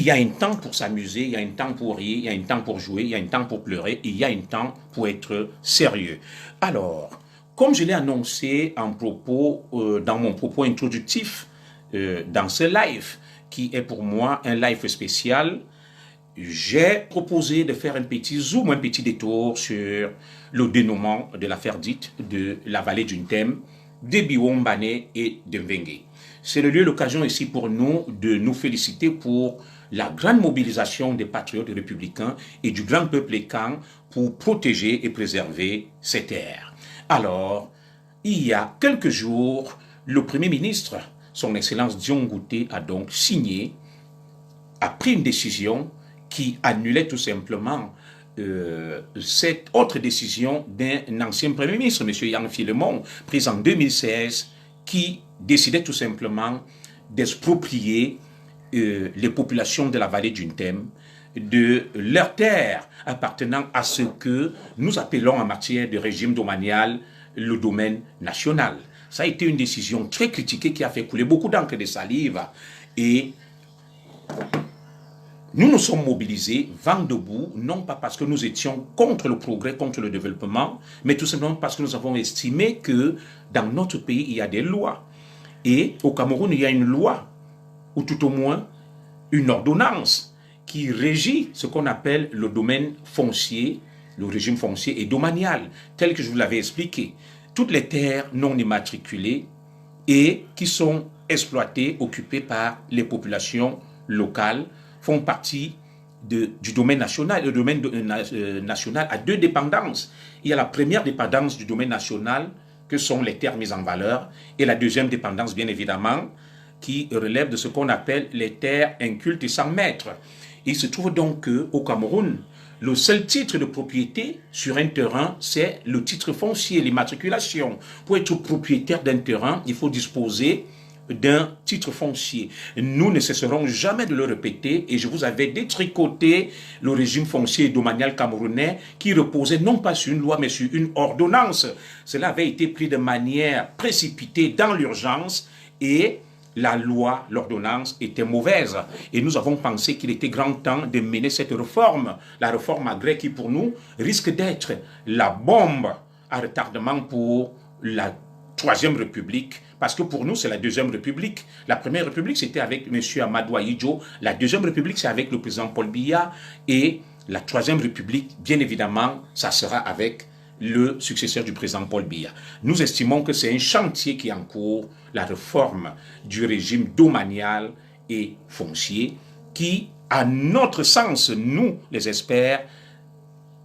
y a un temps pour s'amuser, il y a un temps pour rire, il y a un temps pour jouer, il y a un temps pour pleurer, il y a un temps pour être sérieux. Alors, comme je l'ai annoncé dans mon propos introductif, dans ce live, qui est pour moi un live spécial, j'ai proposé de faire un petit zoom, un petit détour sur le dénouement de l'affaire dite de la vallée du Ntem, de Biwomba et de Mvenge. C'est le lieu, l'occasion ici pour nous de nous féliciter pour la grande mobilisation des patriotes républicains et du grand peuple écan pour protéger et préserver ces terres. Alors, il y a quelques jours, le Premier ministre, son Excellence Dion Ngouté, a pris une décision qui annulait tout simplement cette autre décision d'un ancien Premier ministre, M. Yang Philemon, prise en 2016, qui décidait tout simplement d'exproprier les populations de la vallée du Ntem de leurs terres appartenant à ce que nous appelons en matière de régime domanial le domaine national. Ça a été une décision très critiquée qui a fait couler beaucoup d'encre de salive et nous nous sommes mobilisés, vent debout, non pas parce que nous étions contre le progrès, contre le développement, mais tout simplement parce que nous avons estimé que dans notre pays, il y a des lois. Et au Cameroun, il y a une loi, ou tout au moins une ordonnance, qui régit ce qu'on appelle le domaine foncier, le régime foncier et domanial, tel que je vous l'avais expliqué. Toutes les terres non immatriculées et qui sont exploitées, occupées par les populations locales, font partie du domaine national. Le domaine national a deux dépendances. Il y a la première dépendance du domaine national, que sont les terres mises en valeur, et la deuxième dépendance, bien évidemment, qui relève de ce qu'on appelle les terres incultes et sans maître. Il se trouve donc qu'au Cameroun, le seul titre de propriété sur un terrain, c'est le titre foncier, l'immatriculation. Pour être propriétaire d'un terrain, il faut disposer d'un titre foncier. Nous ne cesserons jamais de le répéter et je vous avais détricoté le régime foncier domanial camerounais qui reposait non pas sur une loi mais sur une ordonnance. Cela avait été pris de manière précipitée dans l'urgence et la loi, l'ordonnance était mauvaise. Et nous avons pensé qu'il était grand temps de mener cette réforme. La réforme agraire qui pour nous risque d'être la bombe à retardement pour la Troisième République, parce que pour nous, c'est la Deuxième République. La Première République, c'était avec M. Amadou Ahidjo. La Deuxième République, c'est avec le président Paul Biya. Et la Troisième République, bien évidemment, ça sera avec le successeur du président Paul Biya. Nous estimons que c'est un chantier qui est en cours, la réforme du régime domanial et foncier, qui, à notre sens, nous, les experts,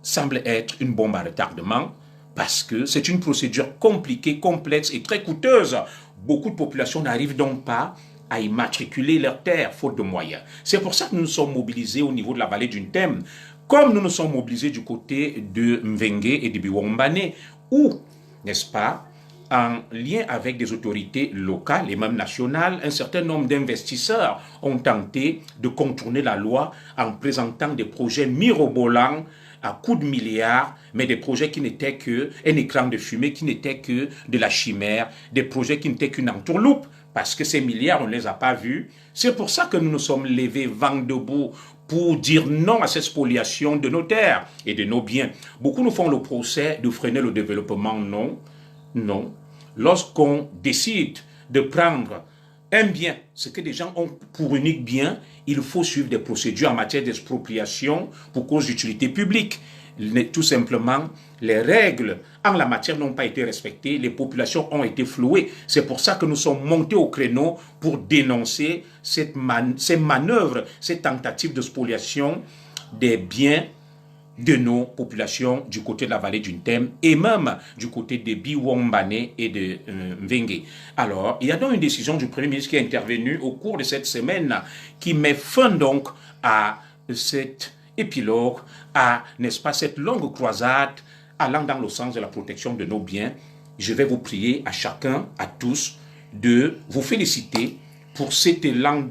semble être une bombe à retardement, parce que c'est une procédure compliquée, complexe et très coûteuse. Beaucoup de populations n'arrivent donc pas à immatriculer leurs terres, faute de moyens. C'est pour ça que nous nous sommes mobilisés au niveau de la vallée du Ntem, comme nous nous sommes mobilisés du côté de Mvenge et de Biwomba, où, n'est-ce pas, en lien avec des autorités locales et même nationales, un certain nombre d'investisseurs ont tenté de contourner la loi en présentant des projets mirobolants à coups de milliards, mais des projets qui n'étaient qu'un écran de fumée, qui n'étaient que de la chimère, des projets qui n'étaient qu'une entourloupe, parce que ces milliards, on ne les a pas vus. C'est pour ça que nous nous sommes levés vent debout pour dire non à cette spoliation de nos terres et de nos biens. Beaucoup nous font le procès de freiner le développement. Non, non. Lorsqu'on décide de prendre un bien, ce que des gens ont pour unique bien, il faut suivre des procédures en matière d'expropriation pour cause d'utilité publique. Tout simplement, les règles en la matière n'ont pas été respectées, les populations ont été flouées. C'est pour ça que nous sommes montés au créneau pour dénoncer ces manœuvres, ces tentatives de spoliation des biens de nos populations du côté de la vallée du Ntem et même du côté de Biwomba et de Mvenge. Alors, il y a donc une décision du Premier ministre qui est intervenue au cours de cette semaine qui met fin donc à cet épilogue, à, n'est-ce pas, cette longue croisade allant dans le sens de la protection de nos biens. Je vais vous prier à chacun, à tous, de vous féliciter pour cet élan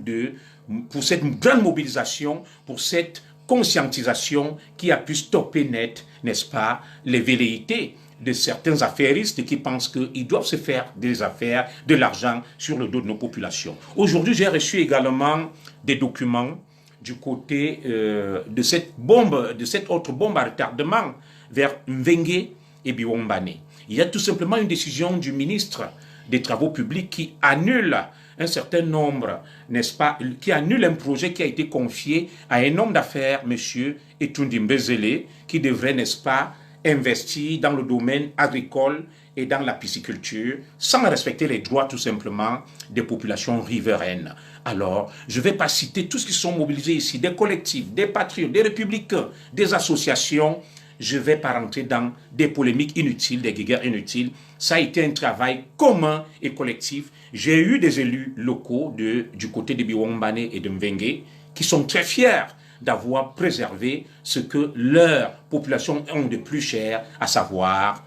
pour cette grande mobilisation, pour cette conscientisation qui a pu stopper net, n'est-ce pas, les velléités de certains affairistes qui pensent qu'ils doivent se faire des affaires, de l'argent sur le dos de nos populations. Aujourd'hui, j'ai reçu également des documents du côté de cette bombe, de cette autre bombe à retardement vers Mvengue et Biwombane. Il y a tout simplement une décision du ministre des Travaux publics qui annule un certain nombre, n'est-ce pas, qui annule un projet qui a été confié à un homme d'affaires, monsieur Etundi Mbezele, qui devrait, n'est-ce pas, investir dans le domaine agricole et dans la pisciculture, sans respecter les droits tout simplement des populations riveraines. Alors, je ne vais pas citer tous ceux qui sont mobilisés ici, des collectifs, des patriotes, des républicains, des associations. Je ne vais pas rentrer dans des polémiques inutiles, des guéguerres inutiles. Ça a été un travail commun et collectif. J'ai eu des élus locaux du côté de Biwombane et de Mvengue qui sont très fiers d'avoir préservé ce que leurs populations ont de plus cher, à savoir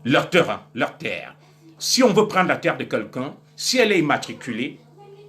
leur terrain, leur terre. Si on veut prendre la terre de quelqu'un, si elle est immatriculée,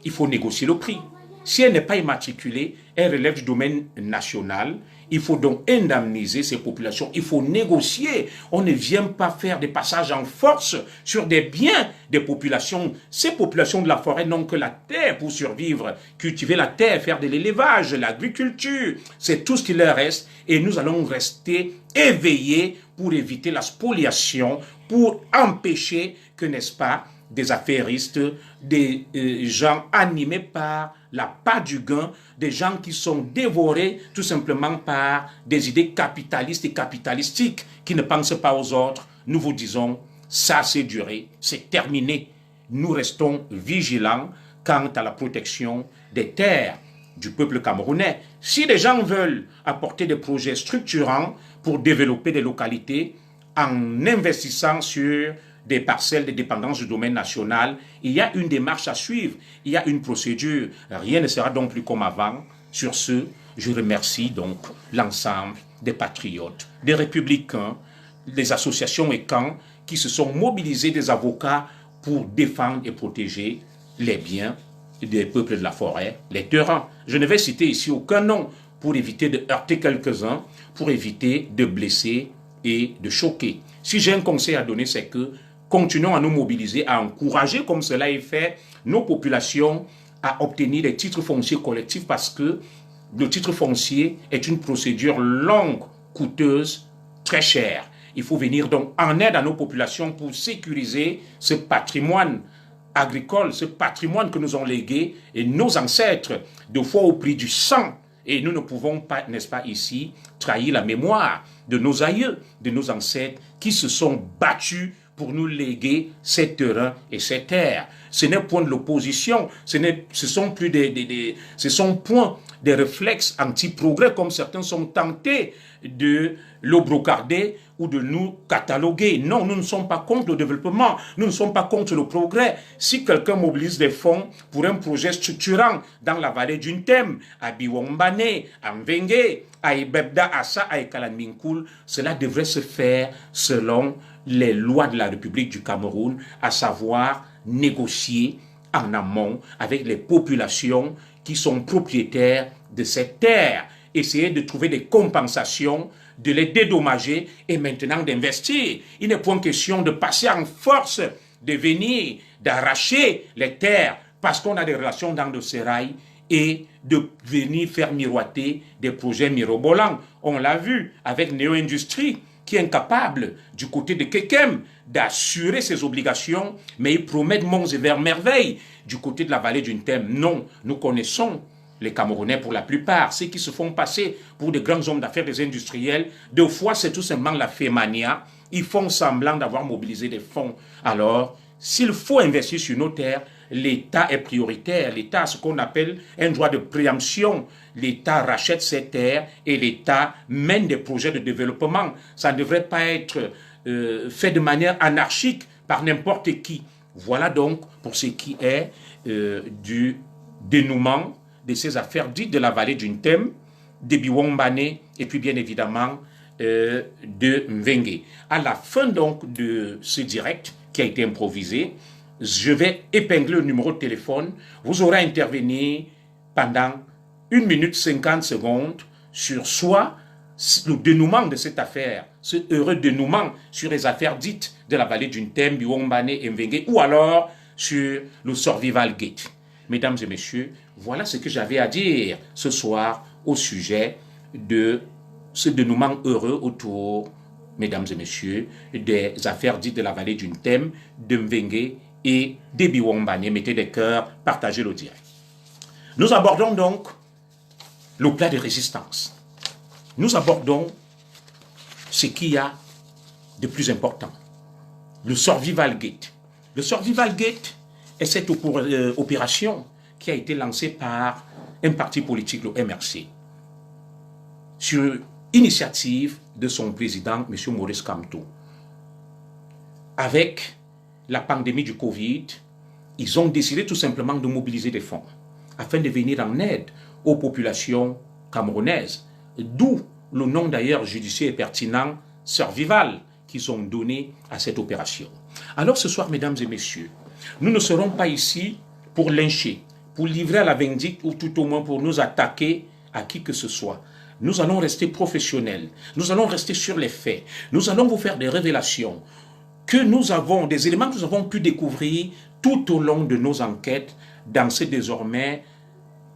il faut négocier le prix. Si elle n'est pas immatriculée, elle relève du domaine national. Il faut donc indemniser ces populations. Il faut négocier. On ne vient pas faire des passages en force sur des biens des populations. Ces populations de la forêt n'ont que la terre pour survivre. Cultiver la terre, faire de l'élevage, l'agriculture. C'est tout ce qui leur reste. Et nous allons rester éveillés pour éviter la spoliation, pour empêcher que, n'est-ce pas, des affairistes, des gens animés par la part du gain, des gens qui sont dévorés tout simplement par des idées capitalistes et capitalistiques qui ne pensent pas aux autres. Nous vous disons, ça c'est duré, c'est terminé. Nous restons vigilants quant à la protection des terres du peuple camerounais. Si les gens veulent apporter des projets structurants pour développer des localités en investissant sur des parcelles de dépendance du domaine national, il y a une démarche à suivre, il y a une procédure. Rien ne sera donc plus comme avant. Sur ce, je remercie donc l'ensemble des patriotes, des républicains, des associations et camps qui se sont mobilisés, des avocats pour défendre et protéger les biens des peuples de la forêt, les terrains. Je ne vais citer ici aucun nom pour éviter de heurter quelques-uns, pour éviter de blesser et de choquer. Si j'ai un conseil à donner, c'est que continuons à nous mobiliser, à encourager, comme cela est fait, nos populations à obtenir des titres fonciers collectifs parce que le titre foncier est une procédure longue, coûteuse, très chère. Il faut venir donc en aide à nos populations pour sécuriser ce patrimoine agricole, ce patrimoine que nous ont légué et nos ancêtres, de fois au prix du sang. Et nous ne pouvons pas, n'est-ce pas, ici, trahir la mémoire de nos aïeux, de nos ancêtres qui se sont battus pour nous léguer ces terrains et ces terres. Ce n'est point de l'opposition, ce sont plus ce sont point des réflexes anti-progrès comme certains sont tentés de le brocarder ou de nous cataloguer. Non, nous ne sommes pas contre le développement, nous ne sommes pas contre le progrès. Si quelqu'un mobilise des fonds pour un projet structurant dans la vallée d'une thème, à Biwombane, à Mvengue, à Ibebda, Assa, à Ekalanminkoul, cela devrait se faire selon les lois de la République du Cameroun, à savoir négocier en amont avec les populations qui sont propriétaires de cette terre, essayer de trouver des compensations, de les dédommager et maintenant d'investir. Il n'est point question de passer en force, de venir, d'arracher les terres parce qu'on a des relations dans le sérail et de venir faire miroiter des projets mirobolants. On l'a vu avec Néo Industrie, qui est incapable, du côté de Kekem, d'assurer ses obligations, mais ils promettent monts et vers merveilles. Du côté de la vallée d'une thème, non. Nous connaissons les Camerounais pour la plupart, ceux qui se font passer pour des grands hommes d'affaires, des industriels. Deux fois, c'est tout simplement la fémania. Ils font semblant d'avoir mobilisé des fonds. Alors, s'il faut investir sur nos terres, l'État est prioritaire. L'État a ce qu'on appelle un droit de préemption. L'État rachète ces terres et l'État mène des projets de développement. Ça ne devrait pas être fait de manière anarchique par n'importe qui. Voilà donc pour ce qui est du dénouement de ces affaires dites de la vallée d'une thème, de Biwombane et puis bien évidemment de Mvengue. À la fin donc de ce direct qui a été improvisé, je vais épingler le numéro de téléphone. Vous aurez à intervenir pendant 1 minute 50 secondes sur soit le dénouement de cette affaire, ce heureux dénouement sur les affaires dites de la vallée d'une thème, Biwombane et Mvengue, ou alors sur le Survival Gate. Mesdames et messieurs, Voilà ce que j'avais à dire ce soir au sujet de ce dénouement heureux autour, mesdames et messieurs, des affaires dites de la vallée d'une thème, de Mvengue et d'Ebiwombane. Mettez des cœurs, partagez le direct. Nous abordons donc le plat de résistance. Nous abordons ce qu'il y a de plus important. Le Survival Gate. Le Survival Gate est cette opération qui a été lancée par un parti politique, le MRC, sur initiative de son président, M. Maurice Kamto. Avec la pandémie du Covid, ils ont décidé tout simplement de mobiliser des fonds afin de venir en aide aux populations camerounaises, d'où le nom d'ailleurs judiciaire et pertinent, Survival, qu'ils ont donné à cette opération. Alors ce soir, mesdames et messieurs, nous ne serons pas ici pour lyncher, pour livrer à la vindicte ou tout au moins pour nous attaquer à qui que ce soit. Nous allons rester professionnels, nous allons rester sur les faits, nous allons vous faire des révélations que nous avons, des éléments que nous avons pu découvrir tout au long de nos enquêtes dans ce désormais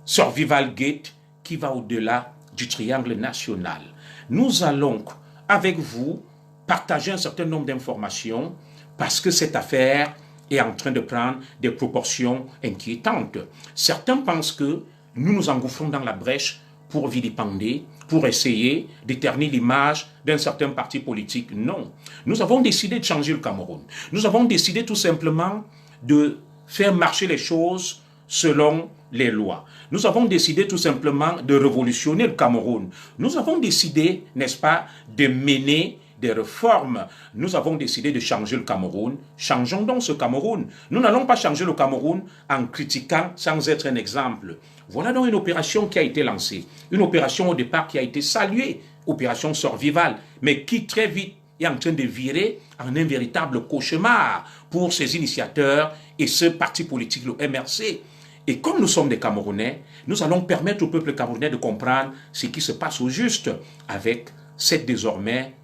Survival Gate qui va au-delà du triangle national. Nous allons, avec vous, partager un certain nombre d'informations parce que cette affaire est en train de prendre des proportions inquiétantes. Certains pensent que nous nous engouffrons dans la brèche pour vilipender, pour essayer d'éterniser l'image d'un certain parti politique. Non. Nous avons décidé de changer le Cameroun. Nous avons décidé tout simplement de faire marcher les choses selon les lois. Nous avons décidé tout simplement de révolutionner le Cameroun. Nous avons décidé, n'est-ce pas, de mener des réformes. Nous avons décidé de changer le Cameroun. Changeons donc ce Cameroun. Nous n'allons pas changer le Cameroun en critiquant sans être un exemple. Voilà donc une opération qui a été lancée. Une opération au départ qui a été saluée, opération Survival, mais qui très vite est en train de virer en un véritable cauchemar pour ses initiateurs et ce parti politique, le MRC. Et comme nous sommes des Camerounais, nous allons permettre au peuple camerounais de comprendre ce qui se passe au juste avec cette désormais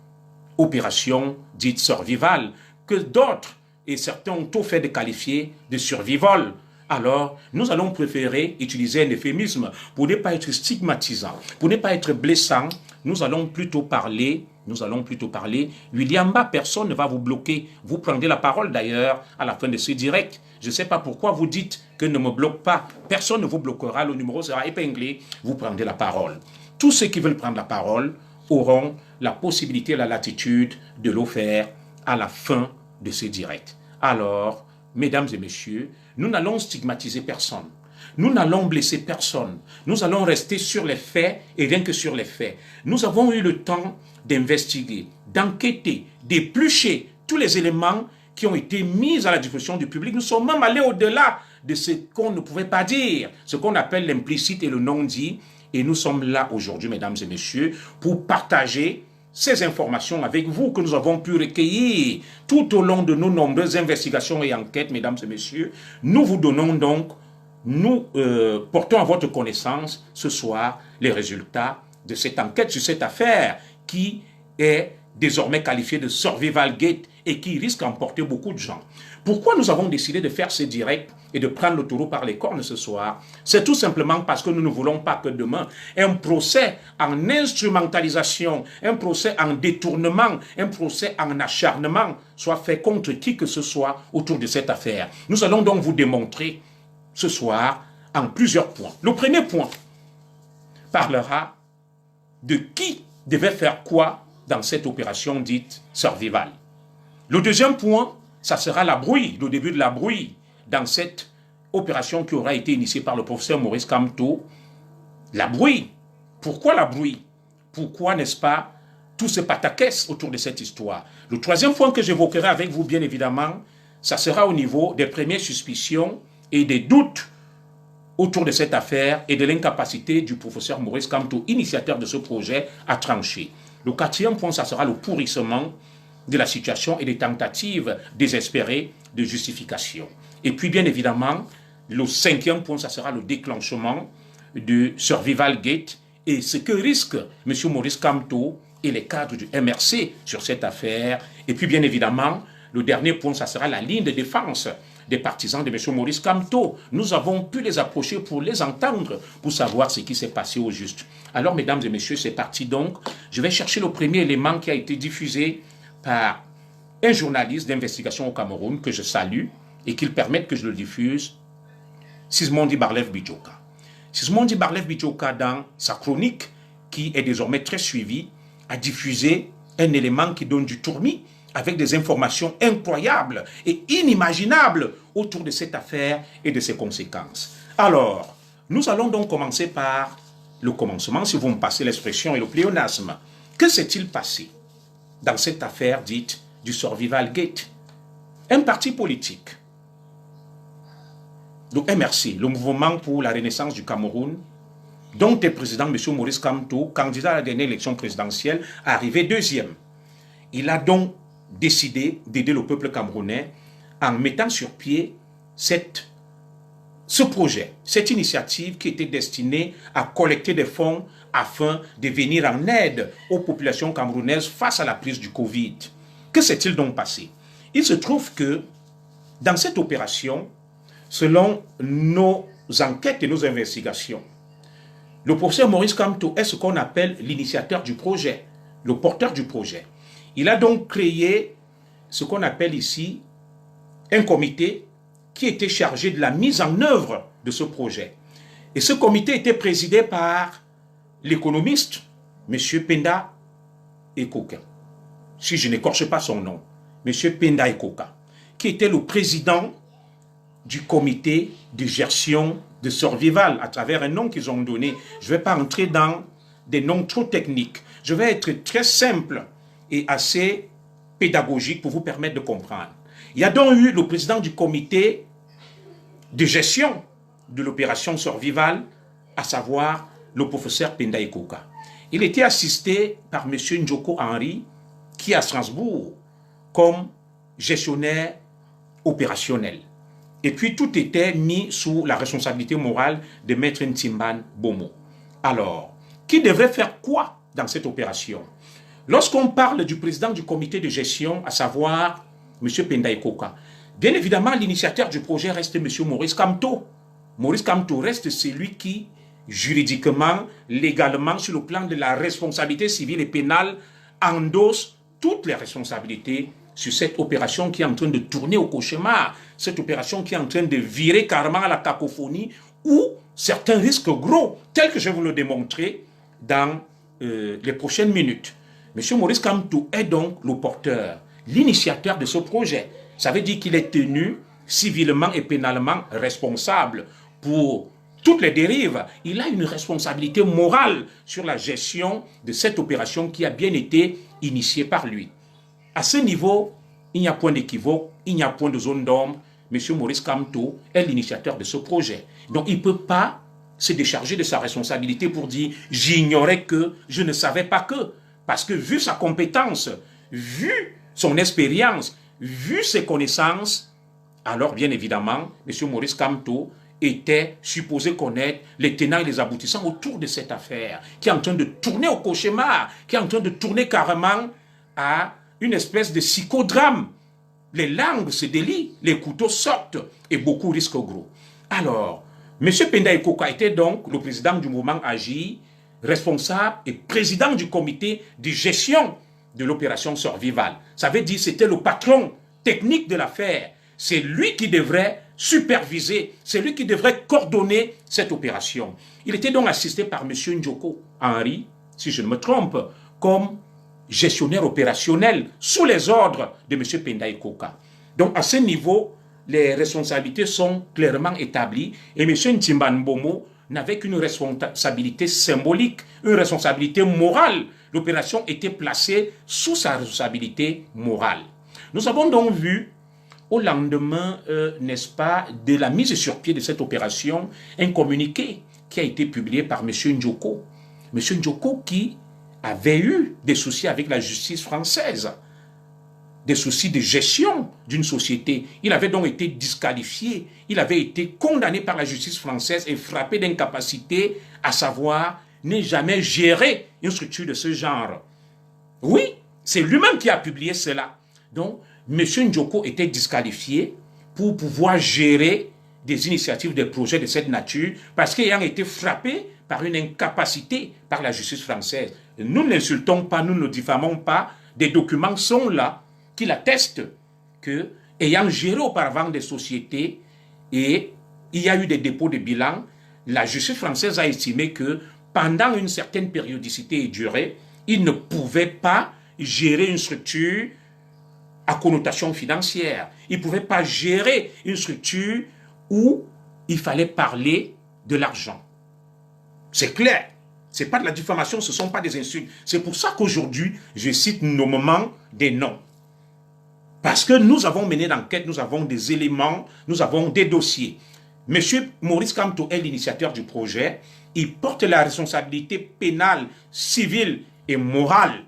opération dite Survival, que d'autres et certains ont tout fait de qualifier de survival. Alors, nous allons préférer utiliser un euphémisme pour ne pas être stigmatisant, pour ne pas être blessant. Nous allons plutôt parler, William Ba, personne ne va vous bloquer. Vous prendrez la parole d'ailleurs à la fin de ce direct. Je ne sais pas pourquoi vous dites que ne me bloque pas. Personne ne vous bloquera, le numéro sera épinglé, vous prendrez la parole. Tous ceux qui veulent prendre la parole auront la possibilité et la latitude de le faire à la fin de ce direct. Alors, mesdames et messieurs, nous n'allons stigmatiser personne. Nous n'allons blesser personne. Nous allons rester sur les faits et rien que sur les faits. Nous avons eu le temps d'investiguer, d'enquêter, d'éplucher tous les éléments qui ont été mis à la disposition du public. Nous sommes même allés au-delà de ce qu'on ne pouvait pas dire, ce qu'on appelle l'implicite et le non-dit. Et nous sommes là aujourd'hui, mesdames et messieurs, pour partager ces informations avec vous que nous avons pu recueillir tout au long de nos nombreuses investigations et enquêtes, mesdames et messieurs. Nous vous donnons donc, nous portons à votre connaissance ce soir les résultats de cette enquête sur cette affaire qui est désormais qualifiée de Survival Gate et qui risque d'emporter beaucoup de gens. Pourquoi nous avons décidé de faire ce direct et de prendre le taureau par les cornes ce soir? C'est tout simplement parce que nous ne voulons pas que demain, un procès en instrumentalisation, un procès en détournement, un procès en acharnement soit fait contre qui que ce soit autour de cette affaire. Nous allons donc vous démontrer ce soir en plusieurs points. Le premier point parlera de qui devait faire quoi dans cette opération dite Survival. Le deuxième point, ça sera la brouille, le début de la brouille dans cette opération qui aura été initiée par le professeur Maurice Kamto. La brouille. Pourquoi la brouille? Pourquoi, n'est-ce pas, tout ce pataquès autour de cette histoire? Le troisième point que j'évoquerai avec vous, bien évidemment, ça sera au niveau des premières suspicions et des doutes autour de cette affaire et de l'incapacité du professeur Maurice Kamto, initiateur de ce projet, à trancher. Le quatrième point, ça sera le pourrissement de la situation et des tentatives désespérées de justification. Et puis, bien évidemment, le cinquième point, ça sera le déclenchement du Survival Gate et ce que risque M. Maurice Kamto et les cadres du MRC sur cette affaire. Et puis, bien évidemment, le dernier point, ça sera la ligne de défense des partisans de M. Maurice Kamto. Nous avons pu les approcher pour les entendre, pour savoir ce qui s'est passé au juste. Alors, mesdames et messieurs, c'est parti donc. Je vais chercher le premier élément qui a été diffusé par un journaliste d'investigation au Cameroun que je salue et qu'il permette que je le diffuse, Sismondi Barlev Bidjoka. Sismondi Barlev Bidjoka, dans sa chronique, qui est désormais très suivie, a diffusé un élément qui donne du tournis avec des informations incroyables et inimaginables autour de cette affaire et de ses conséquences. Alors, nous allons donc commencer par le commencement, si vous me passez l'expression et le pléonasme. Que s'est-il passé dans cette affaire dite du Survival Gate? Un parti politique, donc MRC, le Mouvement pour la Renaissance du Cameroun, dont est président M. Maurice Kamto, candidat à la dernière élection présidentielle, arrivé deuxième. Il a donc décidé d'aider le peuple camerounais en mettant sur pied ce projet, cette initiative qui était destinée à collecter des fonds afin de venir en aide aux populations camerounaises face à la prise du Covid. Que s'est-il donc passé? Il se trouve que dans cette opération, selon nos enquêtes et nos investigations, le professeur Maurice Kamto est ce qu'on appelle l'initiateur du projet, le porteur du projet. Il a donc créé ce qu'on appelle ici un comité qui était chargé de la mise en œuvre de ce projet. Et ce comité était présidé par l'économiste M. Penda Ekoka, si je n'écorche pas son nom, M. Penda Ekoka, qui était le président du comité de gestion de Survival, à travers un nom qu'ils ont donné. Je ne vais pas entrer dans des noms trop techniques. Je vais être très simple et assez pédagogique pour vous permettre de comprendre. Il y a donc eu le président du comité de gestion de l'opération Survival, à savoir le professeur Penda Ekoka. Il était assisté par M. Njoko Henry, qui est à Strasbourg, comme gestionnaire opérationnel. Et puis tout était mis sous la responsabilité morale de Maître Ntimban Bomo. Alors, qui devrait faire quoi dans cette opération? Lorsqu'on parle du président du comité de gestion, à savoir M. Penda Ekoka, bien évidemment, l'initiateur du projet reste M. Maurice Kamto. Maurice Kamto reste celui qui, juridiquement, légalement, sur le plan de la responsabilité civile et pénale, endosse toutes les responsabilités sur cette opération qui est en train de tourner au cauchemar, cette opération qui est en train de virer carrément à la cacophonie, où certains risques gros, tels que je vais vous le démontrer dans les prochaines minutes. M. Maurice Kamto est donc le porteur, l'initiateur de ce projet. Ça veut dire qu'il est tenu civilement et pénalement responsable pour toutes les dérives. Il a une responsabilité morale sur la gestion de cette opération qui a bien été initiée par lui. À ce niveau, il n'y a point d'équivoque, il n'y a point de zone d'ombre. M. Maurice Kamto est l'initiateur de ce projet. Donc il ne peut pas se décharger de sa responsabilité pour dire « j'ignorais que, je ne savais pas que ». Parce que vu sa compétence, vu son expérience, vu ses connaissances, alors bien évidemment, M. Maurice Kamto était supposé connaître les tenants et les aboutissants autour de cette affaire, qui est en train de tourner au cauchemar, qui est en train de tourner carrément à une espèce de psychodrame. Les langues se délient, les couteaux sortent et beaucoup risquent gros. Alors, M. Penda Ekoka était donc le président du mouvement AGI, responsable et président du comité de gestion de l'opération Survival. Ça veut dire que c'était le patron technique de l'affaire. C'est lui qui devrait superviser, c'est lui qui devrait coordonner cette opération. Il était donc assisté par M. Njoko Henry, si je ne me trompe, comme gestionnaire opérationnel sous les ordres de M. Penda Ekoka. Donc à ce niveau, les responsabilités sont clairement établies et M. Ntimban Bomo n'avait qu'une responsabilité symbolique, une responsabilité morale. L'opération était placée sous sa responsabilité morale. Nous avons donc vu, au lendemain, n'est-ce pas, de la mise sur pied de cette opération, un communiqué qui a été publié par M. Njoko. M. Njoko qui avait eu des soucis avec la justice française, des soucis de gestion d'une société. Il avait donc été disqualifié, il avait été condamné par la justice française et frappé d'incapacité, à savoir ne jamais gérer une structure de ce genre. Oui, c'est lui-même qui a publié cela. Donc, M. Njoko était disqualifié pour pouvoir gérer des initiatives, des projets de cette nature, parce qu'ayant été frappé par une incapacité par la justice française. Nous n'insultons pas, nous ne diffamons pas, des documents sont là qui l'attestent que, ayant géré auparavant des sociétés et il y a eu des dépôts de bilan, la justice française a estimé que pendant une certaine périodicité et durée, il ne pouvait pas gérer une structure à connotation financière. Il ne pouvait pas gérer une structure où il fallait parler de l'argent. C'est clair. Ce n'est pas de la diffamation, ce ne sont pas des insultes. C'est pour ça qu'aujourd'hui, je cite nommément des noms. Parce que nous avons mené l'enquête, nous avons des éléments, nous avons des dossiers. Monsieur Maurice Kamto est l'initiateur du projet. Il porte la responsabilité pénale, civile et morale.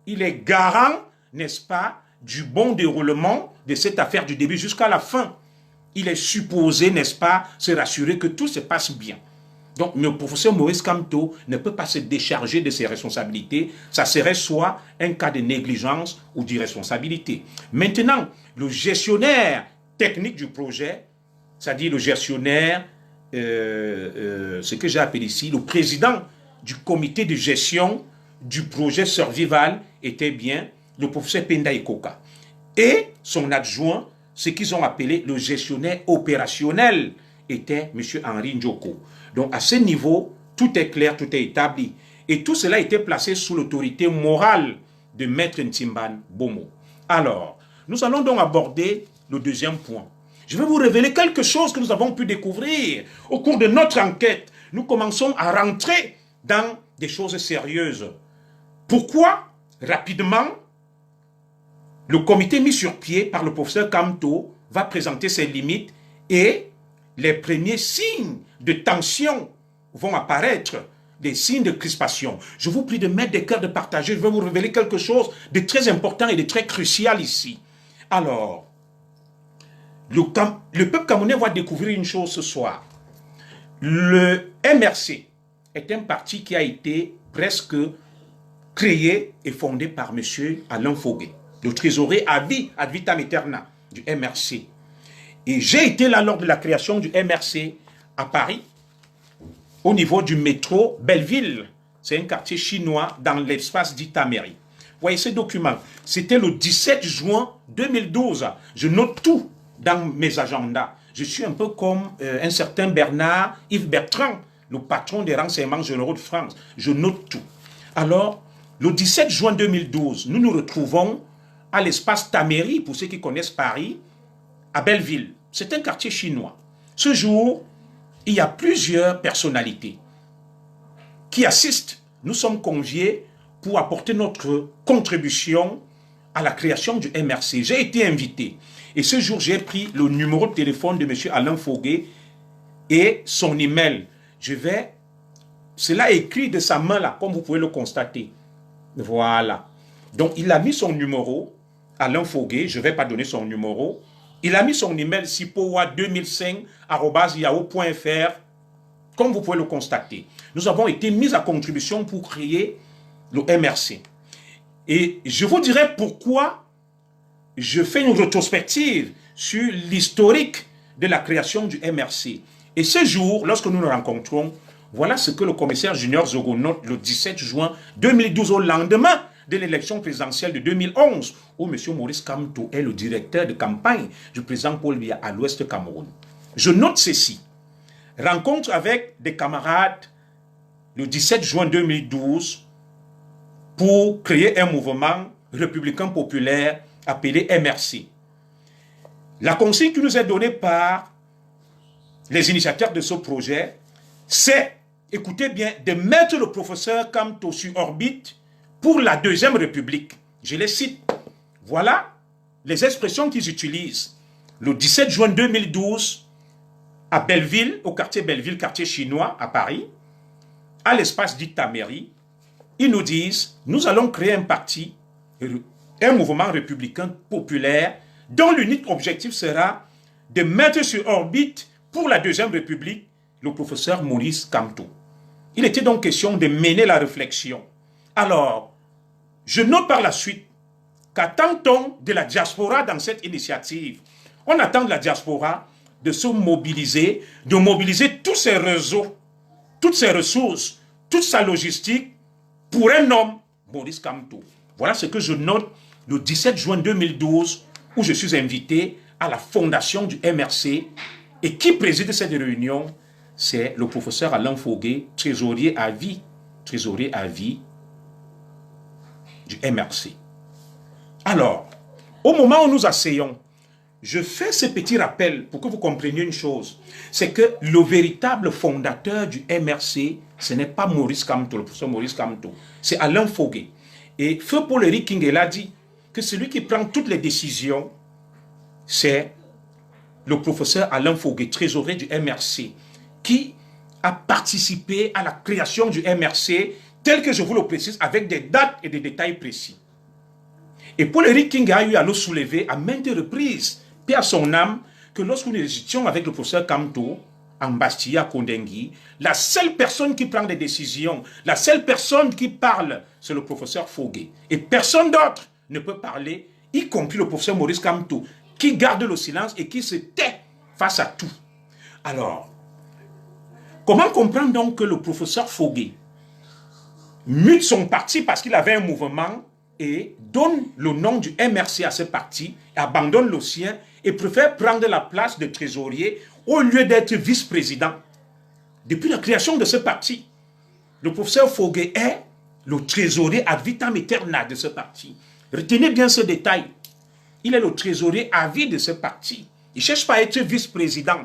Il est garant, n'est-ce pas, du bon déroulement de cette affaire du début jusqu'à la fin. Il est supposé, n'est-ce pas, se rassurer que tout se passe bien. Donc, le professeur Maurice Kamto ne peut pas se décharger de ses responsabilités. Ça serait soit un cas de négligence ou d'irresponsabilité. Maintenant, le gestionnaire technique du projet, c'est-à-dire le gestionnaire, ce que j'ai appelé ici, le président du comité de gestion du projet Survival était bien le professeur Penda Ikoka. Et son adjoint, ce qu'ils ont appelé le gestionnaire opérationnel, était M. Henri Ndjoko. Donc à ce niveau, tout est clair, tout est établi. Et tout cela a été placé sous l'autorité morale de Maître Ntimban Bomo. Alors, nous allons donc aborder le deuxième point. Je vais vous révéler quelque chose que nous avons pu découvrir au cours de notre enquête. Nous commençons à rentrer dans des choses sérieuses. Pourquoi, rapidement, le comité mis sur pied par le professeur Kamto va présenter ses limites et les premiers signes de tension vont apparaître, des signes de crispation. Je vous prie de mettre des cœurs, de partager. Je vais vous révéler quelque chose de très important et de très crucial ici. Alors, le peuple camerounais va découvrir une chose ce soir. Le MRC est un parti qui a été presque créé et fondé par M. Alain Fogué, le trésorier à vie, ad vitam aeterna du MRC. Et j'ai été là lors de la création du MRC à Paris, au niveau du métro Belleville. C'est un quartier chinois dans l'espace d'Itaméry. Vous voyez ce document. C'était le 17 juin 2012. Je note tout dans mes agendas. Je suis un peu comme un certain Bernard Yves Bertrand, le patron des renseignements généraux de France. Je note tout. Alors, le 17 juin 2012, nous nous retrouvons à l'espace Taméry, pour ceux qui connaissent Paris, à Belleville. C'est un quartier chinois. Ce jour, il y a plusieurs personnalités qui assistent. Nous sommes conviés pour apporter notre contribution à la création du MRC. J'ai été invité. Et ce jour, j'ai pris le numéro de téléphone de M. Alain Fogué et son email. Cela est écrit de sa main là, comme vous pouvez le constater. Voilà. Donc, il a mis son numéro, Alain Fogué, je ne vais pas donner son numéro. Il a mis son email sipowa2005@yahoo.fr, comme vous pouvez le constater. Nous avons été mis à contribution pour créer le MRC. Et je vous dirai pourquoi je fais une rétrospective sur l'historique de la création du MRC. Et ce jour, lorsque nous nous rencontrons, voilà ce que le commissaire junior Zogo note le 17 juin 2012, au lendemain de l'élection présidentielle de 2011, où M. Maurice Kamto est le directeur de campagne du président Paul Biya à l'ouest Cameroun. Je note ceci. Rencontre avec des camarades le 17 juin 2012 pour créer un mouvement républicain populaire appelé MRC. La consigne qui nous est donnée par les initiateurs de ce projet, c'est, écoutez bien, de mettre le professeur Kamto sur orbite pour la Deuxième République. Je les cite. Voilà les expressions qu'ils utilisent. Le 17 juin 2012, à Belleville, au quartier Belleville, quartier chinois, à Paris, à l'espace d'Itaméry, ils nous disent, nous allons créer un parti, un mouvement républicain populaire, dont l'unique objectif sera de mettre sur orbite pour la Deuxième République le professeur Maurice Kamto. Il était donc question de mener la réflexion. Alors, je note par la suite qu'attend-on de la diaspora dans cette initiative? On attend de la diaspora de se mobiliser, de mobiliser tous ses réseaux, toutes ses ressources, toute sa logistique pour un homme, Maurice Kamto. Voilà ce que je note le 17 juin 2012, où je suis invité à la fondation du MRC. Et qui préside cette réunion? C'est le professeur Alain Fogué, trésorier à vie du MRC. Alors, au moment où nous asseyons, je fais ce petit rappel pour que vous compreniez une chose. C'est que le véritable fondateur du MRC, ce n'est pas Maurice Kamto, le professeur Maurice Kamto, c'est Alain Fogué. Et Feu Paul-Éric Kinguela a dit que celui qui prend toutes les décisions, c'est le professeur Alain Fogué, trésorier du MRC, qui a participé à la création du MRC, tel que je vous le précise, avec des dates et des détails précis. Et Paul-Éric Kinguela a eu à le soulever à maintes reprises, paix à son âme, que lorsque nous étions avec le professeur Kamto, en Bastille, à Kondengui, la seule personne qui prend des décisions, la seule personne qui parle, c'est le professeur Fogué. Et personne d'autre ne peut parler, y compris le professeur Maurice Kamto, qui garde le silence et qui se tait face à tout. Alors, comment comprendre donc que le professeur Fogué mute son parti parce qu'il avait un mouvement et donne le nom du MRC à ce parti, abandonne le sien et préfère prendre la place de trésorier au lieu d'être vice-président? Depuis la création de ce parti, le professeur Fogué est le trésorier ad vitam aeternam de ce parti. Retenez bien ce détail. Il est le trésorier à vie de ce parti. Il ne cherche pas à être vice-président.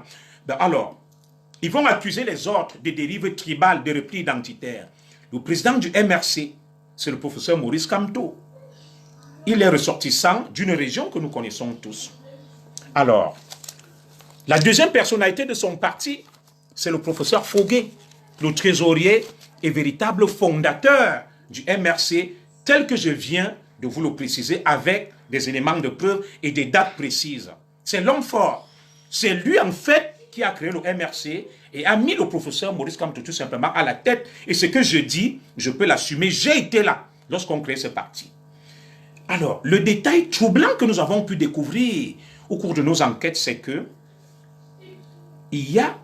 Ben alors, ils vont accuser les autres de dérives tribales, de repli identitaires. Le président du MRC, c'est le professeur Maurice Kamto. Il est ressortissant d'une région que nous connaissons tous. Alors, la deuxième personnalité de son parti, c'est le professeur Fogué, le trésorier et véritable fondateur du MRC, tel que je viens de vous le préciser avec des éléments de preuve et des dates précises. C'est l'homme fort. C'est lui, en fait, qui a créé le MRC et a mis le professeur Maurice Kamto tout simplement à la tête. Et ce que je dis, je peux l'assumer. J'ai été là lorsqu'on crée ce parti. Alors, le détail troublant que nous avons pu découvrir au cours de nos enquêtes, c'est que il y a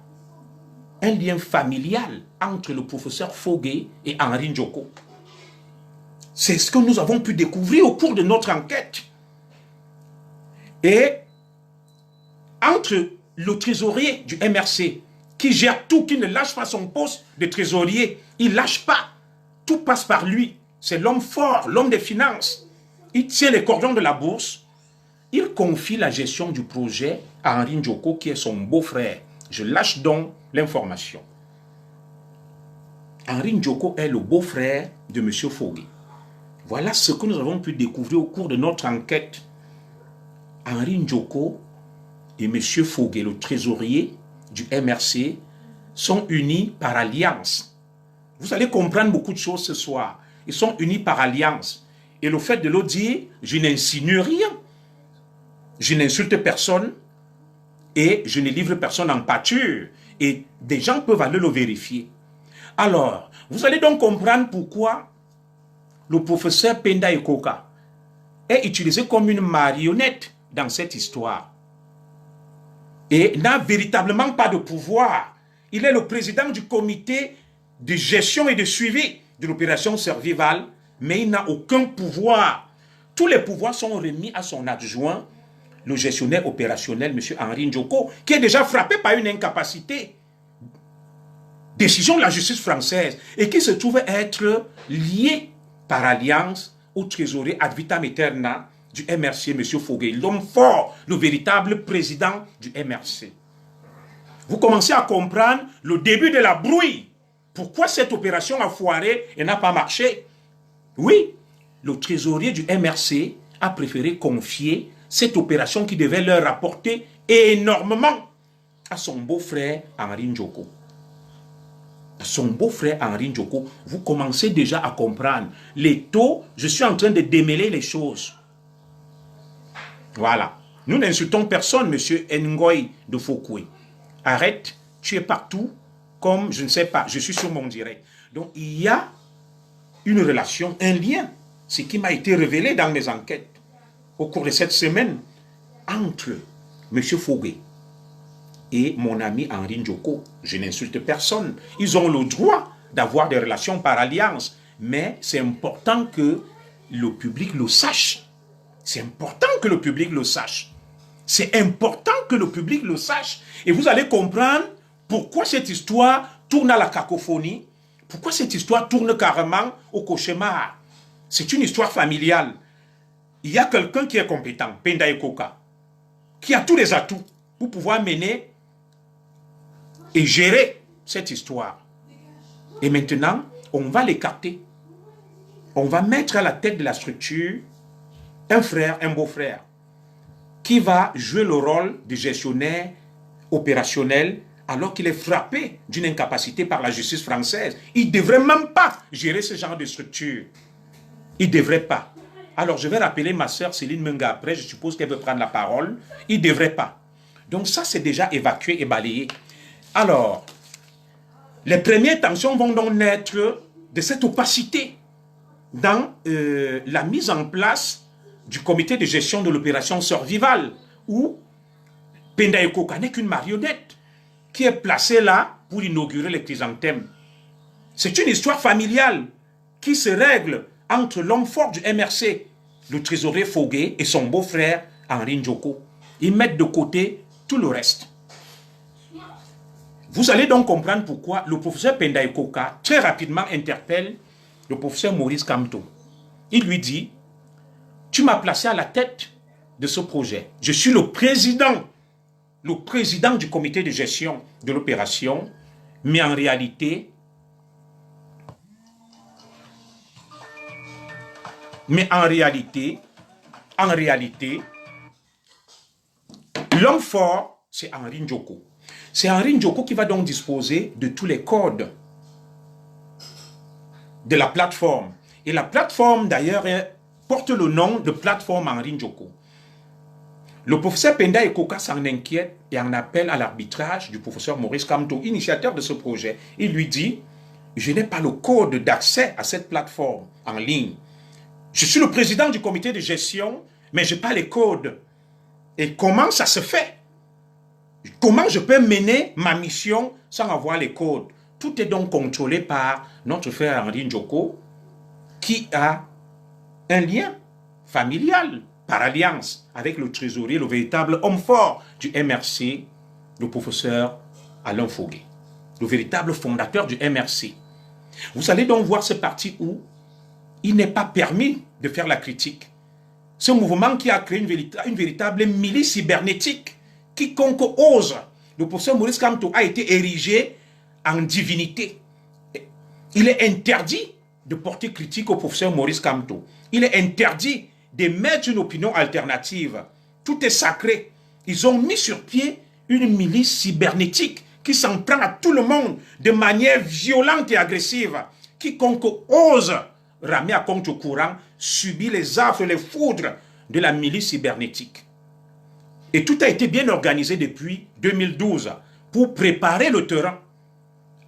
un lien familial entre le professeur Fogué et Henri Ndjoko. C'est ce que nous avons pu découvrir au cours de notre enquête. Et entre le trésorier du MRC, qui gère tout, qui ne lâche pas son poste de trésorier, il ne lâche pas, tout passe par lui. C'est l'homme fort, l'homme des finances. Il tient les cordons de la bourse. Il confie la gestion du projet à Henri Ndjoko, qui est son beau-frère. Je lâche donc l'information. Henri Ndjoko est le beau-frère de M. Fogué. Voilà ce que nous avons pu découvrir au cours de notre enquête. Henri Ndjoko et M. Fogué, le trésorier du MRC, sont unis par alliance. Vous allez comprendre beaucoup de choses ce soir. Ils sont unis par alliance. Et le fait de le dire, je n'insinue rien. Je n'insulte personne et je ne livre personne en pâture. Et des gens peuvent aller le vérifier. Alors, vous allez donc comprendre pourquoi le professeur Penda Ekoka est utilisé comme une marionnette dans cette histoire. Et n'a véritablement pas de pouvoir. Il est le président du comité de gestion et de suivi de l'opération Survival, mais il n'a aucun pouvoir. Tous les pouvoirs sont remis à son adjoint, le gestionnaire opérationnel, M. Henri Ndjoko, qui est déjà frappé par une incapacité. Décision de la justice française, et qui se trouve être lié par alliance au trésorier ad vitam aeternam du MRC, M. Fogué, l'homme fort, le véritable président du MRC. Vous commencez à comprendre le début de la brouille. Pourquoi cette opération a foiré et n'a pas marché? Oui, le trésorier du MRC a préféré confier cette opération qui devait leur rapporter énormément à son beau-frère Henri Ndjoko. Son beau-frère Henri Ndjoko, vous commencez déjà à comprendre. Les taux, je suis en train de démêler les choses. Voilà. Nous n'insultons personne, monsieur Ngoy de Foucault. Arrête, tu es partout, comme je ne sais pas, je suis sur mon direct. Donc il y a une relation, un lien, ce qui m'a été révélé dans mes enquêtes au cours de cette semaine, entre M. Fogué et mon ami Henri Njoko, je n'insulte personne, ils ont le droit d'avoir des relations par alliance, mais c'est important que le public le sache. C'est important que le public le sache. C'est important que le public le sache. Et vous allez comprendre pourquoi cette histoire tourne à la cacophonie, pourquoi cette histoire tourne carrément au cauchemar. C'est une histoire familiale. Il y a quelqu'un qui est compétent, Penda Ekoka, qui a tous les atouts pour pouvoir mener et gérer cette histoire. Et maintenant, on va l'écarter. On va mettre à la tête de la structure un frère, un beau-frère, qui va jouer le rôle de gestionnaire opérationnel alors qu'il est frappé d'une incapacité par la justice française. Il ne devrait même pas gérer ce genre de structure. Il ne devrait pas. Alors je vais rappeler ma sœur Céline Menga après, je suppose qu'elle veut prendre la parole. Il ne devrait pas. Donc ça, c'est déjà évacué et balayé. Alors, les premières tensions vont donc naître de cette opacité dans la mise en place du comité de gestion de l'opération Survival, où Penda Ekoka n'est qu'une marionnette qui est placée là pour inaugurer les chrysanthèmes. C'est une histoire familiale qui se règle entre l'homme fort du MRC, le trésorier Fogué, et son beau-frère Henri Njoko. Ils mettent de côté tout le reste. Vous allez donc comprendre pourquoi le professeur Penda Ekoka très rapidement interpelle le professeur Maurice Kamto. Il lui dit: tu m'as placé à la tête de ce projet. Je suis le président du comité de gestion de l'opération, mais en réalité, l'homme fort, c'est Henri Njoko. C'est Henri Njoko qui va donc disposer de tous les codes de la plateforme. Et la plateforme, d'ailleurs, porte le nom de plateforme Henri Njoko. Le professeur Penda Ekoka s'en inquiète et en appelle à l'arbitrage du professeur Maurice Kamto, initiateur de ce projet. Il lui dit: je n'ai pas le code d'accès à cette plateforme en ligne. Je suis le président du comité de gestion, mais je n'ai pas les codes. Et comment ça se fait? Comment je peux mener ma mission sans avoir les codes? Tout est donc contrôlé par notre frère Henri Njoko, qui a un lien familial par alliance avec le trésorier, le véritable homme fort du MRC, le professeur Alain Fogué, le véritable fondateur du MRC. Vous allez donc voir ce parti où il n'est pas permis de faire la critique. Ce mouvement qui a créé une véritable milice cybernétique. Quiconque ose, le professeur Maurice Kamto a été érigé en divinité. Il est interdit de porter critique au professeur Maurice Kamto. Il est interdit d'émettre une opinion alternative. Tout est sacré. Ils ont mis sur pied une milice cybernétique qui s'en prend à tout le monde de manière violente et agressive. Quiconque ose ramer à contre-courant subit les affres, les foudres de la milice cybernétique. Et tout a été bien organisé depuis 2012 pour préparer le terrain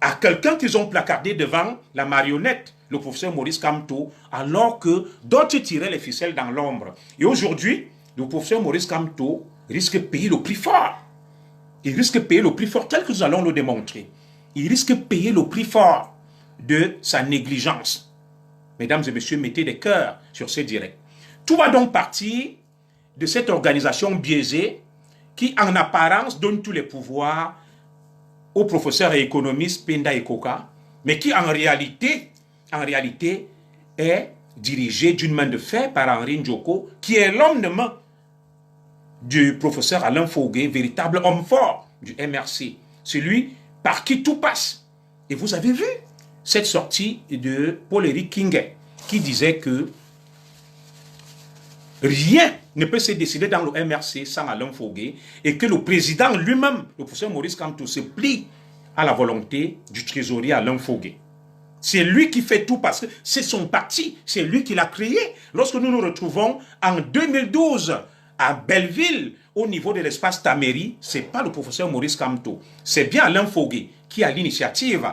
à quelqu'un qu'ils ont placardé devant la marionnette, le professeur Maurice Kamto, alors que d'autres tiraient les ficelles dans l'ombre. Et aujourd'hui, le professeur Maurice Kamto risque de payer le prix fort. Il risque de payer le prix fort tel que nous allons le démontrer. Il risque de payer le prix fort de sa négligence. Mesdames et messieurs, mettez des cœurs sur ces directs. Tout va donc partir de cette organisation biaisée qui, en apparence, donne tous les pouvoirs au professeur et économiste Penda Ekoka, mais qui, en réalité, est dirigé d'une main de fer par Henri Njoko, qui est l'homme de main du professeur Alain Fogué, véritable homme fort du MRC, celui par qui tout passe. Et vous avez vu cette sortie de Paul-Éric Kinguet, qui disait que rien ne peut se décider dans le MRC sans Alain Fogué, et que le président lui-même, le professeur Maurice Kamto, se plie à la volonté du trésorier Alain Fogué. C'est lui qui fait tout parce que c'est son parti, c'est lui qui l'a créé. Lorsque nous nous retrouvons en 2012 à Belleville, au niveau de l'espace Taméry, ce n'est pas le professeur Maurice Kamto, c'est bien Alain Fogué qui a l'initiative.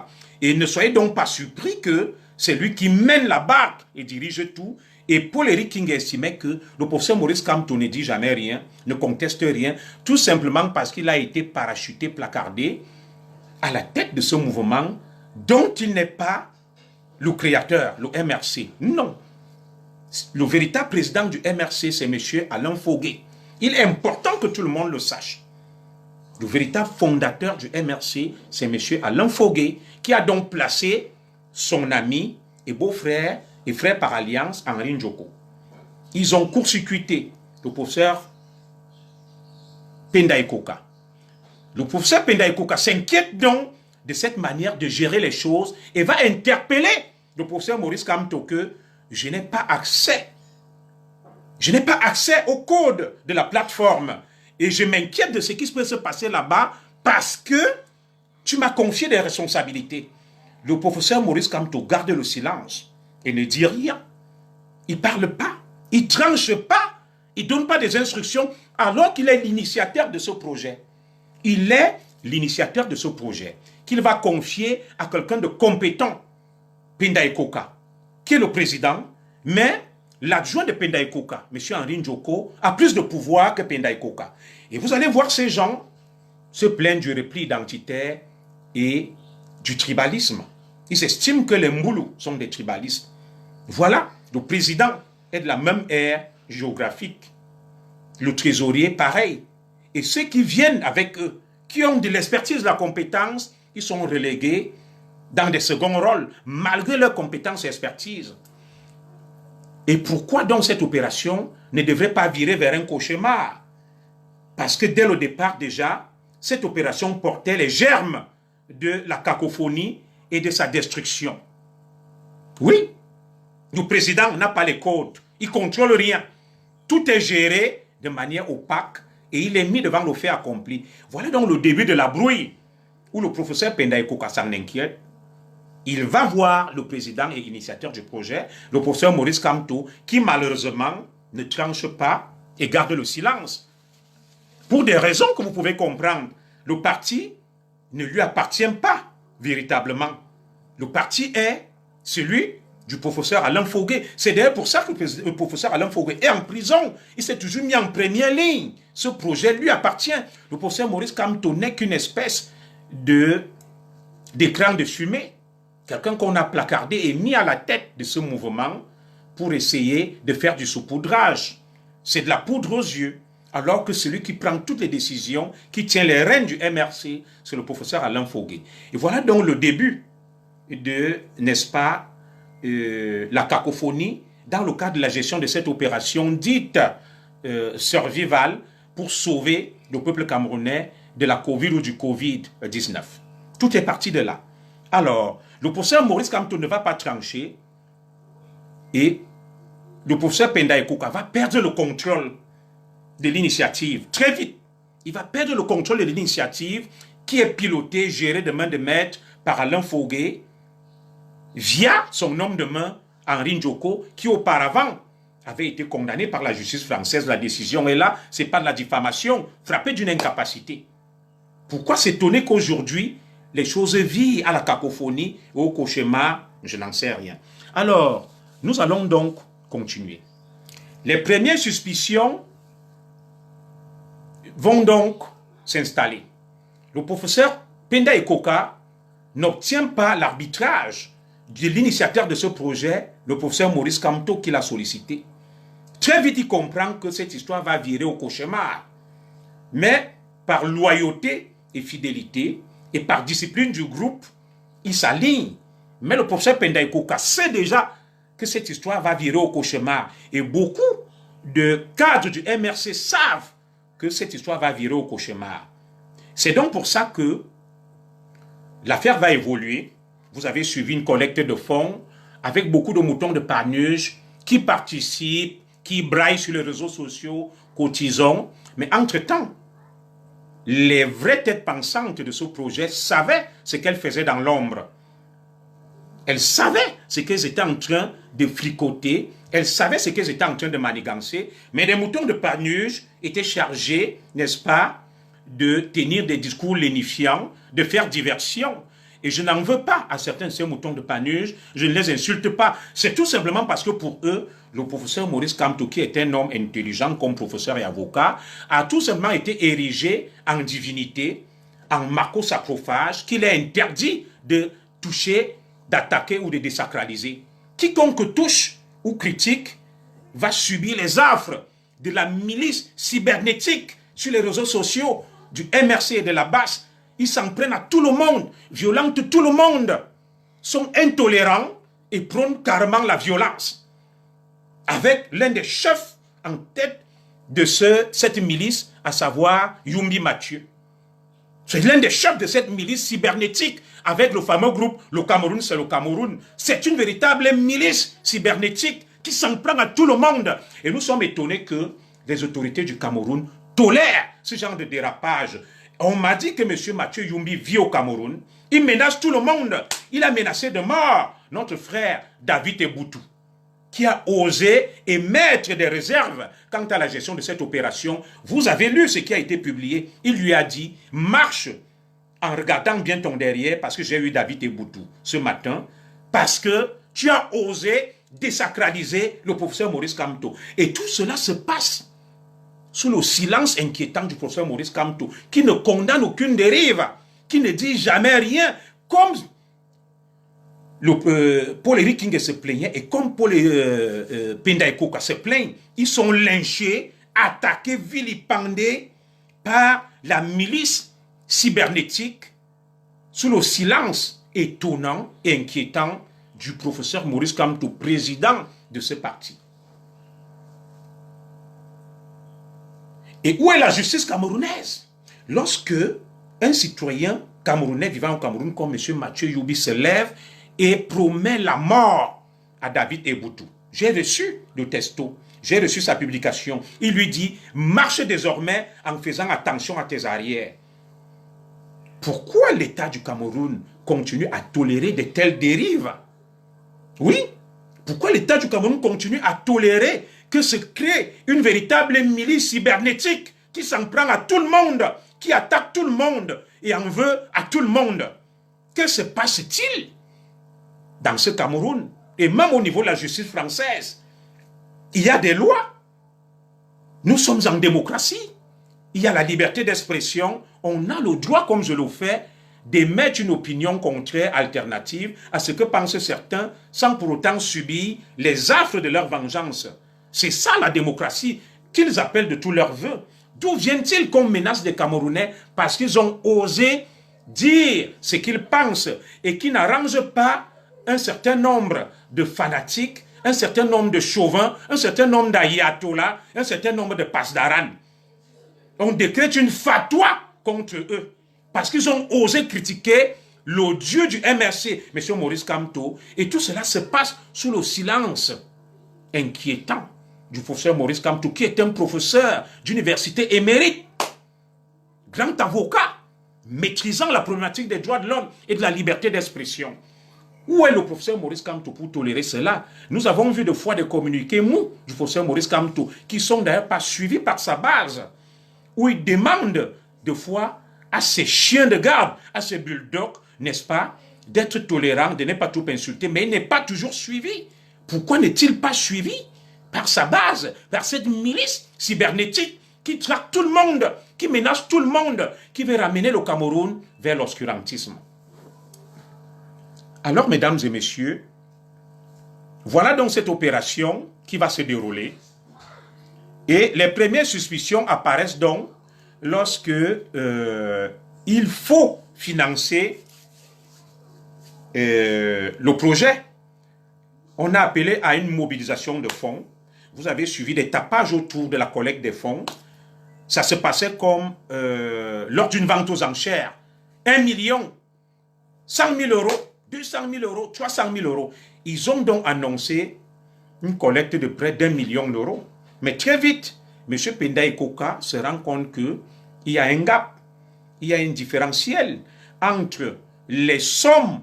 Et ne soyez donc pas surpris que c'est lui qui mène la barque et dirige tout. Et Paul-Éric King estimait que le professeur Maurice Kamto ne dit jamais rien, ne conteste rien, tout simplement parce qu'il a été parachuté, placardé à la tête de ce mouvement dont il n'est pas le créateur, le MRC. Non. Le véritable président du MRC, c'est M. Alain Fogué. Il est important que tout le monde le sache. Le véritable fondateur du MRC, c'est M. Alain Fogué, qui a donc placé son ami et beau-frère et frère par alliance, Henri Njoko. Ils ont court-circuité le professeur Penda Ekoka. Le professeur Penda Ekoka s'inquiète donc de cette manière de gérer les choses et va interpeller le professeur Maurice Kamto que je n'ai pas accès. Je n'ai pas accès au code de la plateforme. Et je m'inquiète de ce qui peut se passer là-bas parce que tu m'as confié des responsabilités. Le professeur Maurice Kamto garde le silence et ne dit rien. Il ne parle pas. Il ne tranche pas. Il ne donne pas des instructions alors qu'il est l'initiateur de ce projet. Il est l'initiateur de ce projet qu'il va confier à quelqu'un de compétent, Penda Ekoka, qui est le président, mais l'adjoint de Penda Ekoka, M. Henri Njoko, a plus de pouvoir que Penda Ekoka. Et vous allez voir ces gens se plaindre du repli identitaire et du tribalisme. Ils estiment que les Moulous sont des tribalistes. Voilà, le président est de la même ère géographique. Le trésorier, pareil. Et ceux qui viennent avec eux, qui ont de l'expertise, de la compétence, ils sont relégués dans des seconds rôles, malgré leurs compétences et expertise. Et pourquoi donc cette opération ne devrait pas virer vers un cauchemar? Parce que dès le départ déjà, cette opération portait les germes de la cacophonie et de sa destruction. Oui, le président n'a pas les codes, il ne contrôle rien. Tout est géré de manière opaque et il est mis devant le fait accompli. Voilà donc le début de la brouille, où le professeur Penda Ekoka s'en inquiète. Il va voir le président et initiateur du projet, le professeur Maurice Kamto, qui malheureusement ne tranche pas et garde le silence. Pour des raisons que vous pouvez comprendre, le parti ne lui appartient pas véritablement. Le parti est celui du professeur Alain Fogué. C'est d'ailleurs pour ça que le professeur Alain Fogué est en prison. Il s'est toujours mis en première ligne. Ce projet lui appartient. Le professeur Maurice Kamto n'est qu'une espèce d'écran de fumée. Quelqu'un qu'on a placardé et mis à la tête de ce mouvement pour essayer de faire du saupoudrage. C'est de la poudre aux yeux. Alors que celui qui prend toutes les décisions, qui tient les rênes du MRC, c'est le professeur Alain Fogué. Et voilà donc le début de, n'est-ce pas, la cacophonie dans le cadre de la gestion de cette opération dite survival pour sauver le peuple camerounais de la Covid ou du Covid-19. Tout est parti de là. Alors, le professeur Maurice Kamto ne va pas trancher et le professeur Penda Ekoka va perdre le contrôle de l'initiative très vite. Il va perdre le contrôle de l'initiative qui est pilotée, gérée de main de maître par Alain Fogué via son homme de main, Henri Njoko, qui auparavant avait été condamné par la justice française. La décision est là, ce n'est pas de la diffamation, frappé d'une incapacité. Pourquoi s'étonner qu'aujourd'hui, les choses virent à la cacophonie ou au cauchemar? Je n'en sais rien. Alors, nous allons donc continuer. Les premières suspicions vont donc s'installer. Le professeur Penda Ekoka n'obtient pas l'arbitrage de l'initiateur de ce projet, le professeur Maurice Kamto, qui l'a sollicité. Très vite, il comprend que cette histoire va virer au cauchemar. Mais par loyauté et fidélité, et par discipline du groupe, il s'aligne. Mais le professeur Penda Ekoka sait déjà que cette histoire va virer au cauchemar. Et beaucoup de cadres du MRC savent que cette histoire va virer au cauchemar. C'est donc pour ça que l'affaire va évoluer. Vous avez suivi une collecte de fonds avec beaucoup de moutons de Panurge qui participent, qui braillent sur les réseaux sociaux, cotisant. Mais entre-temps, les vraies têtes pensantes de ce projet savaient ce qu'elles faisaient dans l'ombre. Elles savaient ce qu'elles étaient en train de fricoter, elles savaient ce qu'elles étaient en train de manigancer, mais les moutons de Panurge étaient chargés, n'est-ce pas, de tenir des discours lénifiants, de faire diversion. Et je n'en veux pas à certains de ces moutons de Panurge, je ne les insulte pas. C'est tout simplement parce que pour eux, le professeur Maurice Kamto, qui est un homme intelligent comme professeur et avocat, a tout simplement été érigé en divinité, en macro-sacrophage, qu'il est interdit de toucher, d'attaquer ou de désacraliser. Quiconque touche ou critique va subir les affres de la milice cybernétique sur les réseaux sociaux, du MRC et de la BAS. Ils s'en prennent à tout le monde, violentent tout le monde, sont intolérants et prônent carrément la violence. Avec l'un des chefs en tête de cette milice, à savoir Yumbi Mathieu. C'est l'un des chefs de cette milice cybernétique, avec le fameux groupe Le Cameroun, c'est le Cameroun. C'est une véritable milice cybernétique qui s'en prend à tout le monde. Et nous sommes étonnés que les autorités du Cameroun tolèrent ce genre de dérapage. On m'a dit que M. Mathieu Yumbi vit au Cameroun. Il menace tout le monde. Il a menacé de mort notre frère David Eboutou, qui a osé émettre des réserves quant à la gestion de cette opération. Vous avez lu ce qui a été publié. Il lui a dit, marche en regardant bien ton derrière, parce que j'ai eu David Eboutou ce matin, parce que tu as osé désacraliser le professeur Maurice Kamto. Et tout cela se passe sous le silence inquiétant du professeur Maurice Kamto, qui ne condamne aucune dérive, qui ne dit jamais rien, comme Paul-Éric King se plaignait et comme Paul Penda Ekoka se plaignent. Ils sont lynchés, attaqués, vilipendés par la milice cybernétique sous le silence étonnant et inquiétant du professeur Maurice Kamto, président de ce parti. Et où est la justice camerounaise? Lorsque un citoyen camerounais vivant au Cameroun comme M. Mathieu Yumbi se lève et promet la mort à David Eboutou. J'ai reçu le texto, j'ai reçu sa publication. Il lui dit, marche désormais en faisant attention à tes arrières. Pourquoi l'État du Cameroun continue à tolérer de telles dérives? Oui, pourquoi l'État du Cameroun continue à tolérer que se crée une véritable milice cybernétique qui s'en prend à tout le monde, qui attaque tout le monde et en veut à tout le monde? Que se passe-t-il dans ce Cameroun? Et même au niveau de la justice française, il y a des lois. Nous sommes en démocratie. Il y a la liberté d'expression. On a le droit, comme je le fais, d'émettre une opinion contraire, alternative à ce que pensent certains, sans pour autant subir les affres de leur vengeance. C'est ça la démocratie qu'ils appellent de tous leurs vœux. D'où viennent-ils qu'on menace des Camerounais parce qu'ils ont osé dire ce qu'ils pensent et qui n'arrange pas un certain nombre de fanatiques, un certain nombre de chauvins, un certain nombre d'ayatollahs, un certain nombre de pasdaran. On décrète une fatwa contre eux parce qu'ils ont osé critiquer le dieu du MRC, M. Maurice Kamto, et tout cela se passe sous le silence inquiétant du professeur Maurice Kamto, qui est un professeur d'université émérite, grand avocat, maîtrisant la problématique des droits de l'homme et de la liberté d'expression. Où est le professeur Maurice Kamto pour tolérer cela? Nous avons vu de fois des communiqués mous du professeur Maurice Kamto, qui sont d'ailleurs pas suivis par sa base, où il demande de fois à ses chiens de garde, à ses bulldogs, n'est-ce pas, d'être tolérant, de ne pas tout insulter, mais il n'est pas toujours suivi. Pourquoi n'est-il pas suivi par sa base, par cette milice cybernétique qui traque tout le monde, qui menace tout le monde, qui veut ramener le Cameroun vers l'obscurantisme? Alors, mesdames et messieurs, voilà donc cette opération qui va se dérouler. Et les premières suspicions apparaissent donc lorsque il faut financer le projet. On a appelé à une mobilisation de fonds. Vous avez suivi des tapages autour de la collecte des fonds. Ça se passait comme lors d'une vente aux enchères. 1 million, 100 000 euros, 200 000 euros, 300 000 euros. Ils ont donc annoncé une collecte de près d'1 million d'euros. Mais très vite, M. Penda Ekoka se rend compte qu'il y a un gap, il y a un différentiel entre les sommes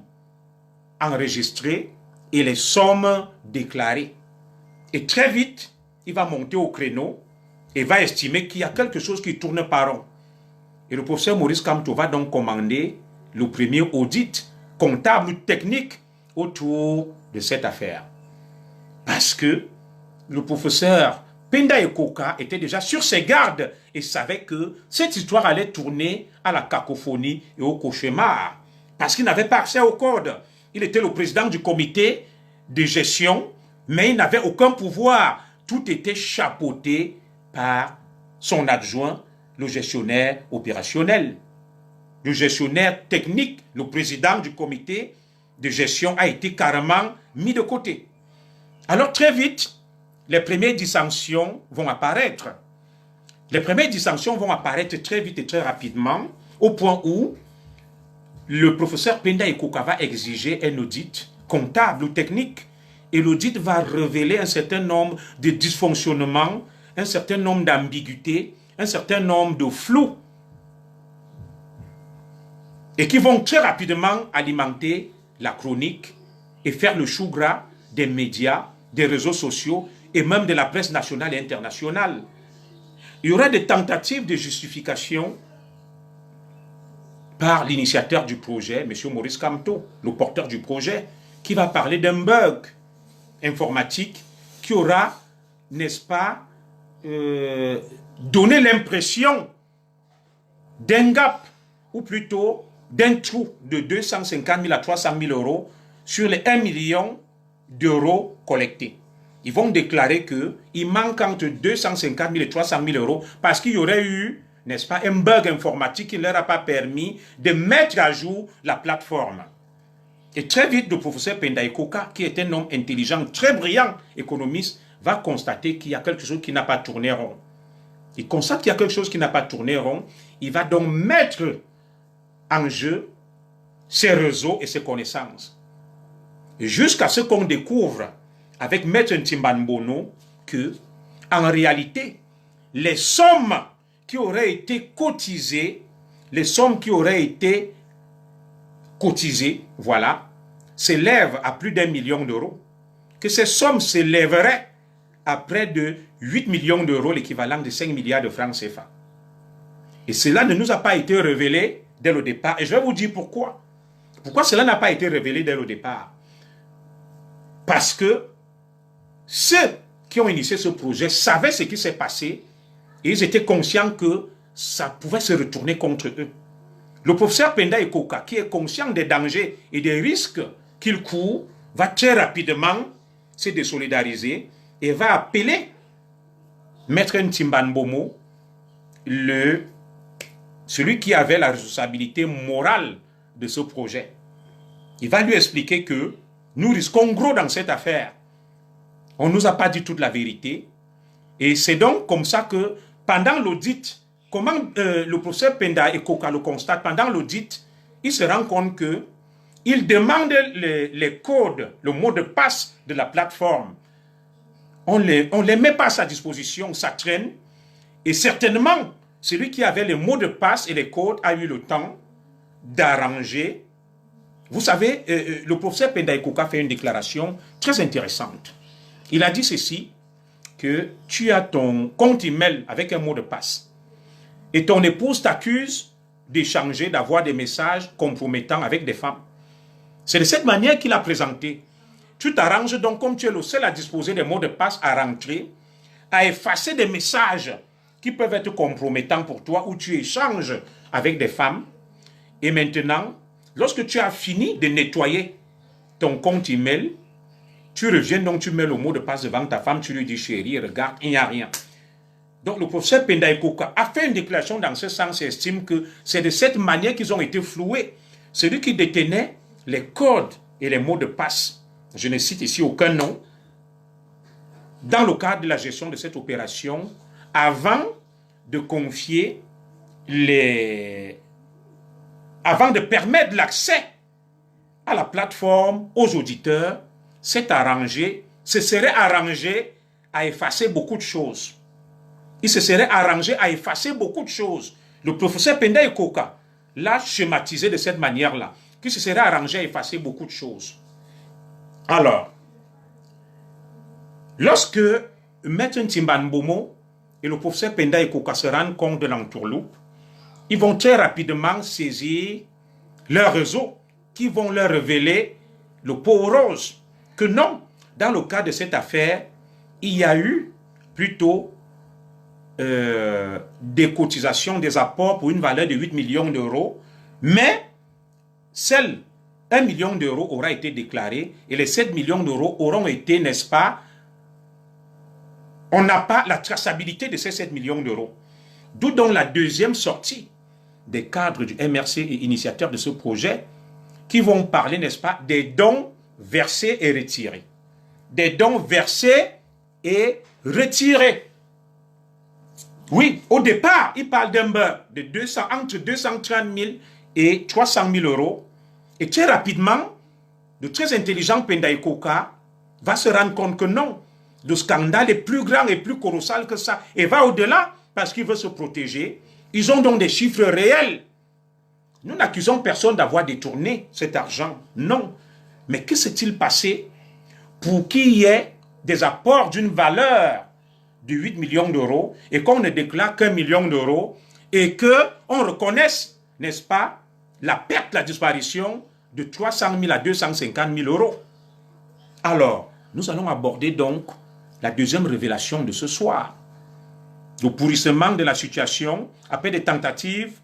enregistrées et les sommes déclarées. Et très vite, il va monter au créneau et va estimer qu'il y a quelque chose qui tourne par rond. Et le professeur Maurice Kamto va donc commander le premier audit comptable ou technique autour de cette affaire. Parce que le professeur Penda Ekoka était déjà sur ses gardes et savait que cette histoire allait tourner à la cacophonie et au cauchemar. Parce qu'il n'avait pas accès au code. Il était le président du comité de gestion, mais il n'avait aucun pouvoir. Tout était chapeauté par son adjoint, le gestionnaire opérationnel. Le gestionnaire technique, le président du comité de gestion a été carrément mis de côté. Alors très vite, les premières dissensions vont apparaître. Les premières dissensions vont apparaître très vite et très rapidement, au point où le professeur Penda Ekoka va exiger un audit comptable ou technique. Et l'audit va révéler un certain nombre de dysfonctionnements, un certain nombre d'ambiguïtés, un certain nombre de flous, et qui vont très rapidement alimenter la chronique et faire le chou gras des médias, des réseaux sociaux et même de la presse nationale et internationale. Il y aura des tentatives de justification par l'initiateur du projet, M. Maurice Kamto, le porteur du projet, qui va parler d'un bug informatique qui aura, n'est-ce pas, donné l'impression d'un gap, ou plutôt d'un trou de 250 000 à 300 000 euros sur les 1 million d'euros collectés. Ils vont déclarer qu'il manque entre 250 000 et 300 000 euros parce qu'il y aurait eu, n'est-ce pas, un bug informatique qui ne leur a pas permis de mettre à jour la plateforme. Et très vite, le professeur Penda Ekoka, qui est un homme intelligent, très brillant, économiste, va constater qu'il y a quelque chose qui n'a pas tourné rond. Il constate qu'il y a quelque chose qui n'a pas tourné rond. Il va donc mettre en jeu ses réseaux et ses connaissances. Jusqu'à ce qu'on découvre avec Maître Ntimbanbono que, en réalité, les sommes qui auraient été cotisées, voilà, s'élèvent à plus d'1 million d'euros. Que ces sommes s'élèveraient à près de 8 millions d'euros, l'équivalent de 5 milliards de francs CFA. Et cela ne nous a pas été révélé dès le départ. Et je vais vous dire pourquoi. Pourquoi cela n'a pas été révélé dès le départ? Parce que ceux qui ont initié ce projet savaient ce qui s'est passé et ils étaient conscients que ça pouvait se retourner contre eux. Le professeur Penda Ekoka, qui est conscient des dangers et des risques qu'il court, va très rapidement se désolidariser et va appeler Maître Ntimbanbono, celui qui avait la responsabilité morale de ce projet. Il va lui expliquer que nous risquons gros dans cette affaire. On ne nous a pas dit toute la vérité. Et c'est donc comme ça que pendant l'audit, comment le professeur Penda Ekoka le constate, pendant l'audit, il se rend compte que il demande les codes, le mot de passe de la plateforme. On les met pas à sa disposition, ça traîne. Et certainement, celui qui avait les mots de passe et les codes a eu le temps d'arranger. Vous savez, le professeur Penda Ekoka fait une déclaration très intéressante. Il a dit ceci, que tu as ton compte email avec un mot de passe et ton épouse t'accuse d'échanger, d'avoir des messages compromettants avec des femmes. C'est de cette manière qu'il a présenté. Tu t'arranges donc, comme tu es le seul à disposer des mots de passe, à rentrer, à effacer des messages qui peuvent être compromettants pour toi, où tu échanges avec des femmes. Et maintenant, lorsque tu as fini de nettoyer ton compte email, tu reviens, donc tu mets le mot de passe devant ta femme, tu lui dis chérie, regarde, il n'y a rien. Donc le professeur Penda Ekoka a fait une déclaration dans ce sens et estime que c'est de cette manière qu'ils ont été floués. Celui qui détenait les codes et les mots de passe, je ne cite ici aucun nom, dans le cadre de la gestion de cette opération, avant de confier avant de permettre l'accès à la plateforme aux auditeurs, se serait arrangé à effacer beaucoup de choses. Il se serait arrangé à effacer beaucoup de choses. Le professeur Penda Ekoka l'a schématisé de cette manière-là, qu'il se serait arrangé à effacer beaucoup de choses. Alors, lorsque Maître Ntimbanbono et le professeur Penda Ekoka se rendent compte de l'entourloupe, ils vont très rapidement saisir leur réseau qui vont leur révéler le pot rose. Que non, dans le cas de cette affaire, il y a eu plutôt des cotisations, des apports pour une valeur de 8 millions d'euros, mais seul 1 million d'euros aura été déclaré et les 7 millions d'euros auront été, n'est-ce pas, on n'a pas la traçabilité de ces 7 millions d'euros. D'où donc la deuxième sortie des cadres du MRC et initiateurs de ce projet qui vont parler, n'est-ce pas, des dons versés et retirés. Des dons versés et retirés. Oui, au départ, il parle d'un beurre de entre 230 000 et 300 000 euros. Et très rapidement, le très intelligent Penda Ikoka va se rendre compte que non, le scandale est plus grand et plus colossal que ça. Et va au-delà parce qu'il veut se protéger. Ils ont donc des chiffres réels. Nous n'accusons personne d'avoir détourné cet argent. Non. Mais que s'est-il passé pour qu'il y ait des apports d'une valeur de 8 millions d'euros et qu'on ne déclare qu'1 million d'euros et qu'on reconnaisse, n'est-ce pas, la perte, la disparition de 300 000 à 250 000 euros. Alors, nous allons aborder donc la deuxième révélation de ce soir. Le pourrissement de la situation après des tentatives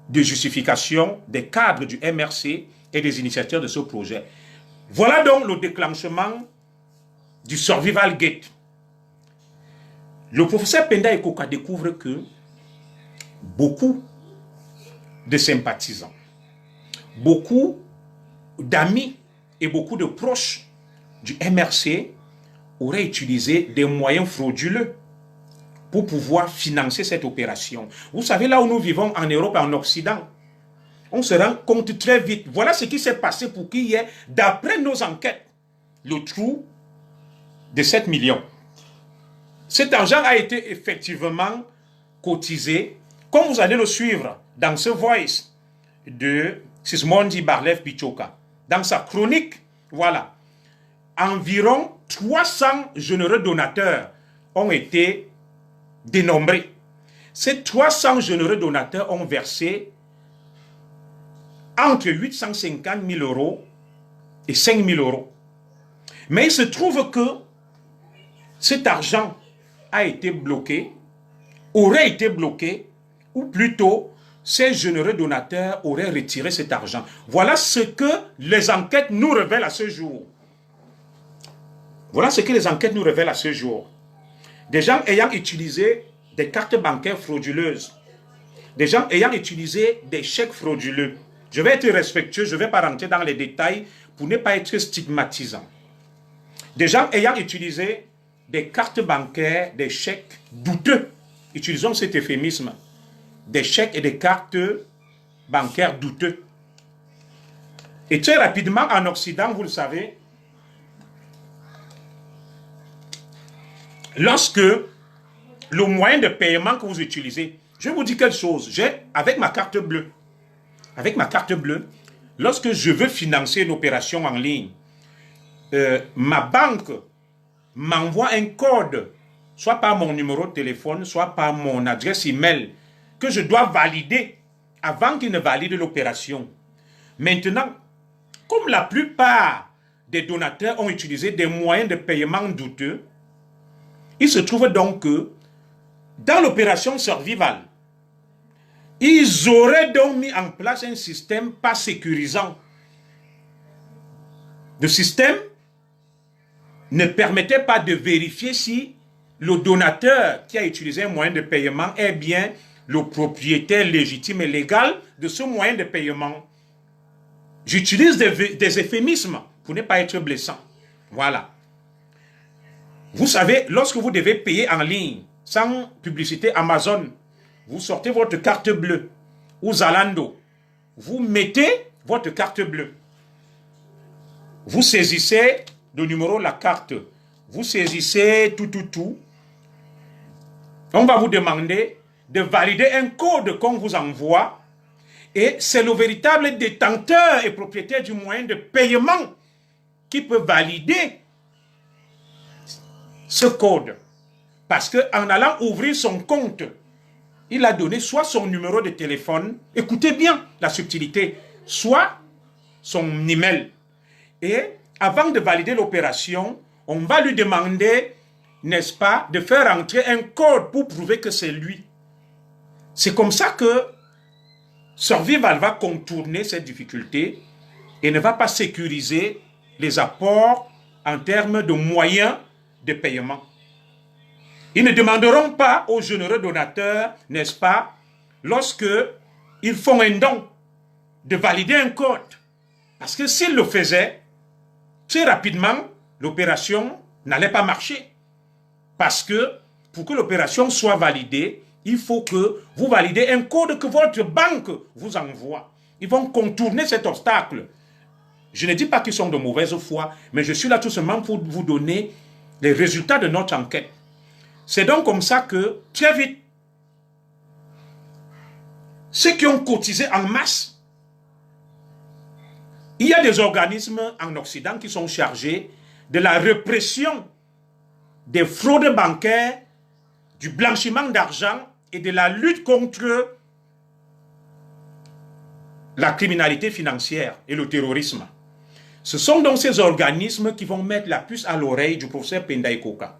de justification des cadres du MRC et des initiateurs de ce projet. Voilà donc le déclenchement du Survival Gate. Le professeur Penda Ikoka découvre que beaucoup de sympathisants, beaucoup d'amis et beaucoup de proches du MRC auraient utilisé des moyens frauduleux pour pouvoir financer cette opération. Vous savez, là où nous vivons en Europe et en Occident, on se rend compte très vite. Voilà ce qui s'est passé pour qu'il y ait, d'après nos enquêtes, le trou de 7 millions. Cet argent a été effectivement cotisé, comme vous allez le suivre dans ce voice de Sismondi Barlev Pichoka. Dans sa chronique, voilà, environ 300 généreux donateurs ont été dénombrés. Ces 300 généreux donateurs ont versé entre 850 000 euros et 5 000 euros. Mais il se trouve que cet argent a été bloqué, aurait été bloqué, ou plutôt, ces généreux donateurs auraient retiré cet argent. Voilà ce que les enquêtes nous révèlent à ce jour. Voilà ce que les enquêtes nous révèlent à ce jour. Des gens ayant utilisé des cartes bancaires frauduleuses, des gens ayant utilisé des chèques frauduleux. Je vais être respectueux, je ne vais pas rentrer dans les détails pour ne pas être stigmatisant. Des gens ayant utilisé des cartes bancaires, des chèques douteux. Utilisons cet euphémisme. Des chèques et des cartes bancaires douteux. Et très rapidement, en Occident, vous le savez, lorsque le moyen de paiement que vous utilisez, je vous dis quelque chose, avec ma carte bleue, lorsque je veux financer une opération en ligne, ma banque m'envoie un code, soit par mon numéro de téléphone, soit par mon adresse email, que je dois valider avant qu'il ne valide l'opération. Maintenant, comme la plupart des donateurs ont utilisé des moyens de paiement douteux, il se trouve donc que dans l'opération Survival, ils auraient donc mis en place un système pas sécurisant. Le système ne permettait pas de vérifier si le donateur qui a utilisé un moyen de paiement est bien le propriétaire légitime et légal de ce moyen de paiement. J'utilise des euphémismes pour ne pas être blessant. Voilà. Vous savez, lorsque vous devez payer en ligne, sans publicité Amazon, vous sortez votre carte bleue ou Zalando, vous mettez votre carte bleue. Vous saisissez le numéro de la carte, vous saisissez tout. On va vous demander de valider un code qu'on vous envoie et c'est le véritable détenteur et propriétaire du moyen de paiement qui peut valider ce code. Parce qu'en allant ouvrir son compte, il a donné soit son numéro de téléphone, écoutez bien la subtilité, soit son email. Et avant de valider l'opération, on va lui demander, n'est-ce pas, de faire entrer un code pour prouver que c'est lui. C'est comme ça que Survival va contourner cette difficulté et ne va pas sécuriser les apports en termes de moyens de paiement. Ils ne demanderont pas aux généreux donateurs, n'est-ce pas, lorsque ils font un don, de valider un code. Parce que s'ils le faisaient, très rapidement, l'opération n'allait pas marcher. Parce que pour que l'opération soit validée, il faut que vous validez un code que votre banque vous envoie. Ils vont contourner cet obstacle. Je ne dis pas qu'ils sont de mauvaise foi, mais je suis là tout simplement pour vous donner les résultats de notre enquête. C'est donc comme ça que, très vite, ceux qui ont cotisé en masse, il y a des organismes en Occident qui sont chargés de la répression des fraudes bancaires, du blanchiment d'argent et de la lutte contre la criminalité financière et le terrorisme. Ce sont donc ces organismes qui vont mettre la puce à l'oreille du professeur Pendaye Koka.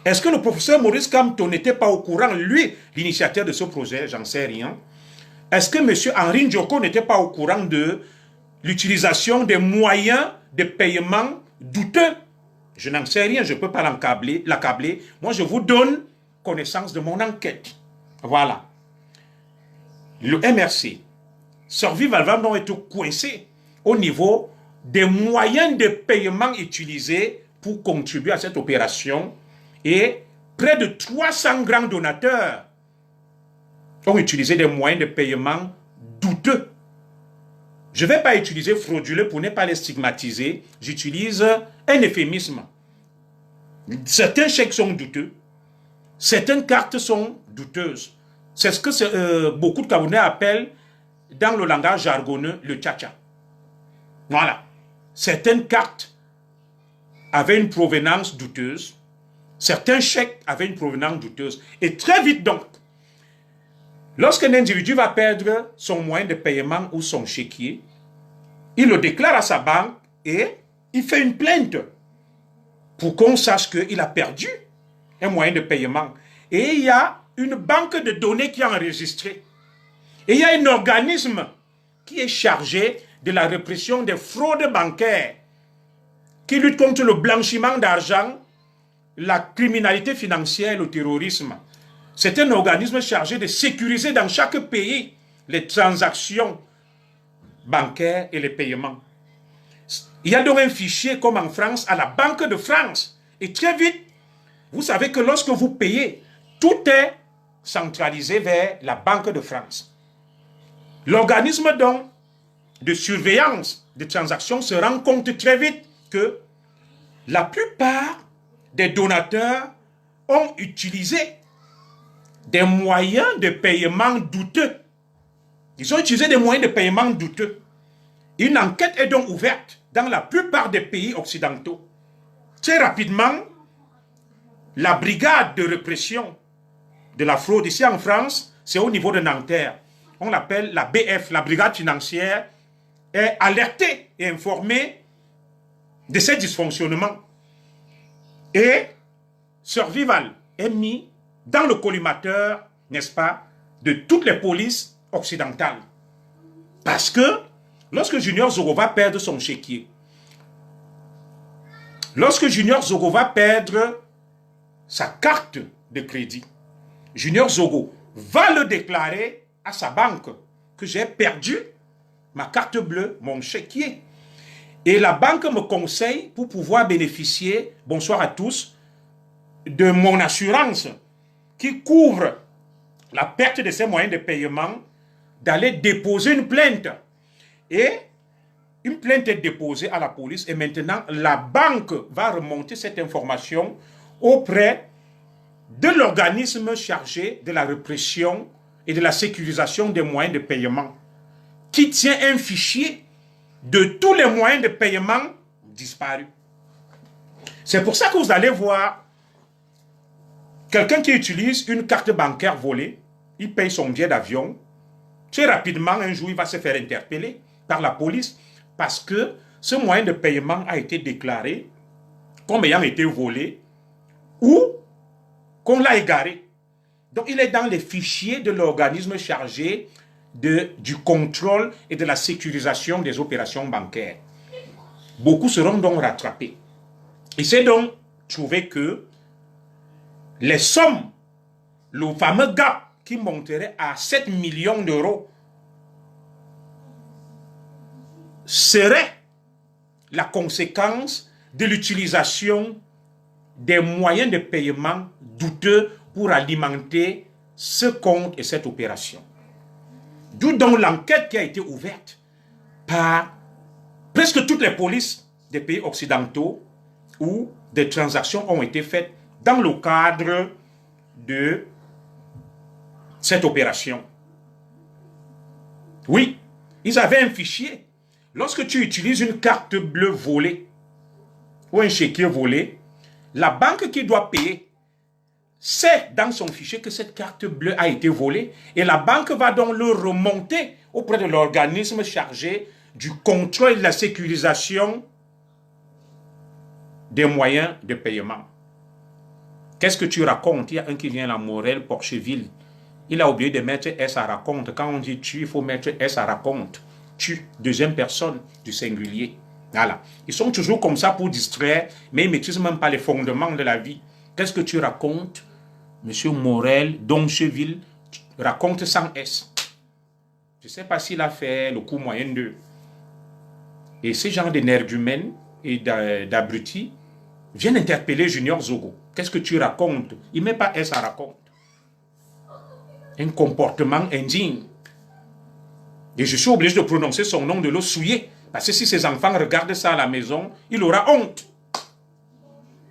Est-ce que le professeur Maurice Kamto n'était pas au courant, lui, l'initiateur de ce projet? J'en sais rien. Est-ce que M. Henri Ndjoko n'était pas au courant de l'utilisation des moyens de paiement douteux? Je n'en sais rien, je ne peux pas l'accabler. Moi, je vous donne connaissance de mon enquête. Voilà. Le MRC, Survival va donc être coincé au niveau des moyens de paiement utilisés pour contribuer à cette opération. Et près de 300 grands donateurs ont utilisé des moyens de paiement douteux. Je ne vais pas utiliser frauduleux pour ne pas les stigmatiser. J'utilise un euphémisme. Certains chèques sont douteux. Certaines cartes sont douteuses. C'est ce que beaucoup de Camerounais appellent, dans le langage jargonneux, le tcha-tcha. Voilà. Certaines cartes avaient une provenance douteuse. Certains chèques avaient une provenance douteuse. Et très vite donc, lorsqu'un individu va perdre son moyen de paiement ou son chéquier, il le déclare à sa banque et il fait une plainte pour qu'on sache qu'il a perdu un moyen de paiement. Et il y a une banque de données qui est enregistrée. Et il y a un organisme qui est chargé de la répression des fraudes bancaires, qui lutte contre le blanchiment d'argent, la criminalité financière et le terrorisme. C'est un organisme chargé de sécuriser dans chaque pays les transactions bancaires et les paiements. Il y a donc un fichier comme en France à la Banque de France. Et très vite, vous savez que lorsque vous payez, tout est centralisé vers la Banque de France. L'organisme donc de surveillance des transactions se rend compte très vite que la plupart des donateurs ont utilisé des moyens de paiement douteux. Ils ont utilisé des moyens de paiement douteux. Une enquête est donc ouverte dans la plupart des pays occidentaux. Très rapidement, la brigade de répression de la fraude ici en France, c'est au niveau de Nanterre. On l'appelle la BF, la brigade financière, est alertée et informée de ces dysfonctionnements. Et Survival est mis dans le collimateur, n'est-ce pas, de toutes les polices occidentales. Parce que lorsque Junior Zogo va perdre son chéquier, lorsque Junior Zogo va perdre sa carte de crédit, Junior Zogo va le déclarer à sa banque que j'ai perdu ma carte bleue, mon chéquier. Et la banque me conseille, pour pouvoir bénéficier, bonsoir à tous, de mon assurance qui couvre la perte de ces moyens de paiement, d'aller déposer une plainte. Et une plainte est déposée à la police et maintenant la banque va remonter cette information auprès de l'organisme chargé de la répression et de la sécurisation des moyens de paiement, qui tient un fichier de tous les moyens de paiement disparus. C'est pour ça que vous allez voir quelqu'un qui utilise une carte bancaire volée, il paye son billet d'avion, très rapidement, un jour, il va se faire interpeller par la police parce que ce moyen de paiement a été déclaré comme ayant été volé ou qu'on l'a égaré. Donc, il est dans les fichiers de l'organisme chargé du contrôle et de la sécurisation des opérations bancaires. Beaucoup seront donc rattrapés. Il s'est donc trouvé que les sommes, le fameux gap qui monterait à 7 millions d'euros, serait la conséquence de l'utilisation des moyens de paiement douteux pour alimenter ce compte et cette opération. D'où donc l'enquête qui a été ouverte par presque toutes les polices des pays occidentaux où des transactions ont été faites dans le cadre de cette opération. Oui, ils avaient un fichier. Lorsque tu utilises une carte bleue volée ou un chéquier volé, la banque qui doit payer sait dans son fichier que cette carte bleue a été volée et la banque va donc le remonter auprès de l'organisme chargé du contrôle et de la sécurisation des moyens de paiement. Qu'est-ce que tu racontes? Il y a un qui vient à Morel, Porcheville. Il a oublié de mettre S à raconte. Quand on dit tu, il faut mettre S à raconte. Tu, deuxième personne du singulier. Voilà. Ils sont toujours comme ça pour distraire, mais ils ne maîtrisent même pas les fondements de la vie. Qu'est-ce que tu racontes? Monsieur Morel, Doncheville, raconte sans S. Je ne sais pas s'il a fait le coup moyen d'eux. Et ces gens d'énergumènes et d'abrutis viennent interpeller Junior Zogo. Qu'est-ce que tu racontes? Il ne met pas S à raconte. Un comportement indigne. Et je suis obligé de prononcer son nom, de le souiller. Parce que si ses enfants regardent ça à la maison, il aura honte.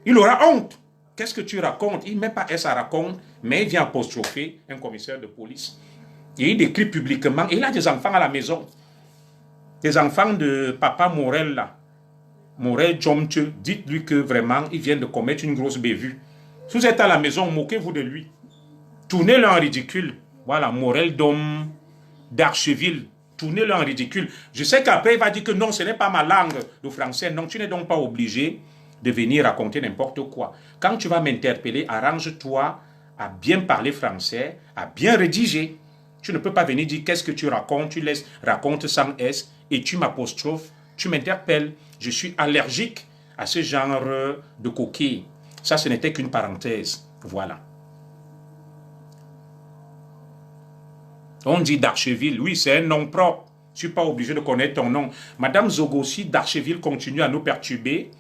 Il aura honte. Qu'est-ce que tu racontes? Il ne met pas S à raconte, mais il vient apostropher un commissaire de police. Et il décrit publiquement, il a des enfants à la maison. Des enfants de papa Morel là. Morel Jomche, dites-lui que vraiment, il vient de commettre une grosse bévue. Si vous êtes à la maison, moquez-vous de lui. Tournez-le en ridicule. Voilà, Morel d'homme d'Archeville. Tournez-le en ridicule. Je sais qu'après, il va dire que non, ce n'est pas ma langue, le français. Non, tu n'es donc pas obligé de venir raconter n'importe quoi. Quand tu vas m'interpeller, arrange-toi à bien parler français, à bien rédiger. Tu ne peux pas venir dire qu'est-ce que tu racontes, tu laisses raconte sans S et tu m'apostrophes, tu m'interpelles. Je suis allergique à ce genre de coquilles. Ça, ce n'était qu'une parenthèse. Voilà. On dit d'Archeville. Oui, c'est un nom propre. Je ne suis pas obligé de connaître ton nom. Madame Zogo, si d'Archeville continue à nous perturber,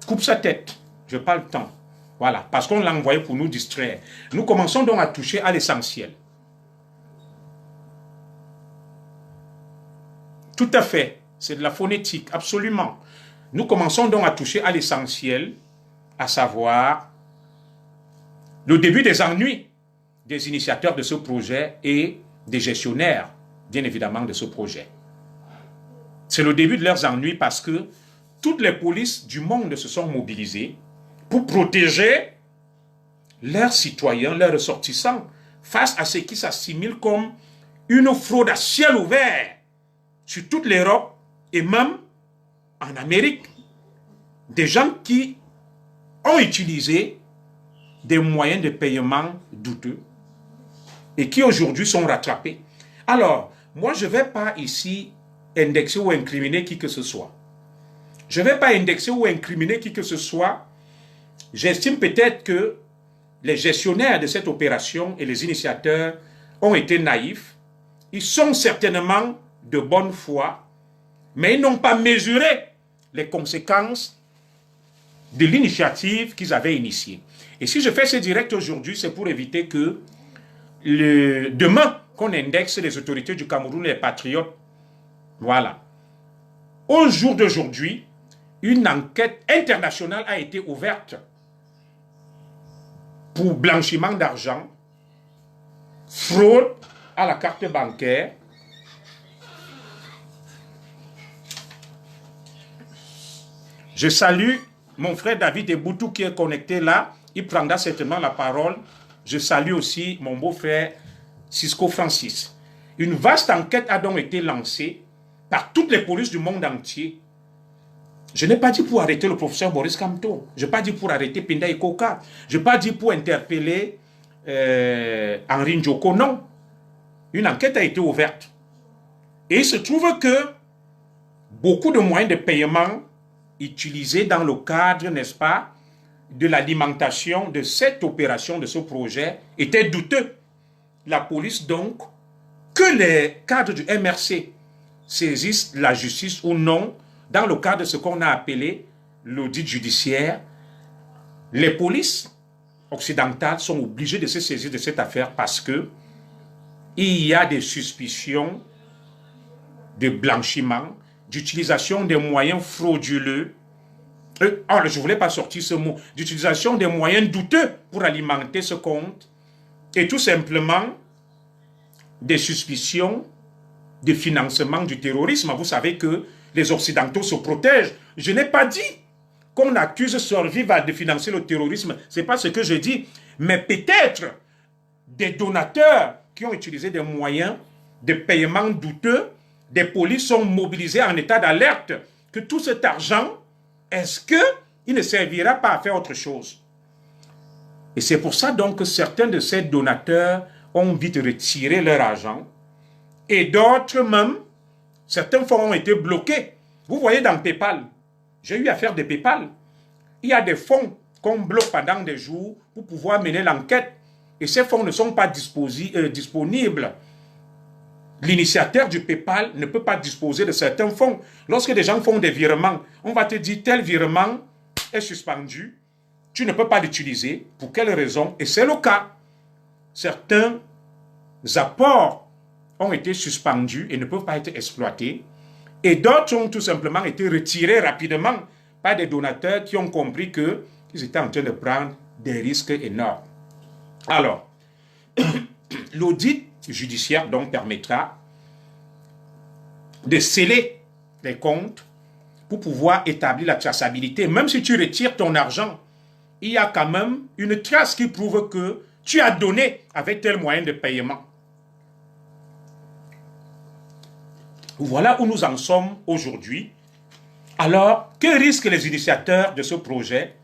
coupe sa tête. Je n'ai pas le temps. Voilà. Parce qu'on l'a envoyé pour nous distraire. Nous commençons donc à toucher à l'essentiel. Tout à fait. C'est de la phonétique. Absolument. Nous commençons donc à toucher à l'essentiel, à savoir le début des ennuis des initiateurs de ce projet et des gestionnaires, bien évidemment, de ce projet. C'est le début de leurs ennuis parce que toutes les polices du monde se sont mobilisées pour protéger leurs citoyens, leurs ressortissants, face à ce qui s'assimile comme une fraude à ciel ouvert sur toute l'Europe et même en Amérique. Des gens qui ont utilisé des moyens de paiement douteux et qui aujourd'hui sont rattrapés. Alors, moi, je ne vais pas ici indexer ou incriminer qui que ce soit. Je ne vais pas indexer ou incriminer qui que ce soit. J'estime peut-être que les gestionnaires de cette opération et les initiateurs ont été naïfs. Ils sont certainement de bonne foi, mais ils n'ont pas mesuré les conséquences de l'initiative qu'ils avaient initiée. Et si je fais ce direct aujourd'hui, c'est pour éviter que demain, qu'on indexe les autorités du Cameroun, les patriotes. Voilà. Au jour d'aujourd'hui, une enquête internationale a été ouverte pour blanchiment d'argent, fraude à la carte bancaire, je salue mon frère David Eboutou qui est connecté là. Il prendra certainement la parole. Je salue aussi mon beau-frère Cisco Francis. Une vaste enquête a donc été lancée par toutes les polices du monde entier. Je n'ai pas dit pour arrêter le professeur Maurice Kamto. Je n'ai pas dit pour arrêter Penda Ikoka. Je n'ai pas dit pour interpeller Henri Ndjoko. Non. Une enquête a été ouverte. Et il se trouve que beaucoup de moyens de paiement utilisés dans le cadre, n'est-ce pas, de l'alimentation de cette opération, de ce projet, étaient douteux. La police, donc, que les cadres du MRC saisissent la justice ou non, dans le cadre de ce qu'on a appelé l'audit judiciaire, les polices occidentales sont obligées de se saisir de cette affaire parce que il y a des suspicions de blanchiment, d'utilisation des moyens frauduleux. Je ne voulais pas sortir ce mot, d'utilisation des moyens douteux pour alimenter ce compte, et tout simplement des suspicions de financement du terrorisme. Vous savez que les Occidentaux se protègent. Je n'ai pas dit qu'on accuse Sorviva de financer le terrorisme, ce n'est pas ce que je dis, mais peut-être des donateurs qui ont utilisé des moyens de paiement douteux, des polices sont mobilisées en état d'alerte, que tout cet argent, est-ce qu'il ne servira pas à faire autre chose? Et c'est pour ça donc que certains de ces donateurs ont vite retiré leur argent, et d'autres même, certains fonds ont été bloqués. Vous voyez dans PayPal, j'ai eu à faire des PayPal. Il y a des fonds qu'on bloque pendant des jours pour pouvoir mener l'enquête. Et ces fonds ne sont pas disponibles. L'initiateur du PayPal ne peut pas disposer de certains fonds. Lorsque des gens font des virements, on va te dire tel virement est suspendu. Tu ne peux pas l'utiliser. Pour quelle raison? Et c'est le cas. Certains apports ont été suspendus et ne peuvent pas être exploités. Et d'autres ont tout simplement été retirés rapidement par des donateurs qui ont compris qu'ils étaient en train de prendre des risques énormes. Alors, l'audit judiciaire donc permettra de sceller les comptes pour pouvoir établir la traçabilité. Même si tu retires ton argent, il y a quand même une trace qui prouve que tu as donné avec tel moyen de paiement. Voilà où nous en sommes aujourd'hui. Alors, que risquent les initiateurs de ce projet?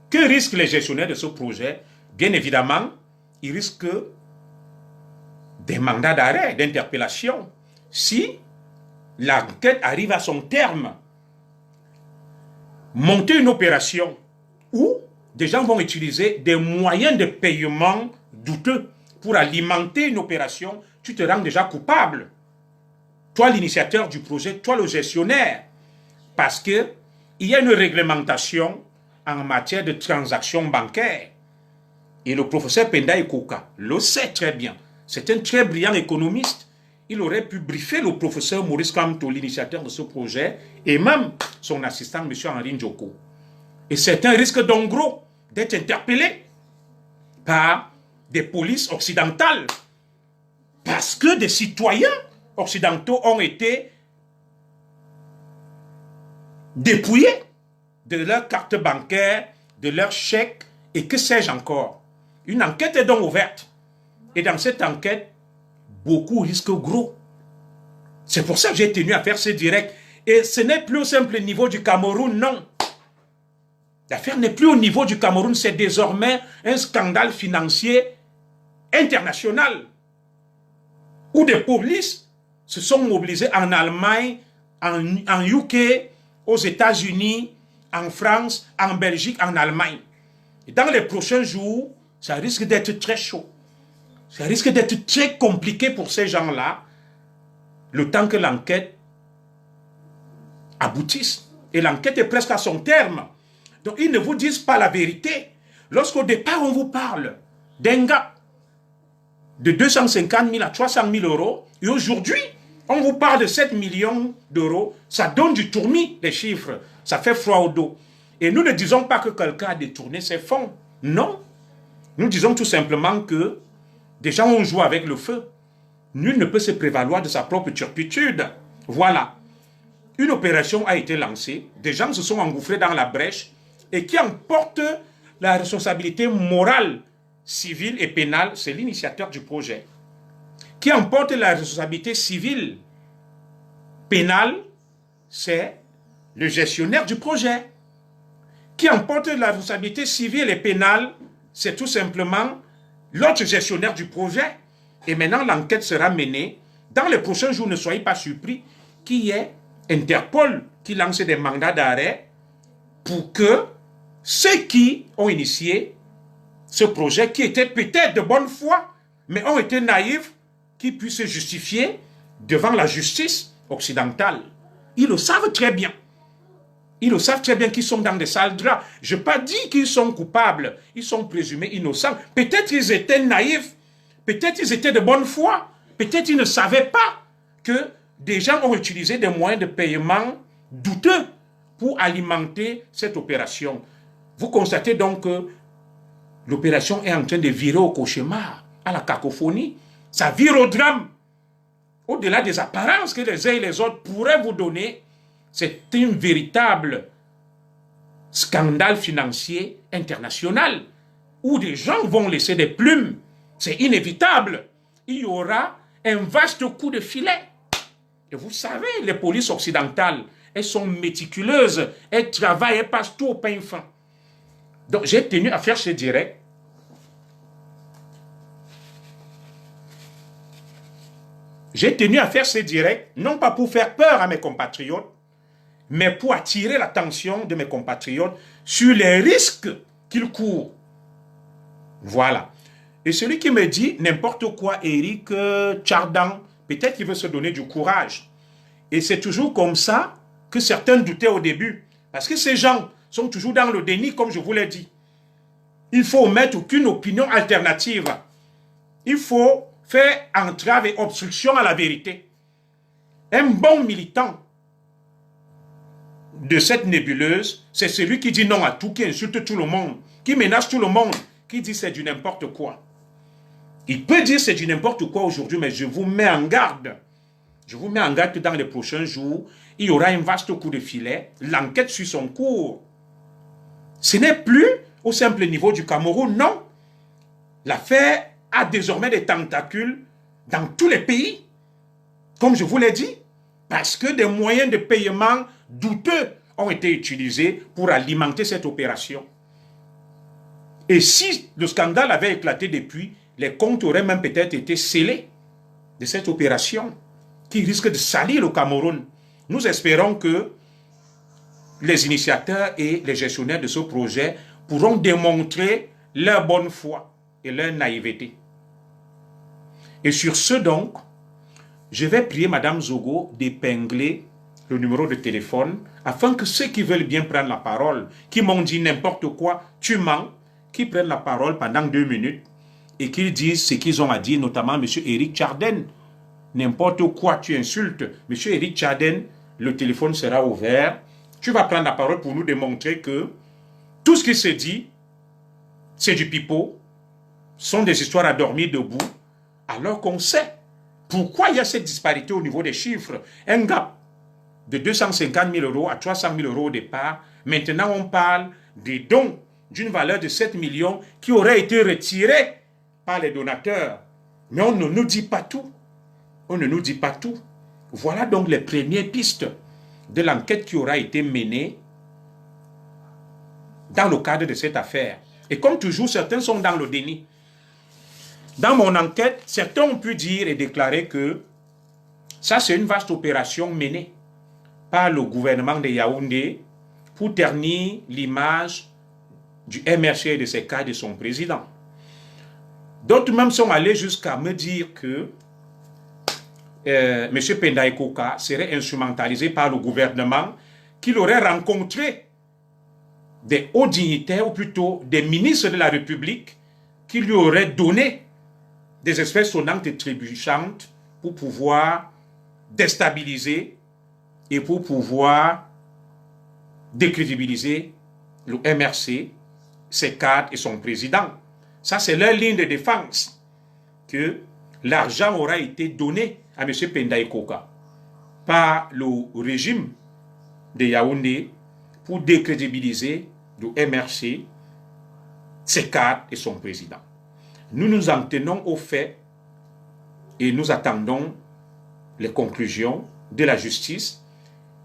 Que risquent les gestionnaires de ce projet? Bien évidemment, ils risquent des mandats d'arrêt, d'interpellation, si l'enquête arrive à son terme. Monter une opération où des gens vont utiliser des moyens de paiement douteux pour alimenter une opération, tu te rends déjà coupable. Toi, l'initiateur du projet, toi, le gestionnaire, parce qu'il y a une réglementation en matière de transactions bancaires. Et le professeur Penda Ikoka le sait très bien. C'est un très brillant économiste. Il aurait pu briefer le professeur Maurice Kamto, l'initiateur de ce projet, et même son assistant, M. Henri Ndjoko. Et certains risquent donc gros d'être interpellés par des polices occidentales parce que des citoyens occidentaux ont été dépouillés de leur carte bancaire, de leur chèque et que sais-je encore. Une enquête est donc ouverte. Et dans cette enquête, beaucoup risquent gros. C'est pour ça que j'ai tenu à faire ce direct. Et ce n'est plus au simple niveau du Cameroun, non. L'affaire n'est plus au niveau du Cameroun, c'est désormais un scandale financier international. Où des polices se sont mobilisées en Allemagne, en UK, aux États-Unis, en France, en Belgique, en Allemagne. Et dans les prochains jours, ça risque d'être très chaud. Ça risque d'être très compliqué pour ces gens-là, le temps que l'enquête aboutisse. Et l'enquête est presque à son terme. Donc, ils ne vous disent pas la vérité. Lorsqu'au départ, on vous parle d'un gars de 250 000 à 300 000 euros, et aujourd'hui, on vous parle de 7 millions d'euros, ça donne du tournis, les chiffres. Ça fait froid au dos. Et nous ne disons pas que quelqu'un a détourné ses fonds. Non. Nous disons tout simplement que des gens ont joué avec le feu. Nul ne peut se prévaloir de sa propre turpitude. Voilà. Une opération a été lancée. Des gens se sont engouffrés dans la brèche. Et qui emporte la responsabilité morale, civile et pénale, c'est l'initiateur du projet. Qui emporte la responsabilité civile, pénal, c'est le gestionnaire du projet. Qui emporte la responsabilité civile et pénale, c'est tout simplement l'autre gestionnaire du projet. Et maintenant, l'enquête sera menée. Dans les prochains jours, ne soyez pas surpris qu'il y ait Interpol qui lance des mandats d'arrêt pour que ceux qui ont initié ce projet, qui étaient peut-être de bonne foi, mais ont été naïfs, qui puissent se justifier devant la justice occidentale. Ils le savent très bien. Ils le savent très bien qu'ils sont dans des sales draps. Je n'ai pas dit qu'ils sont coupables. Ils sont présumés innocents. Peut-être ils étaient naïfs. Peut-être ils étaient de bonne foi. Peut-être ils ne savaient pas que des gens ont utilisé des moyens de paiement douteux pour alimenter cette opération. Vous constatez donc que l'opération est en train de virer au cauchemar, à la cacophonie. Ça vire au drame. Au-delà des apparences que les uns et les autres pourraient vous donner, c'est un véritable scandale financier international où des gens vont laisser des plumes. C'est inévitable. Il y aura un vaste coup de filet. Et vous savez, les polices occidentales, elles sont méticuleuses, elles travaillent, elles passent tout au pain fin. Donc j'ai tenu à faire ce direct. J'ai tenu à faire ce direct, non pas pour faire peur à mes compatriotes, mais pour attirer l'attention de mes compatriotes sur les risques qu'ils courent. Voilà. Et celui qui me dit n'importe quoi, Éric Tchardin, peut-être qu'il veut se donner du courage. Et c'est toujours comme ça que certains doutaient au début. Parce que ces gens sont toujours dans le déni, comme je vous l'ai dit. Il faut mettre aucune opinion alternative. Il faut faire entrave et obstruction à la vérité. Un bon militant de cette nébuleuse, c'est celui qui dit non à tout, qui insulte tout le monde, qui menace tout le monde, qui dit c'est du n'importe quoi. Il peut dire c'est du n'importe quoi aujourd'hui, mais je vous mets en garde. Je vous mets en garde que dans les prochains jours, il y aura un vaste coup de filet, l'enquête suit son cours. Ce n'est plus au simple niveau du Cameroun, non. L'affaire a désormais des tentacules dans tous les pays, comme je vous l'ai dit, parce que des moyens de paiement douteux ont été utilisés pour alimenter cette opération. Et si le scandale avait éclaté depuis, les comptes auraient même peut-être été scellés de cette opération qui risque de salir le Cameroun. Nous espérons que les initiateurs et les gestionnaires de ce projet pourront démontrer leur bonne foi et leur naïveté. Et sur ce donc, je vais prier Madame Zogo d'épingler le numéro de téléphone afin que ceux qui veulent bien prendre la parole, qui m'ont dit n'importe quoi, tu mens, qui prennent la parole pendant 2 minutes et qu'ils disent ce qu'ils ont à dire, notamment M. Éric Tchardin. N'importe quoi tu insultes, M. Éric Tchardin, le téléphone sera ouvert. Tu vas prendre la parole pour nous démontrer que tout ce qui se dit, c'est du pipeau, sont des histoires à dormir debout, alors qu'on sait pourquoi il y a cette disparité au niveau des chiffres. Un gap de 250 000 euros à 300 000 euros au départ. Maintenant, on parle des dons d'une valeur de 7 millions qui auraient été retirés par les donateurs. Mais on ne nous dit pas tout. On ne nous dit pas tout. Voilà donc les premières pistes de l'enquête qui aura été menée dans le cadre de cette affaire. Et comme toujours, certains sont dans le déni. Dans mon enquête, certains ont pu dire et déclarer que ça, c'est une vaste opération menée par le gouvernement de Yaoundé pour ternir l'image du MRC et de ses cadres et de son président. D'autres même sont allés jusqu'à me dire que M. Pendaye Koka serait instrumentalisé par le gouvernement, qu'il aurait rencontré des hauts dignitaires, ou plutôt des ministres de la République, qui lui auraient donné des espèces sonnantes et trébuchantes pour pouvoir déstabiliser et pour pouvoir décrédibiliser le MRC, ses cadres et son président. Ça, c'est leur ligne de défense, que l'argent aura été donné à M. Pendaye Koka par le régime de Yaoundé pour décrédibiliser le MRC, ses cadres et son président. Nous nous en tenons aux faits et nous attendons les conclusions de la justice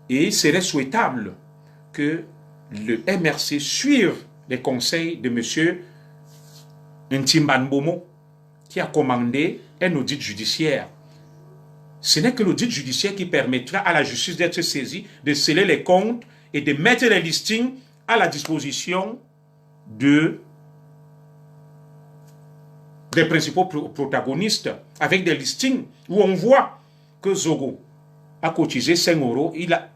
et il serait souhaitable que le MRC suive les conseils de M. Ntimbanbomo qui a commandé un audit judiciaire. Ce n'est que l'audit judiciaire qui permettra à la justice d'être saisie, de sceller les comptes et de mettre les listings à la disposition des principaux protagonistes, avec des listings où on voit que Zogo a cotisé 5 euros, il a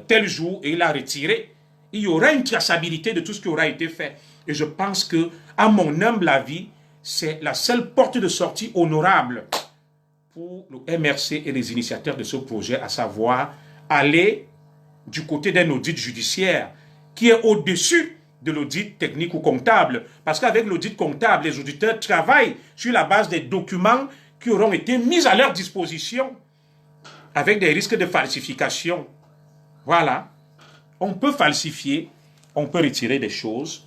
tel jour et il a retiré. Il y aura une traçabilité de tout ce qui aura été fait. Et je pense que, à mon humble avis, c'est la seule porte de sortie honorable pour le MRC et les initiateurs de ce projet, à savoir aller du côté d'un audit judiciaire qui est au-dessus de l'audit technique ou comptable. Parce qu'avec l'audit comptable, les auditeurs travaillent sur la base des documents qui auront été mis à leur disposition avec des risques de falsification. Voilà. On peut falsifier, on peut retirer des choses.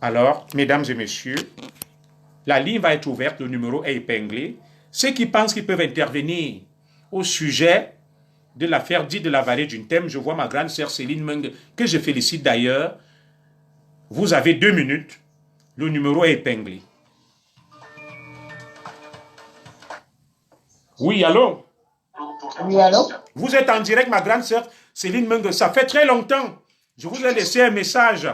Alors, mesdames et messieurs, la ligne va être ouverte, le numéro est épinglé. Ceux qui pensent qu'ils peuvent intervenir au sujet de l'affaire dite de la vallée du Thème, je vois ma grande sœur Céline Meng, que je félicite d'ailleurs. Vous avez 2 minutes. Le numéro est épinglé. Oui, allô? Oui, allô? Vous êtes en direct, ma grande sœur Céline Meng. Ça fait très longtemps. Je vous ai laissé un message.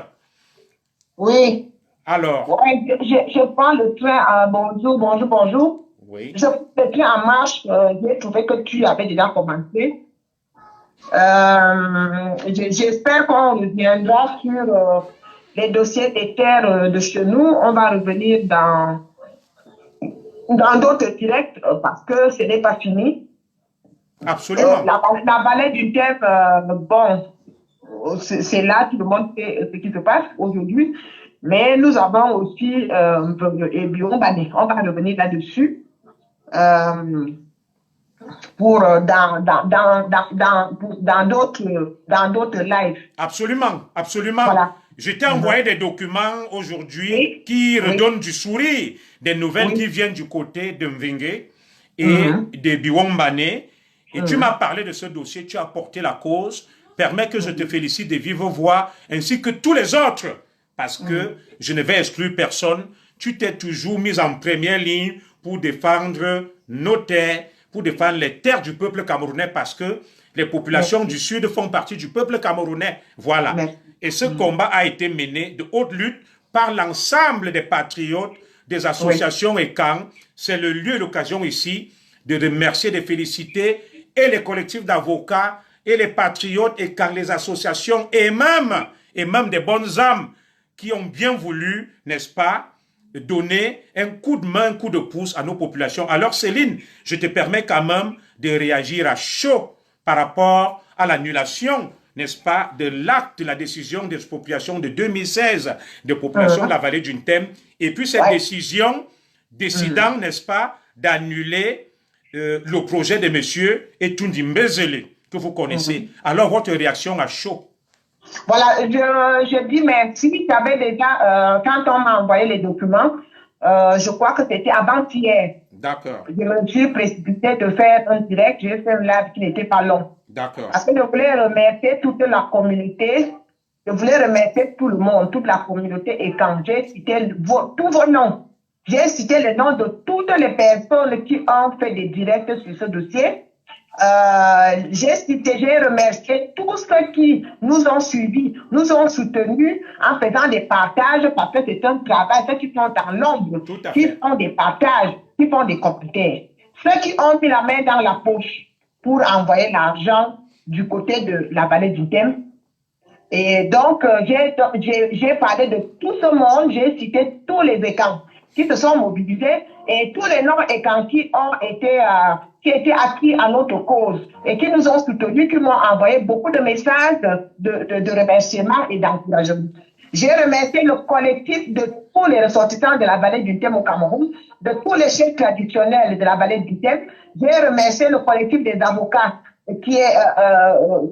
Oui. Alors? Ouais, je prends le train. Bonjour. Oui. Je prends le train en marche. J'ai trouvé que tu avais déjà commencé. J'espère qu'on reviendra sur les dossiers des terres de chez nous. On va revenir dans d'autres directs parce que ce n'est pas fini. Absolument. La vallée du Thème, bon, c'est là, tout le monde sait ce qui se passe aujourd'hui. Mais nous avons aussi on va revenir là-dessus pour dans d'autres lives. Absolument. Voilà. Je t'ai envoyé des documents aujourd'hui qui redonnent du sourire, des nouvelles qui viennent du côté de Mvingue et de Biwombane. Et tu m'as parlé de ce dossier, tu as porté la cause. Permets que je te félicite de vive voix, ainsi que tous les autres, parce que je ne vais exclure personne. Tu t'es toujours mis en première ligne pour défendre nos terres, pour défendre les terres du peuple camerounais, parce que les populations du Sud font partie du peuple camerounais. Voilà. Et ce combat a été mené de haute lutte par l'ensemble des patriotes, des associations et camps. C'est le lieu et l'occasion ici de remercier, de féliciter et les collectifs d'avocats et les patriotes et quand les associations et même des bonnes âmes qui ont bien voulu, n'est-ce pas, donner un coup de main, un coup de pouce à nos populations. Alors Céline, je te permets quand même de réagir à chaud par rapport à l'annulation, n'est-ce pas, de l'acte de la décision d'expropriation de 2016 des populations de la vallée du Thème, et puis cette décision décidant, n'est-ce pas, d'annuler le projet de monsieur Etundi Mbezele, que vous connaissez. Alors, votre réaction à chaud? Voilà, je dis merci. Tu avais déjà, quand on m'a envoyé les documents, je crois que c'était avant-hier. D'accord. Je me suis précipité de faire un direct. J'ai fait un live qui n'était pas long. D'accord. Parce que je voulais remercier toute la communauté. Je voulais remercier tout le monde, toute la communauté. Et quand j'ai cité tous vos noms, j'ai cité les noms de toutes les personnes qui ont fait des directs sur ce dossier. J'ai remercié tous ceux qui nous ont suivis, nous ont soutenus en faisant des partages, parce que c'est un travail, ceux qui sont dans l'ombre, qui font des partages, qui font des commentaires. Ceux qui ont mis la main dans la poche pour envoyer l'argent du côté de la vallée du Thème. Et donc, j'ai parlé de tout ce monde, j'ai cité tous les écrans qui se sont mobilisés et tous les noms écrans qui étaient acquis à notre cause et qui nous ont soutenus, qui m'ont envoyé beaucoup de messages de remerciements et d'encouragement. J'ai remercié le collectif de tous les ressortissants de la vallée du Thème au Cameroun, de tous les chefs traditionnels de la vallée du Thème. J'ai remercié le collectif des avocats qui est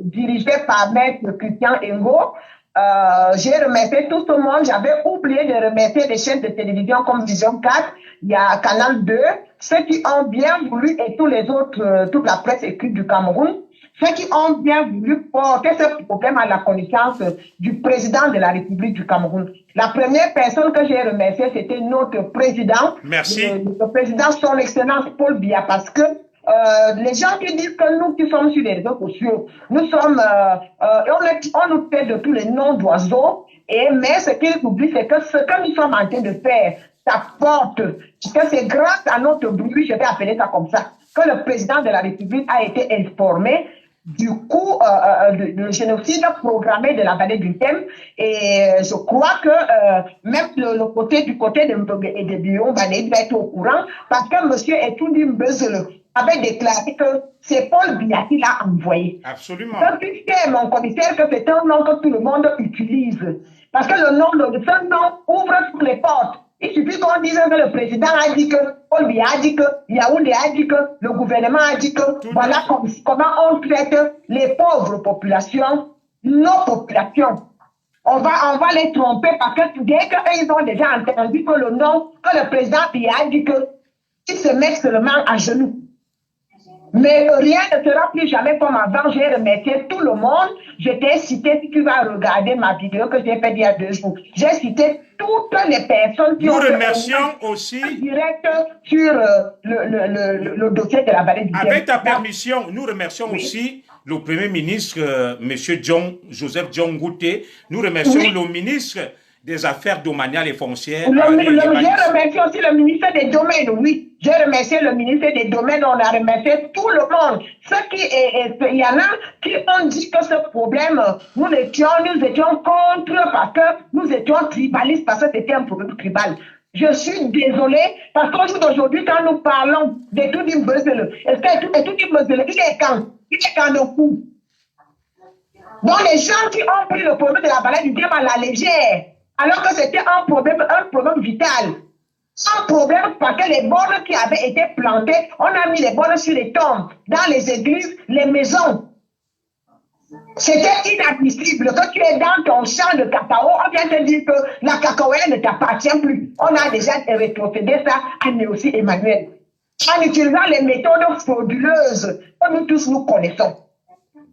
dirigé par Maître Christian Engo. J'ai remercié tout le monde. J'avais oublié de remercier des chaînes de télévision comme Vision 4, il y a Canal 2, ceux qui ont bien voulu et tous les autres, toute la presse écrite du Cameroun. ceux qui ont bien voulu porter ce problème à la connaissance du président de la République du Cameroun. La première personne que j'ai remerciée, c'était notre président. Merci. Le président, son excellence Paul Biya, parce que les gens qui disent que nous qui sommes sur les réseaux sociaux, nous sommes, on nous fait de tous les noms d'oiseaux, mais ce qu'ils oublient, c'est que ce que nous sommes en train de faire, ça porte, que c'est grâce à notre bruit, je vais appeler ça comme ça, que le président de la République a été informé du coup le génocide programmé de la vallée du Thème, et je crois que même du côté de Mbongue et de Bion, il va être au courant, parce que monsieur Etoudi Mbezele avait déclaré que c'est Paul Biya qui l'a envoyé. Absolument. Donc, il sait, mon commissaire, que c'est un nom que tout le monde utilise. Parce que le nom de ce nom ouvre toutes les portes. Il suffit qu'on dise que le président a dit que, Paul Biya a dit que, Yaoundé a dit que, le gouvernement a dit que, voilà comment on traite les pauvres populations, nos populations. On va les tromper parce que dès qu'ils ont déjà entendu que le nom, que le président Biya a dit que, ils se mettent seulement à genoux. Mais rien ne sera plus jamais comme avant. J'ai remercié tout le monde. Je t'ai cité, si tu vas regarder ma vidéo que j'ai faite il y a 2 jours, j'ai cité toutes les personnes qui nous ont remercions aussi direct sur le dossier de la vallée du Thème. Avec ta permission, nous remercions aussi le Premier ministre, M. Joseph John Gouté. Nous remercions le ministre des Affaires domaniales et foncières. J'ai remercié aussi le ministère des Domaines, oui. J'ai remercié le ministère des Domaines, on a remercié tout le monde. Il y en a qui ont dit que ce problème, nous étions contre parce que nous étions tribalistes, parce que c'était un problème tribal. Je suis désolée, parce qu'au jour d'aujourd'hui, quand nous parlons d'Etoudi Mbezele, est-ce que Etoudi Mbezele, il est quand le coup. Donc les gens qui ont pris le problème de la vallée du Thème à la légère, alors que c'était un problème vital. Un problème parce que les bornes qui avaient été plantées, on a mis les bornes sur les tombes, dans les églises, les maisons. C'était inadmissible que tu es dans ton champ de cacao, on vient te dire que la cacaoyère ne t'appartient plus. On a déjà rétrocédé ça à Néocie Emmanuel. En utilisant les méthodes frauduleuses que nous tous nous connaissons.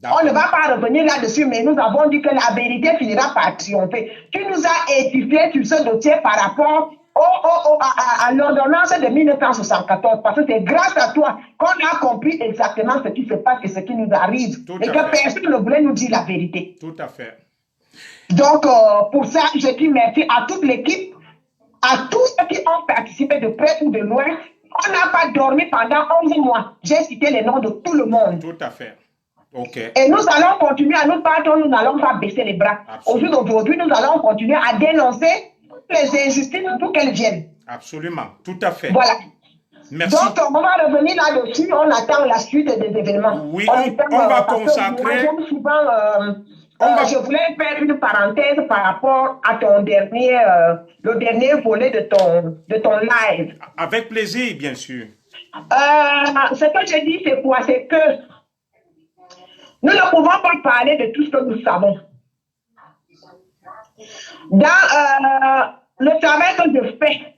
On ne va pas revenir là-dessus, mais nous avons dit que la vérité finira par triompher. Tu nous as édifié sur ce dossier par rapport à l'ordonnance de 1974, parce que c'est grâce à toi qu'on a compris exactement ce qui se passe et ce qui nous arrive. Et que personne ne voulait nous dire la vérité. Tout à fait. Donc, pour ça, je dis merci à toute l'équipe, à tous ceux qui ont participé de près ou de loin. On n'a pas dormi pendant 11 mois. J'ai cité les noms de tout le monde. Tout à fait. Okay. Et nous allons continuer à nous battre, nous n'allons pas baisser les bras. Aujourd'hui, nous allons continuer à dénoncer les injustices d'où qu'elles viennent. Absolument, tout à fait. Voilà. Merci. Donc, on va revenir là-dessus, on attend la suite des événements. Oui, on va consacrer... Je voulais faire une parenthèse par rapport à ton le dernier volet de ton live. Avec plaisir, bien sûr. Ce que je dis, c'est quoi? C'est que nous ne pouvons pas parler de tout ce que nous savons. Dans le travail que je fais,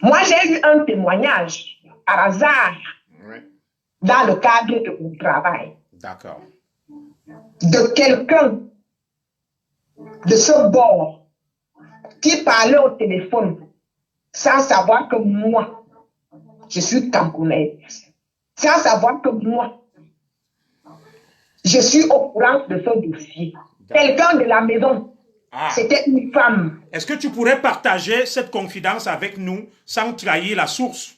moi j'ai eu un témoignage par hasard dans le cadre de mon travail. D'accord. De quelqu'un de ce bord qui parlait au téléphone sans savoir que moi, je suis camerounaise, sans savoir que moi, je suis au courant de ce dossier. Quelqu'un de la maison, c'était une femme. Est-ce que tu pourrais partager cette confidence avec nous sans trahir la source?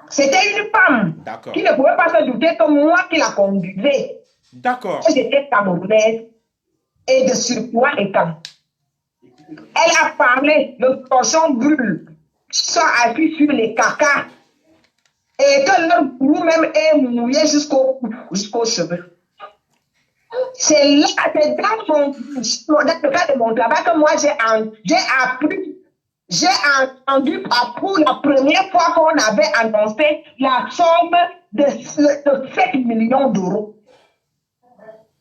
C'était une femme qui ne pouvait pas se douter que moi qui la conduisais. D'accord. J'étais camerounaise et de surpoids étant. Elle a parlé, le torchon brûle, soit appuyé sur les cacas et que leur bourreau même est mouillé jusqu'aux cheveux. C'est là, c'est dans le cadre de mon travail que moi j'ai appris, j'ai entendu pour la première fois qu'on avait annoncé la somme de 7 millions d'euros.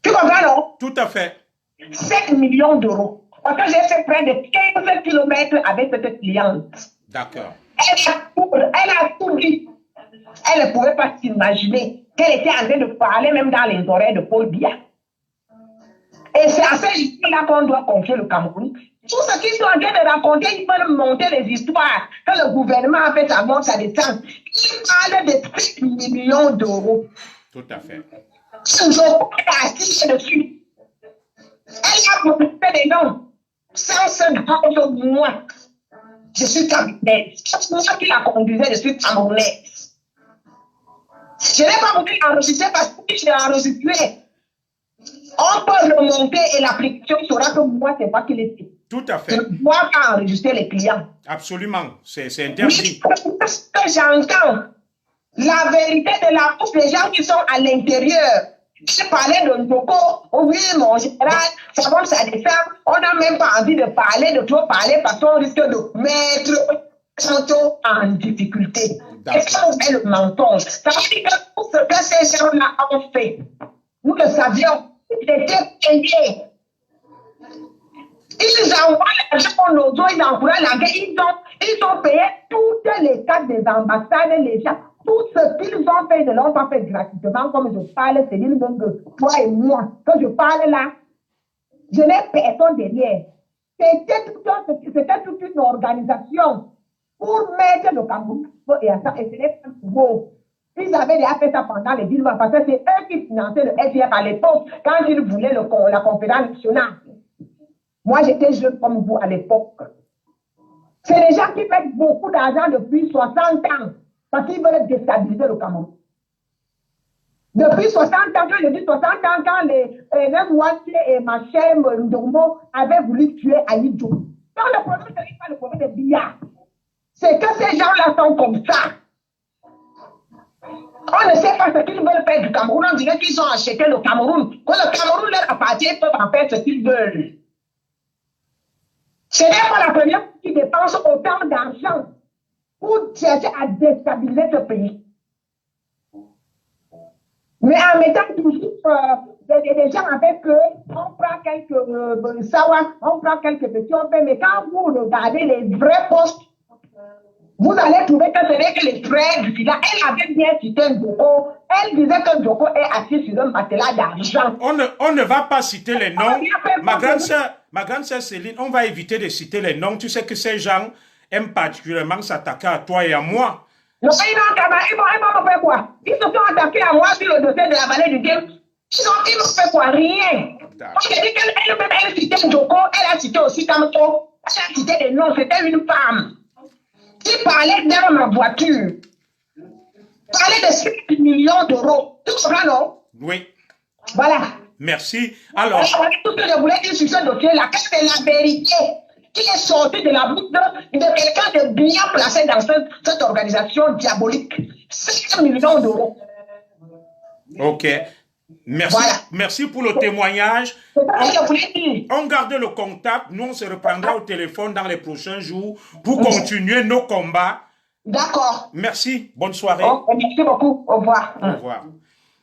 Tu comprends, non? Tout à fait. 7 millions d'euros. Parce que j'ai fait près de 15 kilomètres avec cette cliente. D'accord. Elle a tout dit. Elle ne pouvait pas s'imaginer qu'elle était en train de parler même dans les oreilles de Paul Biya. Et c'est à ces histoires-là qu'on doit confier le Cameroun. Tout ce qu'ils sont en train de raconter, ils veulent monter les histoires. Que le gouvernement a fait sa monte, ça descend. Ils parlent de 30 millions d'euros. Tout à fait. Ils ont assis dessus. Elle a fait des noms. Sans ce grand moi. Je suis camerounaise. C'est moi qui la conduisais, je suis camerounaise. Je n'ai pas voulu enregistrer parce que je l'ai enregistré. On peut remonter et l'application saura que moi, c'est pas qu'il était. Tout à fait. Je ne dois pas enregistrer les clients. Absolument. C'est interdit. Parce que j'entends la vérité de la bouche des gens qui sont à l'intérieur. Je parlais de Ndoko, oui, mon général, ça va, ça descend. On n'a même pas envie de parler, de trop parler, parce qu'on risque de mettre Santo en difficulté. Et ça, on fait le mensonge. Ça veut dire que tout ce que ces gens-là ont fait, nous le savions, ils étaient payés. Ils envoient l'argent aux autres, ils envoient la guerre, ils ont payé toutes les cartes des ambassades, les gens. Tout ce qu'ils ont fait, ils ne l'ont pas fait gratuitement, comme je parle, c'est dire que toi et moi, quand je parle là, je n'ai personne derrière. C'était toute une organisation pour mettre le Cameroun et ce n'est pas nouveau. Ils avaient déjà fait ça pendant les villes, parce que c'est eux qui finançaient le FIF à l'époque, quand ils voulaient la conférence nationale. Moi, j'étais jeune comme vous à l'époque. C'est des gens qui mettent beaucoup d'argent depuis 60 ans. Parce qu'ils veulent déstabiliser le Cameroun. Depuis 60 ans, quand je dis 60 ans, quand les Nwatier et Machem Ndongo avaient voulu tuer Aïdjo. Donc le problème, ce n'est pas le problème de Biya. C'est que ces gens-là sont comme ça. On ne sait pas ce qu'ils veulent faire du Cameroun. On dirait qu'ils ont acheté le Cameroun. Quand le Cameroun leur appartient, ils peuvent en faire ce qu'ils veulent. Ce n'est pas la première fois qu'ils dépensent autant d'argent pour chercher à déstabiliser ce pays. Mais en mettant toujours des gens avec eux, on prend quelques sawa, on prend quelques petits, on fait, mais quand vous regardez les vrais postes, vous allez trouver que ce n'est que les frères du village. Elle avait bien cité Ndoko. Elle disait que Ndoko est assis sur un matelas d'argent. On ne va pas citer les noms. Ma grande sœur Céline, on va éviter de citer les noms. Tu sais que ces gens aiment particulièrement s'attaquer à toi et à moi. Non, ils m'ont fait quoi? Ils se sont attaqués à moi sur le dossier de la vallée du Game. Ils m'ont fait quoi? Rien. Moi, j'ai dit qu'elle-même, elle citait Ndoko, elle a cité aussi Kamto. Elle a cité des noms, c'était une femme. Qui parlait dans ma voiture. Parlait de 5 millions d'euros. Tu comprends, non? Oui. Voilà. Merci. Alors. Tout ce que je voulais dire sur ce dossier-là, c'est la vérité qui est sortie de la bouche de quelqu'un de bien placé dans cette organisation diabolique. 5 millions d'euros. Ok. Merci, voilà. Merci pour le témoignage. On garde le contact. Nous, on se reprendra au téléphone dans les prochains jours pour continuer nos combats. D'accord. Merci. Bonne soirée. Merci beaucoup. Au revoir. Au revoir.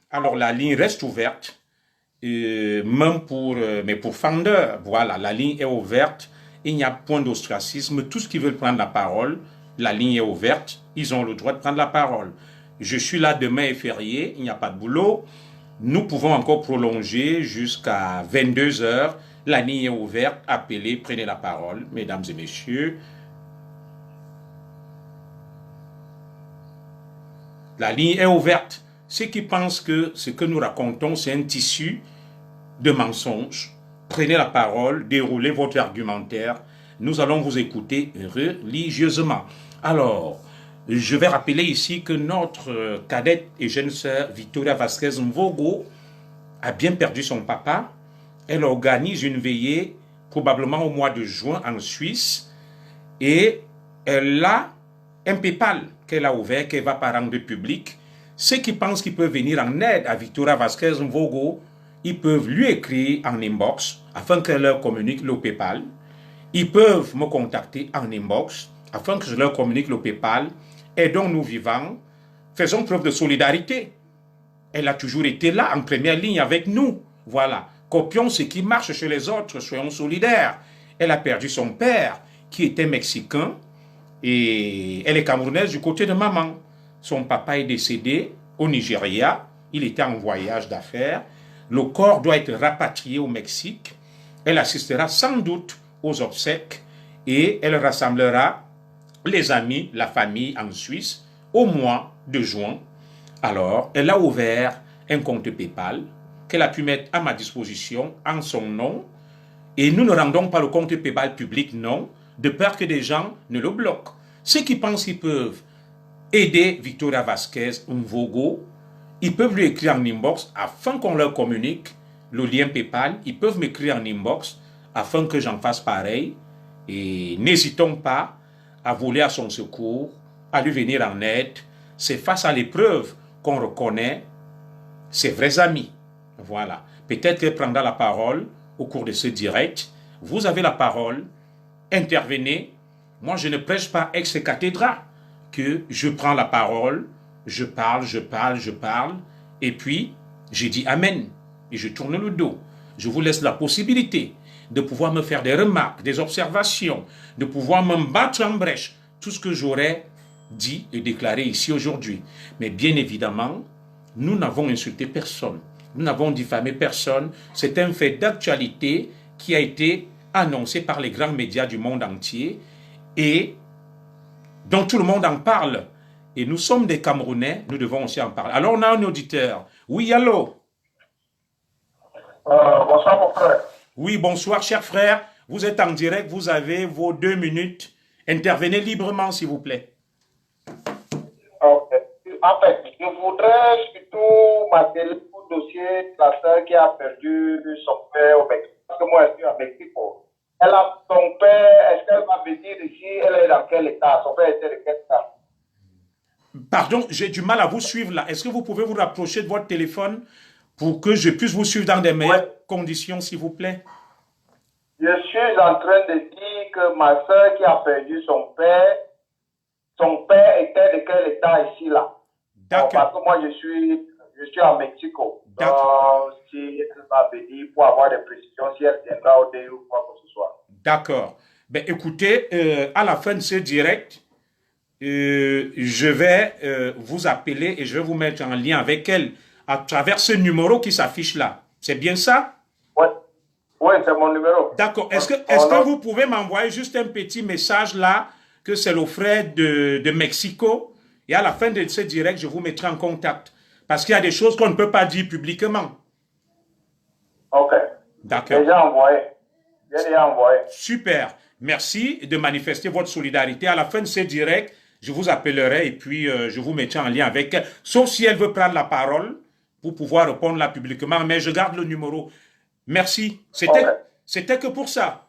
Alors, la ligne reste ouverte. Même mais pour Fender, voilà, la ligne est ouverte. Il n'y a point d'ostracisme. Tous qui veulent prendre la parole, la ligne est ouverte. Ils ont le droit de prendre la parole. Je suis là, demain est férié. Il n'y a pas de boulot. Nous pouvons encore prolonger jusqu'à 22 h. La ligne est ouverte. Appelez, prenez la parole, mesdames et messieurs. La ligne est ouverte. Ceux qui pensent que ce que nous racontons, c'est un tissu de mensonges, prenez la parole, déroulez votre argumentaire. Nous allons vous écouter religieusement. Alors, je vais rappeler ici que notre cadette et jeune sœur Victoria Vasquez Mvogo a bien perdu son papa. Elle organise une veillée probablement au mois de juin en Suisse et elle a un PayPal qu'elle a ouvert, qu'elle va pas rendre public. Ceux qui pensent qu'ils peuvent venir en aide à Victoria Vasquez Mvogo, ils peuvent lui écrire en inbox afin qu'elle leur communique le PayPal. Ils peuvent me contacter en inbox afin que je leur communique le PayPal. Aidons-nous vivants, faisons preuve de solidarité. Elle a toujours été là, en première ligne avec nous. Voilà, copions ce qui marche chez les autres, soyons solidaires. Elle a perdu son père, qui était mexicain, et elle est camerounaise du côté de maman. son papa est décédé au Nigeria, il était en voyage d'affaires, le corps doit être rapatrié au Mexique, elle assistera sans doute aux obsèques et elle rassemblera les amis, la famille en Suisse au mois de juin. Alors, elle a ouvert un compte PayPal qu'elle a pu mettre à ma disposition en son nom. Et nous ne rendons pas le compte PayPal public, non, de peur que des gens ne le bloquent. Ceux qui pensent qu'ils peuvent aider Victoria Vasquez Mvogo, ils peuvent lui écrire en inbox afin qu'on leur communique le lien PayPal. Ils peuvent m'écrire en inbox afin que j'en fasse pareil. Et n'hésitons pas à voler à son secours, à lui venir en aide. C'est face à l'épreuve qu'on reconnaît ses vrais amis. Voilà. Peut-être qu'elle prendra la parole au cours de ce direct. Vous avez la parole. Intervenez. Moi, je ne prêche pas ex cathedra, que je prends la parole, je parle, et puis je dis Amen, et je tourne le dos. Je vous laisse la possibilité de pouvoir me faire des remarques, des observations, de pouvoir me battre en brèche, tout ce que j'aurais dit et déclaré ici aujourd'hui. Mais bien évidemment, nous n'avons insulté personne, nous n'avons diffamé personne. C'est un fait d'actualité qui a été annoncé par les grands médias du monde entier et dont tout le monde en parle. Et nous sommes des Camerounais, nous devons aussi en parler. Alors on a un auditeur. Oui, allô? Bonsoir mon frère. Oui, bonsoir cher frère. Vous êtes en direct, vous avez vos 2 minutes. Intervenez librement s'il vous plaît. Ok. En fait, je voudrais surtout m'atteler au dossier de la sœur qui a perdu son père au Mexique. Parce que moi je suis à Mexique. Elle a son père, est-ce qu'elle va venir ici? Elle est dans quel état? Son père était de quel état? Pardon, j'ai du mal à vous suivre là. Est-ce que vous pouvez vous rapprocher de votre téléphone pour que je puisse vous suivre dans des meilleures conditions, s'il vous plaît? Je suis en train de dire que ma soeur qui a perdu son père était de quel état ici là? D'accord. Parce que moi je suis à Mexico. Donc si elle va venir pour avoir des précisions, si elle viendra au DU ou quoi que ce soit. D'accord. Ben écoutez, à la fin de ce direct, je vais vous appeler et je vais vous mettre en lien avec elle à travers ce numéro qui s'affiche là. C'est bien ça? Oui, c'est mon numéro. D'accord. Est-ce que vous pouvez m'envoyer juste un petit message là, que c'est le frère de Mexico, et à la fin de ce direct, je vous mettrai en contact. Parce qu'il y a des choses qu'on ne peut pas dire publiquement. Ok. D'accord. Déjà envoyé. Déjà envoyé. Super. Merci de manifester votre solidarité. À la fin de ce direct, je vous appellerai et puis je vous mettrai en lien avec elle. Sauf si elle veut prendre la parole pour pouvoir répondre là publiquement. Mais je garde le numéro. Merci. C'était que pour ça.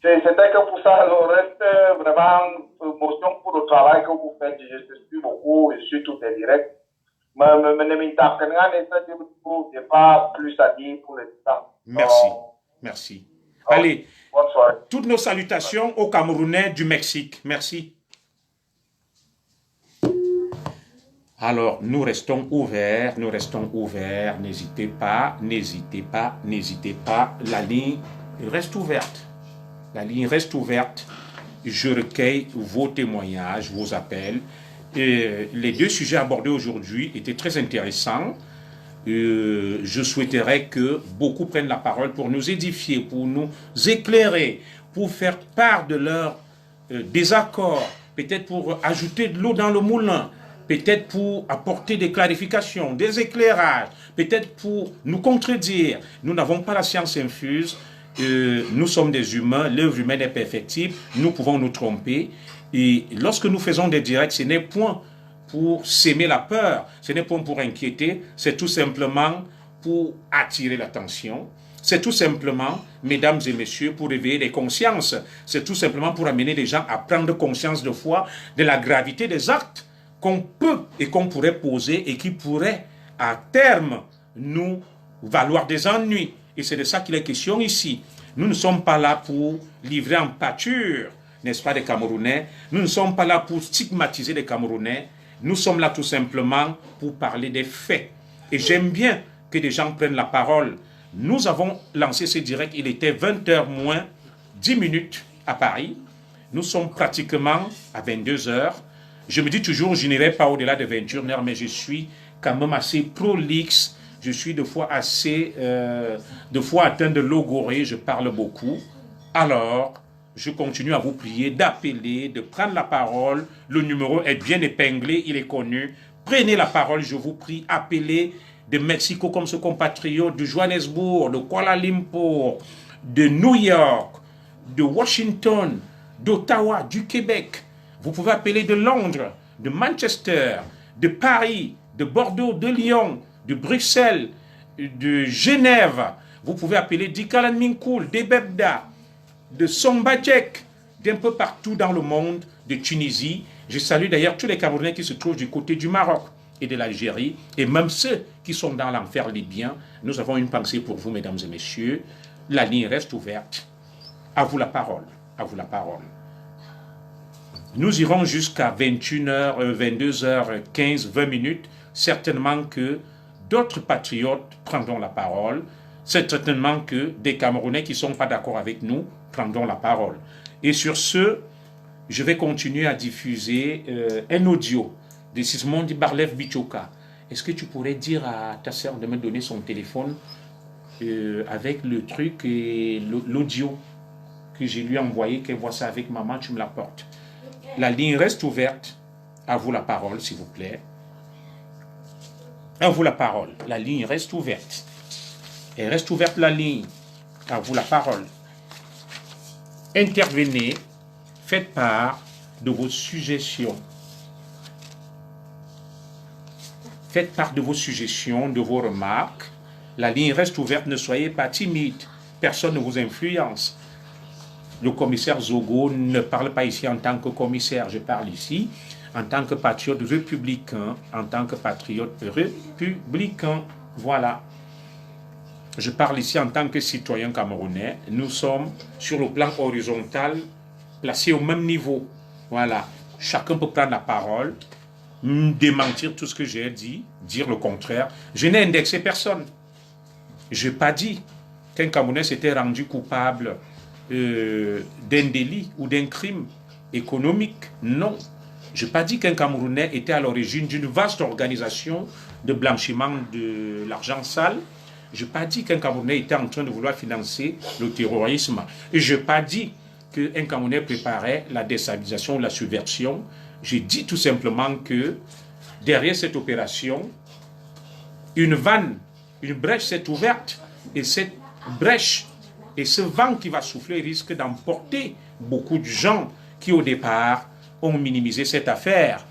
C'était que pour ça. Le reste, vraiment, émotion pour le travail que vous faites. Je suis beaucoup. Je suis tout est direct. Mais ne m'interpellez pas plus à dire pour l'instant. Merci. Merci. Allez. Bonne soirée. Toutes nos salutations aux Camerounais du Mexique. Merci. Alors, nous restons ouverts, n'hésitez pas, la ligne reste ouverte. Je recueille vos témoignages, vos appels. Les 2 sujets abordés aujourd'hui étaient très intéressants. Je souhaiterais que beaucoup prennent la parole pour nous édifier, pour nous éclairer, pour faire part de leurs désaccords, peut-être pour ajouter de l'eau dans le moulin, peut-être pour apporter des clarifications, des éclairages, peut-être pour nous contredire. Nous n'avons pas la science infuse, nous sommes des humains, l'œuvre humaine est perfectible, nous pouvons nous tromper. Et lorsque nous faisons des directs, ce n'est point pour s'aimer la peur, ce n'est pas pour inquiéter, c'est tout simplement pour attirer l'attention. C'est tout simplement, mesdames et messieurs, pour réveiller les consciences. C'est tout simplement pour amener les gens à prendre conscience de foi de la gravité des actes qu'on peut et qu'on pourrait poser et qui pourraient à terme nous valoir des ennuis. Et c'est de ça qu'il est question ici. Nous ne sommes pas là pour livrer en pâture, n'est-ce pas, des Camerounais. Nous ne sommes pas là pour stigmatiser les Camerounais. Nous sommes là tout simplement pour parler des faits. Et j'aime bien que des gens prennent la parole. Nous avons lancé ce direct, il était 20h moins 10 minutes à Paris. Nous sommes pratiquement à 22h. Je me dis toujours, je n'irai pas au-delà de 21 heures, mais je suis quand même assez prolixe. Je suis de fois atteint de logorée, je parle beaucoup. Alors, je continue à vous prier d'appeler, de prendre la parole. Le numéro est bien épinglé, il est connu. Prenez la parole, je vous prie, appelez de Mexico comme ce compatriote, de Johannesburg, de Kuala Lumpur, de New York, de Washington, d'Ottawa, du Québec. Vous pouvez appeler de Londres, de Manchester, de Paris, de Bordeaux, de Lyon, de Bruxelles, de Genève. Vous pouvez appeler d'Ikalan Minkoul, d'Ebebda, de Sombadjek, d'un peu partout dans le monde, de Tunisie. Je salue d'ailleurs tous les Camerounais qui se trouvent du côté du Maroc et de l'Algérie, et même ceux qui sont dans l'enfer libyen. Nous avons une pensée pour vous, mesdames et messieurs. La ligne reste ouverte. À vous la parole. À vous la parole. Nous irons jusqu'à 21h, 22h15, 20 minutes. Certainement que d'autres patriotes prendront la parole. C'est certainement que des Camerounais qui ne sont pas d'accord avec nous prendront la parole. Et sur ce, je vais continuer à diffuser un audio de Sismondi Barlev Bichoka. Est-ce que tu pourrais dire à ta sœur de me donner son téléphone avec le truc et l'audio que je lui ai envoyé, qu'elle voit ça avec maman, tu me l'apportes. La ligne reste ouverte. À vous la parole, s'il vous plaît. À vous la parole. La ligne reste ouverte. Et reste ouverte la ligne. À vous la parole. Intervenez. Faites part de vos suggestions. Faites part de vos suggestions, de vos remarques. La ligne reste ouverte. Ne soyez pas timide. Personne ne vous influence. Le commissaire Zogo ne parle pas ici en tant que commissaire. Je parle ici en tant que patriote républicain. En tant que patriote républicain. Voilà. Je parle ici en tant que citoyen camerounais. Nous sommes sur le plan horizontal, placés au même niveau. Voilà. Chacun peut prendre la parole, démentir tout ce que j'ai dit, dire le contraire. Je n'ai indexé personne. Je n'ai pas dit qu'un Camerounais s'était rendu coupable d'un délit ou d'un crime économique. Non. Je n'ai pas dit qu'un Camerounais était à l'origine d'une vaste organisation de blanchiment de l'argent sale. Je n'ai pas dit qu'un Camerounais était en train de vouloir financer le terrorisme. Et je n'ai pas dit qu'un Camerounais préparait la déstabilisation ou la subversion. J'ai dit tout simplement que derrière cette opération, une vanne, une brèche s'est ouverte. Et cette brèche et ce vent qui va souffler risque d'emporter beaucoup de gens qui au départ ont minimisé cette affaire.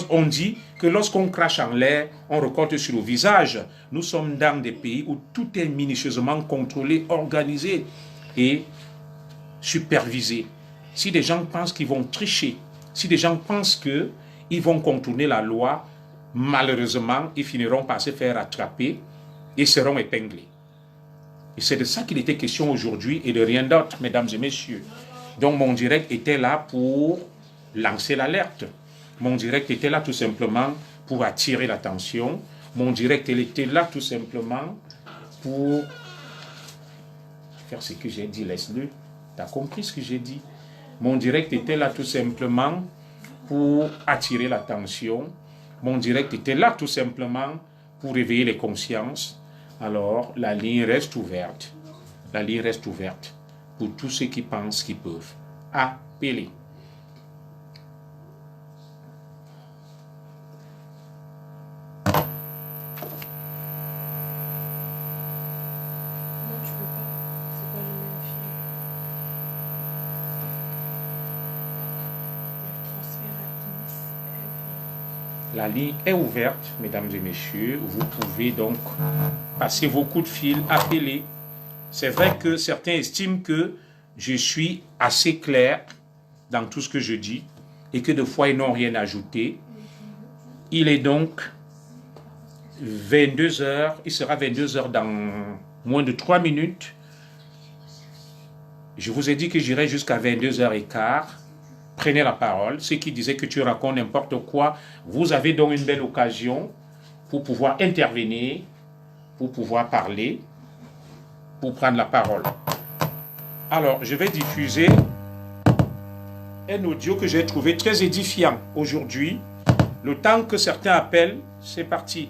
On dit que lorsqu'on crache en l'air, on récolte sur le visage. Nous sommes dans des pays où tout est minutieusement contrôlé, organisé et supervisé. Si des gens pensent qu'ils vont tricher, si des gens pensent qu'ils vont contourner la loi, malheureusement, ils finiront par se faire attraper et seront épinglés. Et c'est de ça qu'il était question aujourd'hui et de rien d'autre, mesdames et messieurs. Donc mon direct était là pour lancer l'alerte. Mon direct était là tout simplement pour attirer l'attention. Mon direct était là tout simplement pour faire ce que j'ai dit, laisse-le. Tu as compris ce que j'ai dit? Mon direct était là tout simplement pour attirer l'attention. Mon direct était là tout simplement pour réveiller les consciences. Alors, la ligne reste ouverte. La ligne reste ouverte pour tous ceux qui pensent qu'ils peuvent appeler. La ligne est ouverte, mesdames et messieurs. Vous pouvez donc passer vos coups de fil, appeler. C'est vrai que certains estiment que je suis assez clair dans tout ce que je dis et que des fois, ils n'ont rien ajouté. Il est donc 22h. Il sera 22h dans moins de 3 minutes. Je vous ai dit que j'irai jusqu'à 22h15. Prenez la parole. Ceux qui disaient que tu racontes n'importe quoi, vous avez donc une belle occasion pour pouvoir intervenir, pour pouvoir parler, pour prendre la parole. Alors, je vais diffuser un audio que j'ai trouvé très édifiant aujourd'hui. Le temps que certains appellent, c'est parti.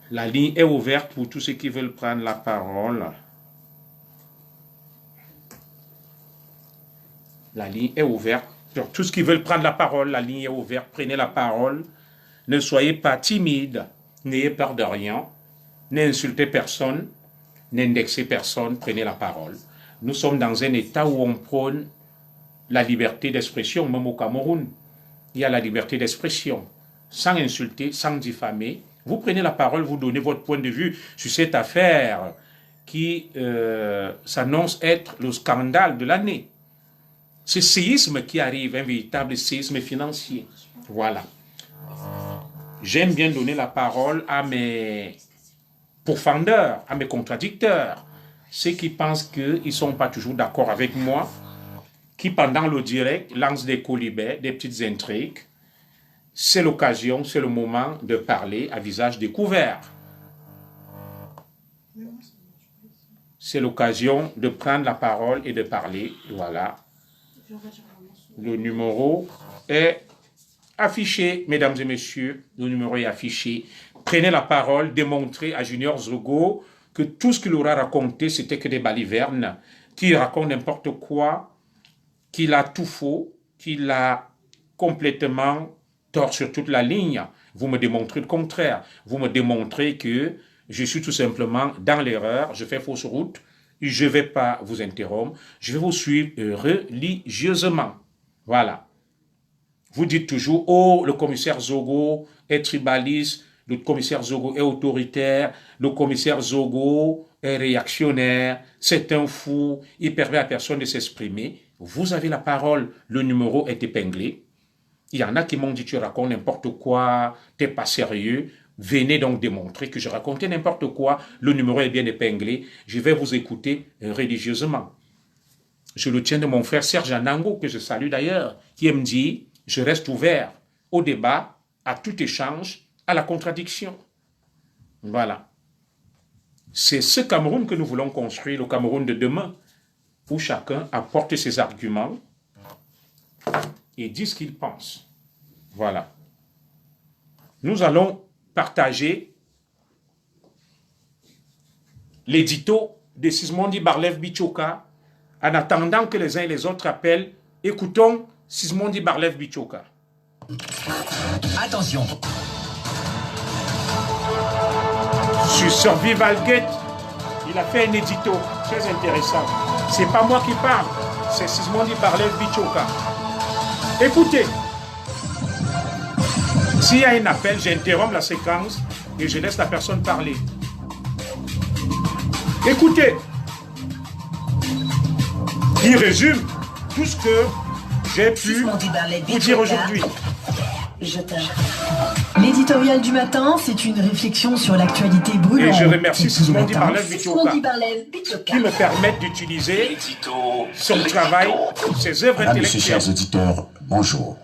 La ligne est ouverte pour tous ceux qui veulent prendre la parole. La ligne est ouverte. Pour tous ceux qui veulent prendre la parole, la ligne est ouverte. Prenez la parole. Ne soyez pas timide. N'ayez peur de rien. N'insultez personne. N'indexez personne. Prenez la parole. Nous sommes dans un état où on prône la liberté d'expression. Même au Cameroun, il y a la liberté d'expression. Sans insulter, sans diffamer. Vous prenez la parole, vous donnez votre point de vue sur cette affaire qui s'annonce être le scandale de l'année. Ce séisme qui arrive, un véritable séisme financier. Voilà. J'aime bien donner la parole à mes pourfendeurs, à mes contradicteurs, ceux qui pensent qu'ils ne sont pas toujours d'accord avec moi, qui pendant le direct lancent des colibets, des petites intrigues. C'est l'occasion, c'est le moment de parler à visage découvert. C'est l'occasion de prendre la parole et de parler. Voilà. Le numéro est affiché, mesdames et messieurs. Le numéro est affiché. Prenez la parole, démontrez à Junior Zogo que tout ce qu'il aura raconté, c'était que des balivernes, qu'il raconte n'importe quoi, qu'il a tout faux, qu'il a complètement tort sur toute la ligne. Vous me démontrez le contraire. Vous me démontrez que je suis tout simplement dans l'erreur, je fais fausse route, je ne vais pas vous interrompre, je vais vous suivre religieusement. Voilà. Vous dites toujours, oh, le commissaire Zogo est tribaliste, le commissaire Zogo est autoritaire, le commissaire Zogo est réactionnaire, c'est un fou, il permet à personne de s'exprimer. Vous avez la parole, le numéro est épinglé. Il y en a qui m'ont dit, tu racontes n'importe quoi, t'es pas sérieux. Venez donc démontrer que je racontais n'importe quoi. Le numéro est bien épinglé. Je vais vous écouter religieusement. Je le tiens de mon frère Serge Anango, que je salue d'ailleurs, qui me dit, je reste ouvert au débat, à tout échange, à la contradiction. Voilà. C'est ce Cameroun que nous voulons construire, le Cameroun de demain, où chacun apporte ses arguments et dit ce qu'il pense. Voilà. Nous allons partager l'édito de Sismondi Barlev Bichoka. En attendant que les uns et les autres appellent, écoutons Sismondi Barlev Bichoka. Attention. Sur Survival Gate, il a fait un édito très intéressant. C'est pas moi qui parle, c'est Sismondi Barlev Bichoka. Écoutez, s'il y a un appel, j'interromps la séquence et je laisse la personne parler. Écoutez, il résume tout ce que j'ai pu vous dire aujourd'hui. L'éditorial du matin, c'est une réflexion sur l'actualité brûlante. Et je remercie Sismondi Barlev Bichoka qui me permettent d'utiliser son travail, ses œuvres intellectuelles. Messieurs, chers auditeurs, bonjour.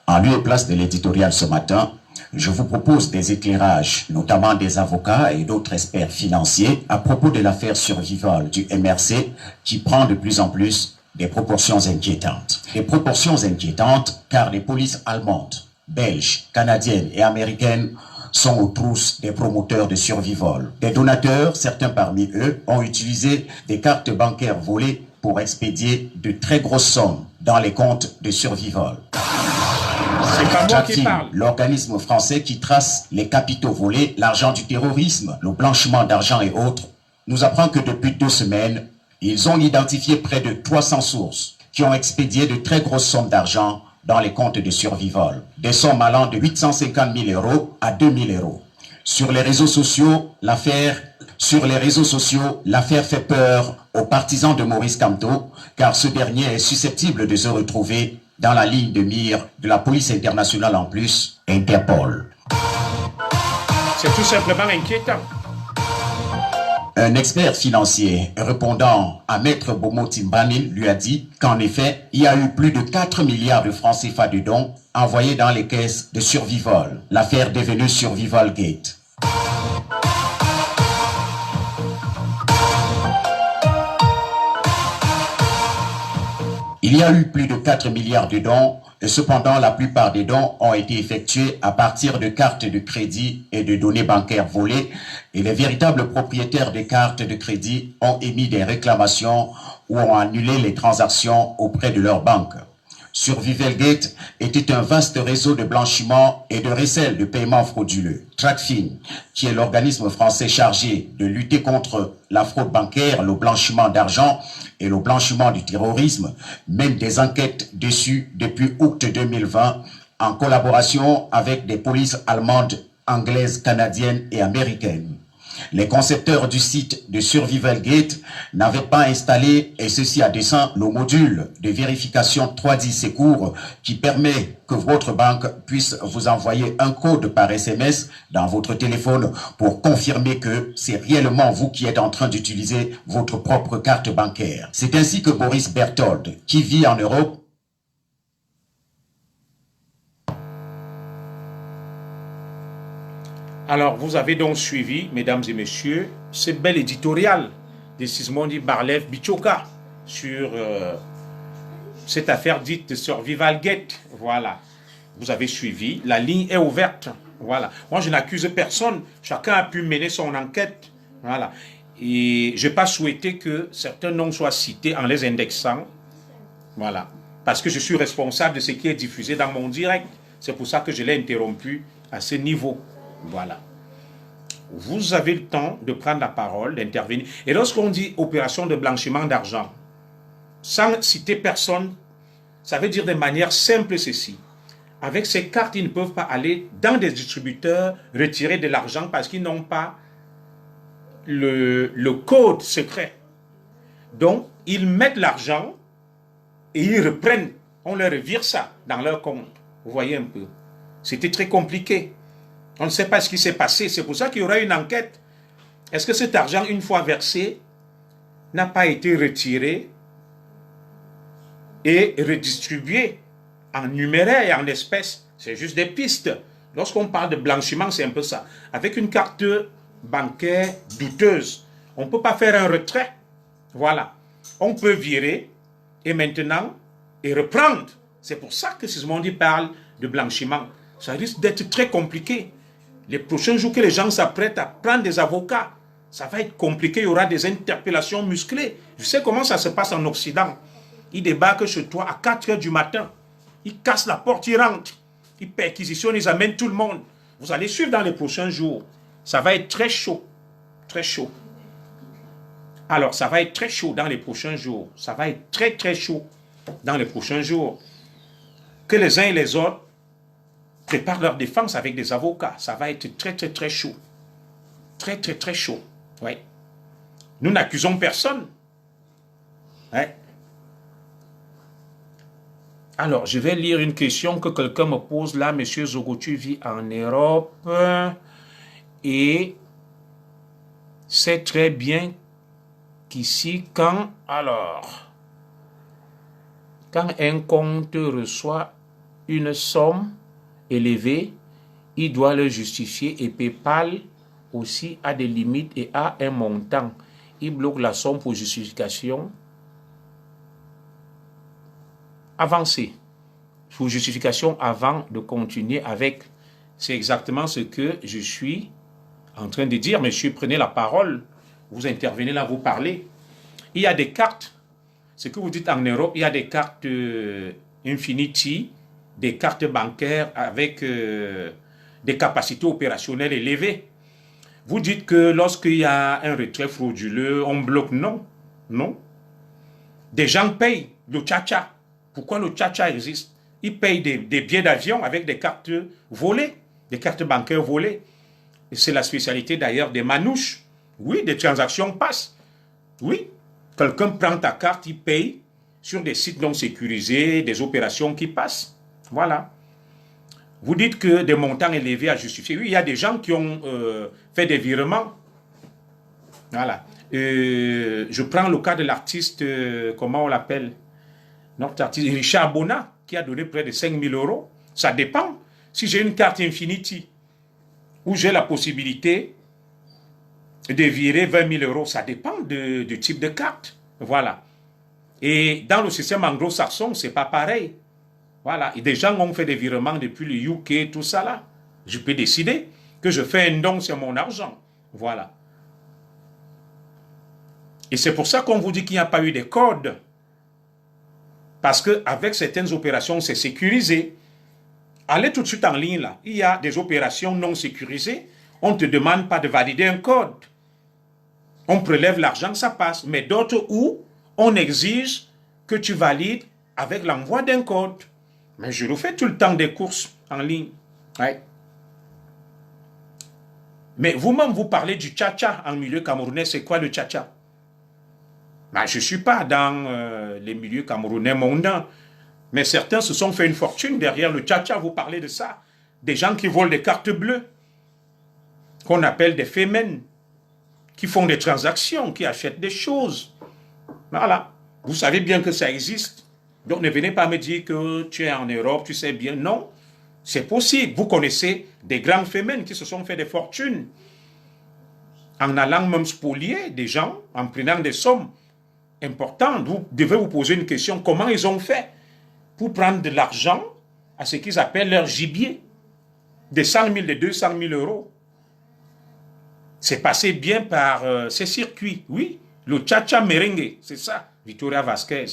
En lieu et place de l'éditorial ce matin, je vous propose des éclairages, notamment des avocats et d'autres experts financiers, à propos de l'affaire Survival du MRC qui prend de plus en plus des proportions inquiétantes. Des proportions inquiétantes car les polices allemandes, belges, canadiennes et américaines sont aux trousses des promoteurs de Survival. Des donateurs, certains parmi eux, ont utilisé des cartes bancaires volées pour expédier de très grosses sommes dans les comptes de Survival. C'est pas moi qui parle. L'organisme français qui trace les capitaux volés, l'argent du terrorisme, le blanchiment d'argent et autres, nous apprend que depuis 2 semaines, ils ont identifié près de 300 sources qui ont expédié de très grosses sommes d'argent dans les comptes de Survival. Des sommes allant de 850 000 € à 2 000 €. Sur les réseaux sociaux, l'affaire fait peur aux partisans de Maurice Kamto, car ce dernier est susceptible de se retrouver dans la ligne de mire de la police internationale en plus, Interpol. C'est tout simplement inquiétant. Un expert financier répondant à Maître Bomo Timbanil lui a dit qu'en effet, il y a eu plus de 4 milliards de francs CFA de dons envoyés dans les caisses de Survivol. L'affaire devenue Survival Gate. Il y a eu plus de 4 milliards de dons, et cependant la plupart des dons ont été effectués à partir de cartes de crédit et de données bancaires volées, et les véritables propriétaires des cartes de crédit ont émis des réclamations ou ont annulé les transactions auprès de leur banque. Survivalgate était un vaste réseau de blanchiment et de recel de paiements frauduleux. Tracfin, qui est l'organisme français chargé de lutter contre la fraude bancaire, le blanchiment d'argent et le blanchiment du terrorisme, mène des enquêtes dessus depuis août 2020 en collaboration avec des polices allemandes, anglaises, canadiennes et américaines. Les concepteurs du site de Survivalgate n'avaient pas installé, et ceci à dessein, le module de vérification 3D Secours qui permet que votre banque puisse vous envoyer un code par SMS dans votre téléphone pour confirmer que c'est réellement vous qui êtes en train d'utiliser votre propre carte bancaire. C'est ainsi que Boris Berthold, qui vit en Europe, Alors, vous avez donc suivi, mesdames et messieurs, ce bel éditorial de Sismondi Barlev Bichoka sur cette affaire dite Survivalgate. Voilà. Vous avez suivi. La ligne est ouverte. Voilà. Moi, je n'accuse personne. Chacun a pu mener son enquête. Voilà. Et je n'ai pas souhaité que certains noms soient cités en les indexant. Voilà. Parce que je suis responsable de ce qui est diffusé dans mon direct. C'est pour ça que je l'ai interrompu à ce niveau. Voilà. Vous avez le temps de prendre la parole, d'intervenir. Et lorsqu'on dit opération de blanchiment d'argent, sans citer personne, ça veut dire de manière simple ceci. Avec ces cartes, ils ne peuvent pas aller dans des distributeurs retirer de l'argent parce qu'ils n'ont pas le code secret. Donc, ils mettent l'argent et ils reprennent. On leur revire ça dans leur compte. Vous voyez un peu. C'était très compliqué. On ne sait pas ce qui s'est passé. C'est pour ça qu'il y aura une enquête. Est-ce que cet argent, une fois versé, n'a pas été retiré et redistribué en numéraire et en espèces? C'est juste des pistes. Lorsqu'on parle de blanchiment, c'est un peu ça. Avec une carte bancaire douteuse, on ne peut pas faire un retrait. Voilà. On peut virer et maintenant et reprendre. C'est pour ça que Sismondi parle de blanchiment. Ça risque d'être très compliqué. Les prochains jours que les gens s'apprêtent à prendre des avocats, ça va être compliqué, il y aura des interpellations musclées. Je sais comment ça se passe en Occident. Ils débarquent chez toi à 4 h du matin. Ils cassent la porte, ils rentrent. Ils perquisitionnent, ils amènent tout le monde. Vous allez suivre dans les prochains jours. Ça va être très chaud. Très chaud. Alors, ça va être très chaud dans les prochains jours. Ça va être très, très chaud dans les prochains jours. Que les uns et les autres préparent leur défense avec des avocats. Ça va être très, très, très chaud. Très, très, très chaud. Oui. Nous n'accusons personne. Ouais. Alors, je vais lire une question que quelqu'un me pose là. Monsieur Zogo, tu vis en Europe et c'est très bien qu'ici, quand un compte reçoit une somme élevée, il doit le justifier et PayPal aussi a des limites et a un montant. Il bloque la somme pour justification avancée. Pour justification avant de continuer avec. C'est exactement ce que je suis en train de dire. Monsieur, prenez la parole. Vous intervenez là, vous parlez. Il y a des cartes. Ce que vous dites en Europe, il y a des cartes Infinity, des cartes bancaires avec des capacités opérationnelles élevées. Vous dites que lorsqu'il y a un retrait frauduleux, on bloque. Non. Non. Des gens payent le tcha-tcha. Pourquoi le tcha-tcha existe? Ils payent des billets d'avion avec des cartes volées, des cartes bancaires volées. Et c'est la spécialité d'ailleurs des manouches. Oui, des transactions passent. Oui, quelqu'un prend ta carte, il paye sur des sites non sécurisés, des opérations qui passent. Voilà. Vous dites que des montants élevés à justifier. Oui, il y a des gens qui ont fait des virements. Voilà. Je prends le cas de l'artiste, comment on l'appelle? Notre artiste Richard Bona, qui a donné près de 5 000 euros. Ça dépend. Si j'ai une carte Infinity, où j'ai la possibilité de virer 20 000 euros, ça dépend du type de carte. Voilà. Et dans le système anglo-saxon, c'est pas pareil. Voilà. Et des gens ont fait des virements depuis le UK, tout ça là. Je peux décider que je fais un don sur mon argent. Voilà. Et c'est pour ça qu'on vous dit qu'il n'y a pas eu de code. Parce qu'avec certaines opérations, c'est sécurisé. Allez tout de suite en ligne là. Il y a des opérations non sécurisées. On ne te demande pas de valider un code. On prélève l'argent, ça passe. Mais d'autres où on exige que tu valides avec l'envoi d'un code. Mais je le fais tout le temps des courses en ligne. Ouais. Mais vous-même, vous parlez du tcha-tcha en milieu camerounais. C'est quoi le tcha-tcha? Ben, je ne suis pas dans les milieux camerounais mondains. Mais certains se sont fait une fortune derrière le tcha-tcha. Vous parlez de ça. Des gens qui volent des cartes bleues, qu'on appelle des fémènes, qui font des transactions, qui achètent des choses. Voilà. Vous savez bien que ça existe. Donc ne venez pas me dire que tu es en Europe, tu sais bien. Non, c'est possible. Vous connaissez des grandes fémènes qui se sont fait des fortunes en allant même spolier des gens, en prenant des sommes importantes. Vous devez vous poser une question. Comment ils ont fait pour prendre de l'argent à ce qu'ils appellent leur gibier? Des 100 000, de 200 000 euros. C'est passé bien par ces circuits. Oui, le tcha-tcha merengue, c'est ça, Victoria Vasquez.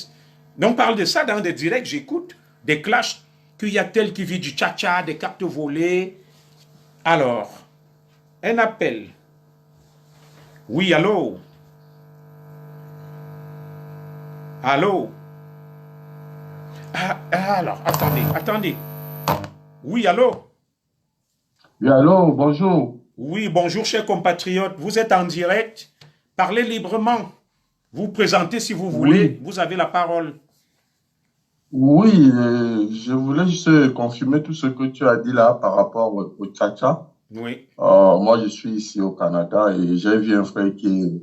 Donc, on parle de ça dans des directs, j'écoute des clashs, qu'il y a tel qui vit du tcha-tcha, des cartes volées. Alors, un appel. Oui, allô? Allô? Alors, attendez. Oui, allô? Oui, allô, bonjour. Oui, bonjour, chers compatriotes. Vous êtes en direct. Parlez librement. Vous présentez si vous voulez. Oui. Vous avez la parole. Oui, je voulais juste confirmer tout ce que tu as dit là par rapport au tcha-tcha. Oui. Moi, je suis ici au Canada et j'ai vu un frère qui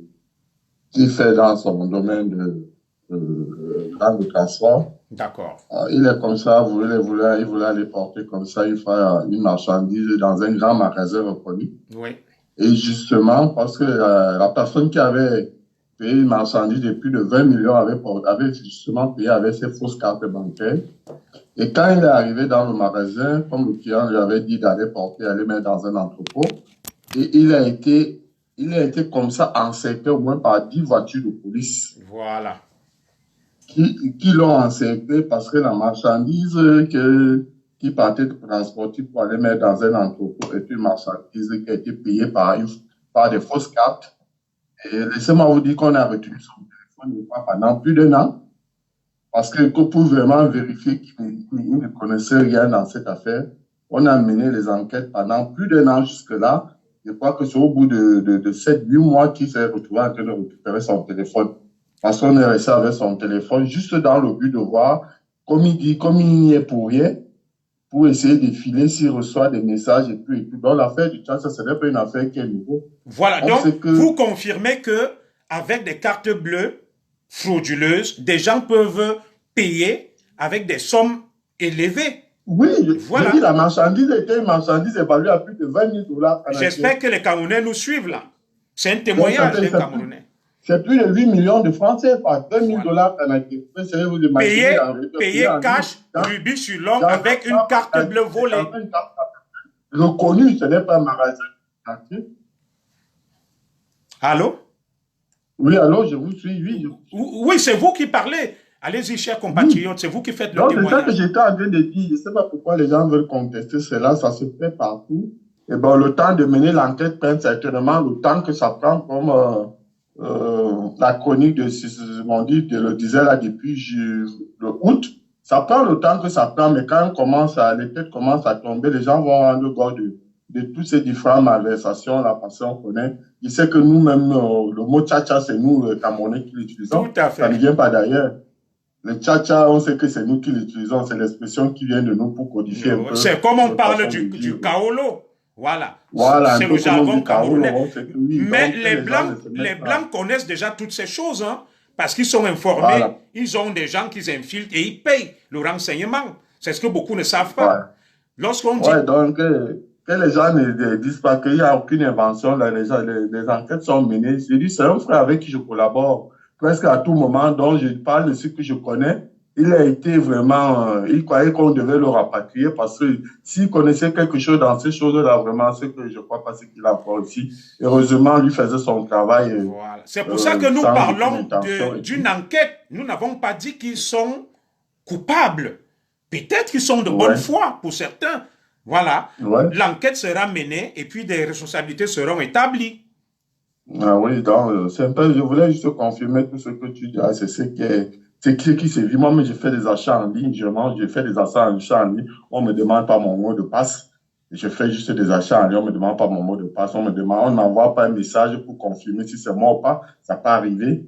fait dans son domaine dans le transport. D'accord. Il est comme ça, il voulait aller porter comme ça une marchandise dans un grand magasin reconnu. Oui. Et justement, parce que la personne qui avait payé une marchandise de plus de 20 millions avait justement payé avec ses fausses cartes bancaires. Et quand il est arrivé dans le magasin, comme le client lui avait dit d'aller porter, aller mettre dans un entrepôt, et il a été comme ça encerclé au moins par 10 voitures de police. Voilà. Qui l'ont encerclé parce que la marchandise qui partait de transporter pour aller mettre dans un entrepôt est une marchandise qui a été payée par des fausses cartes. Et laissez-moi vous dire qu'on a retenu son téléphone pendant plus d'1 an parce que pour vraiment vérifier qu'il ne connaissait rien dans cette affaire, on a mené les enquêtes pendant plus d'1 an jusque-là. Je crois que c'est au bout de 7-8 mois qu'il s'est retrouvé en train de récupérer son téléphone. Parce qu'on est resté avec son téléphone juste dans le but de voir, comme il dit, comme il n'y est pour rien, pour essayer de filer s'il reçoit des messages et tout. Donc l'affaire du chat, ça ce n'est pas une affaire qui est nouveau. Voilà, donc vous confirmez que avec des cartes bleues frauduleuses, des gens peuvent payer avec des sommes élevées. Oui, voilà. Je dis la marchandise était une marchandise évaluée à plus de 20 000 $. J'espère que les Camerounais nous suivent là. C'est un témoignage des Camerounais. C'est plus de 8 millions de francs CFA, 20 000 $ canadiens. Payer cash, rubis sur l'ongle avec une carte bleue volée. Reconnu, ce n'est pas un magasin. Allô? Oui, allô, je vous suis, oui. Oui, c'est vous qui parlez. Allez-y, chers compatriotes, oui. C'est vous qui faites le témoignage. C'est ça que j'étais en train de dire. Je ne sais pas pourquoi les gens veulent contester cela, ça se fait partout. Et bon, le temps de mener l'enquête prend certainement le temps que ça prend comme... la chronique de le disait là depuis le août, ça prend le temps que ça prend, mais quand les têtes commencent à tomber, les gens vont rendre compte de toutes ces différentes malversations là, parce qu'on connaît. Il sait que nous-mêmes, le mot tcha-tcha, c'est nous, Camerounais, qui l'utilisons. Tout à fait. Ça ne vient pas d'ailleurs. Le tcha-tcha, on sait que c'est nous qui l'utilisons, c'est l'expression qui vient de nous pour codifier un peu. C'est comme on parle du kaolo. Voilà. Voilà, c'est le jargon camerounais. Oui, mais les Blancs connaissent déjà toutes ces choses, hein, parce qu'ils sont informés, voilà. Ils ont des gens qui infiltrent et ils payent le renseignement. C'est ce que beaucoup ne savent pas. Ouais. Lorsqu'on dit... Ouais, donc, que les gens ne disent pas qu'il n'y a aucune invention, là, les enquêtes sont menées. Je dis, c'est un frère avec qui je collabore presque à tout moment, dont je parle de ce que je connais. Il a été vraiment, il croyait qu'on devait le rapatrier parce que s'il connaissait quelque chose dans ces choses-là, vraiment, c'est que je crois pas ce qu'il a encore ici. Heureusement, lui faisait son travail. Voilà. C'est pour ça que nous parlons d'une enquête. Nous n'avons pas dit qu'ils sont coupables. Peut-être qu'ils sont de bonne foi pour certains. Voilà. Ouais. L'enquête sera menée et puis des responsabilités seront établies. Ah oui, donc, c'est un peu, je voulais juste confirmer tout ce que tu dis. C'est ce qui est... C'est qui s'est vu. Moi, je fais des achats en ligne. Je fais des achats en ligne. On me demande pas mon mot de passe. Je fais juste des achats en ligne. On me demande pas mon mot de passe. On n'envoie pas un message pour confirmer si c'est moi ou pas. Ça peut arriver.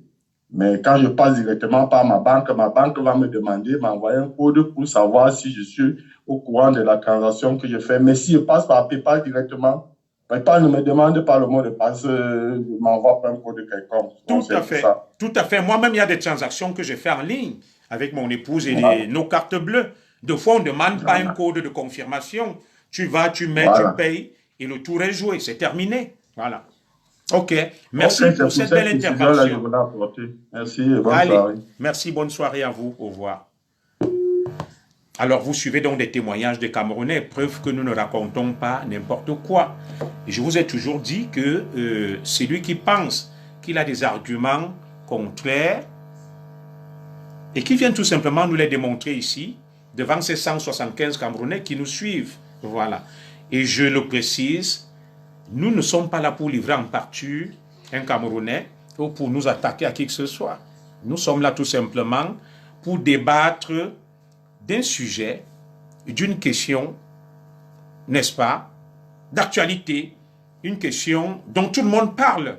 Mais quand je passe directement par ma banque va me demander, m'envoyer un code pour savoir si je suis au courant de la transaction que je fais. Mais si je passe par PayPal directement, PayPal ne me demande pas le mot de passe, ne m'envoie pas un code quelconque. Tout à fait. Tout à fait. Moi-même, il y a des transactions que je fais en ligne avec mon épouse et nos cartes bleues. Des fois, on ne demande pas un code de confirmation. Tu vas, tu mets, tu payes et le tour est joué. C'est terminé. Voilà. OK. Merci pour cette belle intervention. Merci et bonne soirée. Merci, bonne soirée à vous. Au revoir. Alors, vous suivez donc des témoignages des Camerounais, preuve que nous ne racontons pas n'importe quoi. Et je vous ai toujours dit que celui qui pense qu'il a des arguments contraires et qui vient tout simplement nous les démontrer ici, devant ces 175 Camerounais qui nous suivent. Voilà. Et je le précise, nous ne sommes pas là pour livrer en partie un Camerounais ou pour nous attaquer à qui que ce soit. Nous sommes là tout simplement pour débattre d'un sujet, d'une question, n'est-ce pas, d'actualité, une question dont tout le monde parle.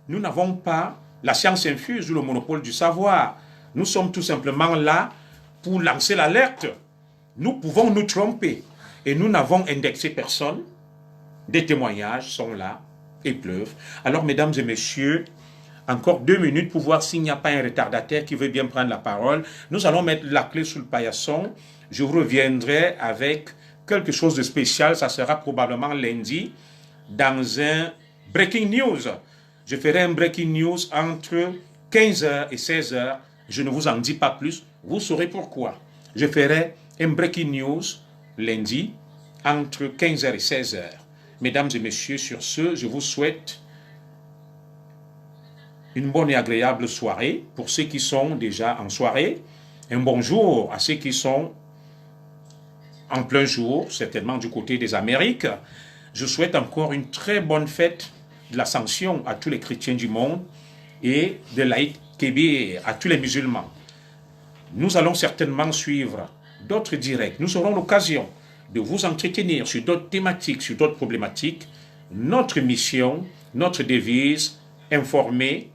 Nous n'avons pas la science infuse ou le monopole du savoir. Nous sommes tout simplement là pour lancer l'alerte. Nous pouvons nous tromper et nous n'avons indexé personne. Des témoignages sont là et pleuvent. Alors, mesdames et messieurs, encore 2 minutes pour voir s'il n'y a pas un retardataire qui veut bien prendre la parole. Nous allons mettre la clé sous le paillasson. Je vous reviendrai avec quelque chose de spécial. Ça sera probablement lundi dans un Breaking News. Je ferai un Breaking News entre 15h et 16h. Je ne vous en dis pas plus. Vous saurez pourquoi. Je ferai un Breaking News lundi entre 15h et 16h. Mesdames et messieurs, sur ce, je vous souhaite une bonne et agréable soirée pour ceux qui sont déjà en soirée. Un bonjour à ceux qui sont en plein jour, certainement du côté des Amériques. Je souhaite encore une très bonne fête de l'Ascension à tous les chrétiens du monde et de l'Aïd Kébir à tous les musulmans. Nous allons certainement suivre d'autres directs. Nous aurons l'occasion de vous entretenir sur d'autres thématiques, sur d'autres problématiques. Notre mission, notre devise, informer,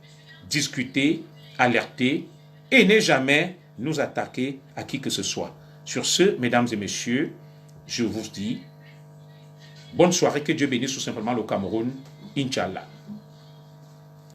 discuter, alerter et ne jamais nous attaquer à qui que ce soit. Sur ce, mesdames et messieurs, je vous dis bonne soirée, que Dieu bénisse tout simplement le Cameroun, Inch'Allah.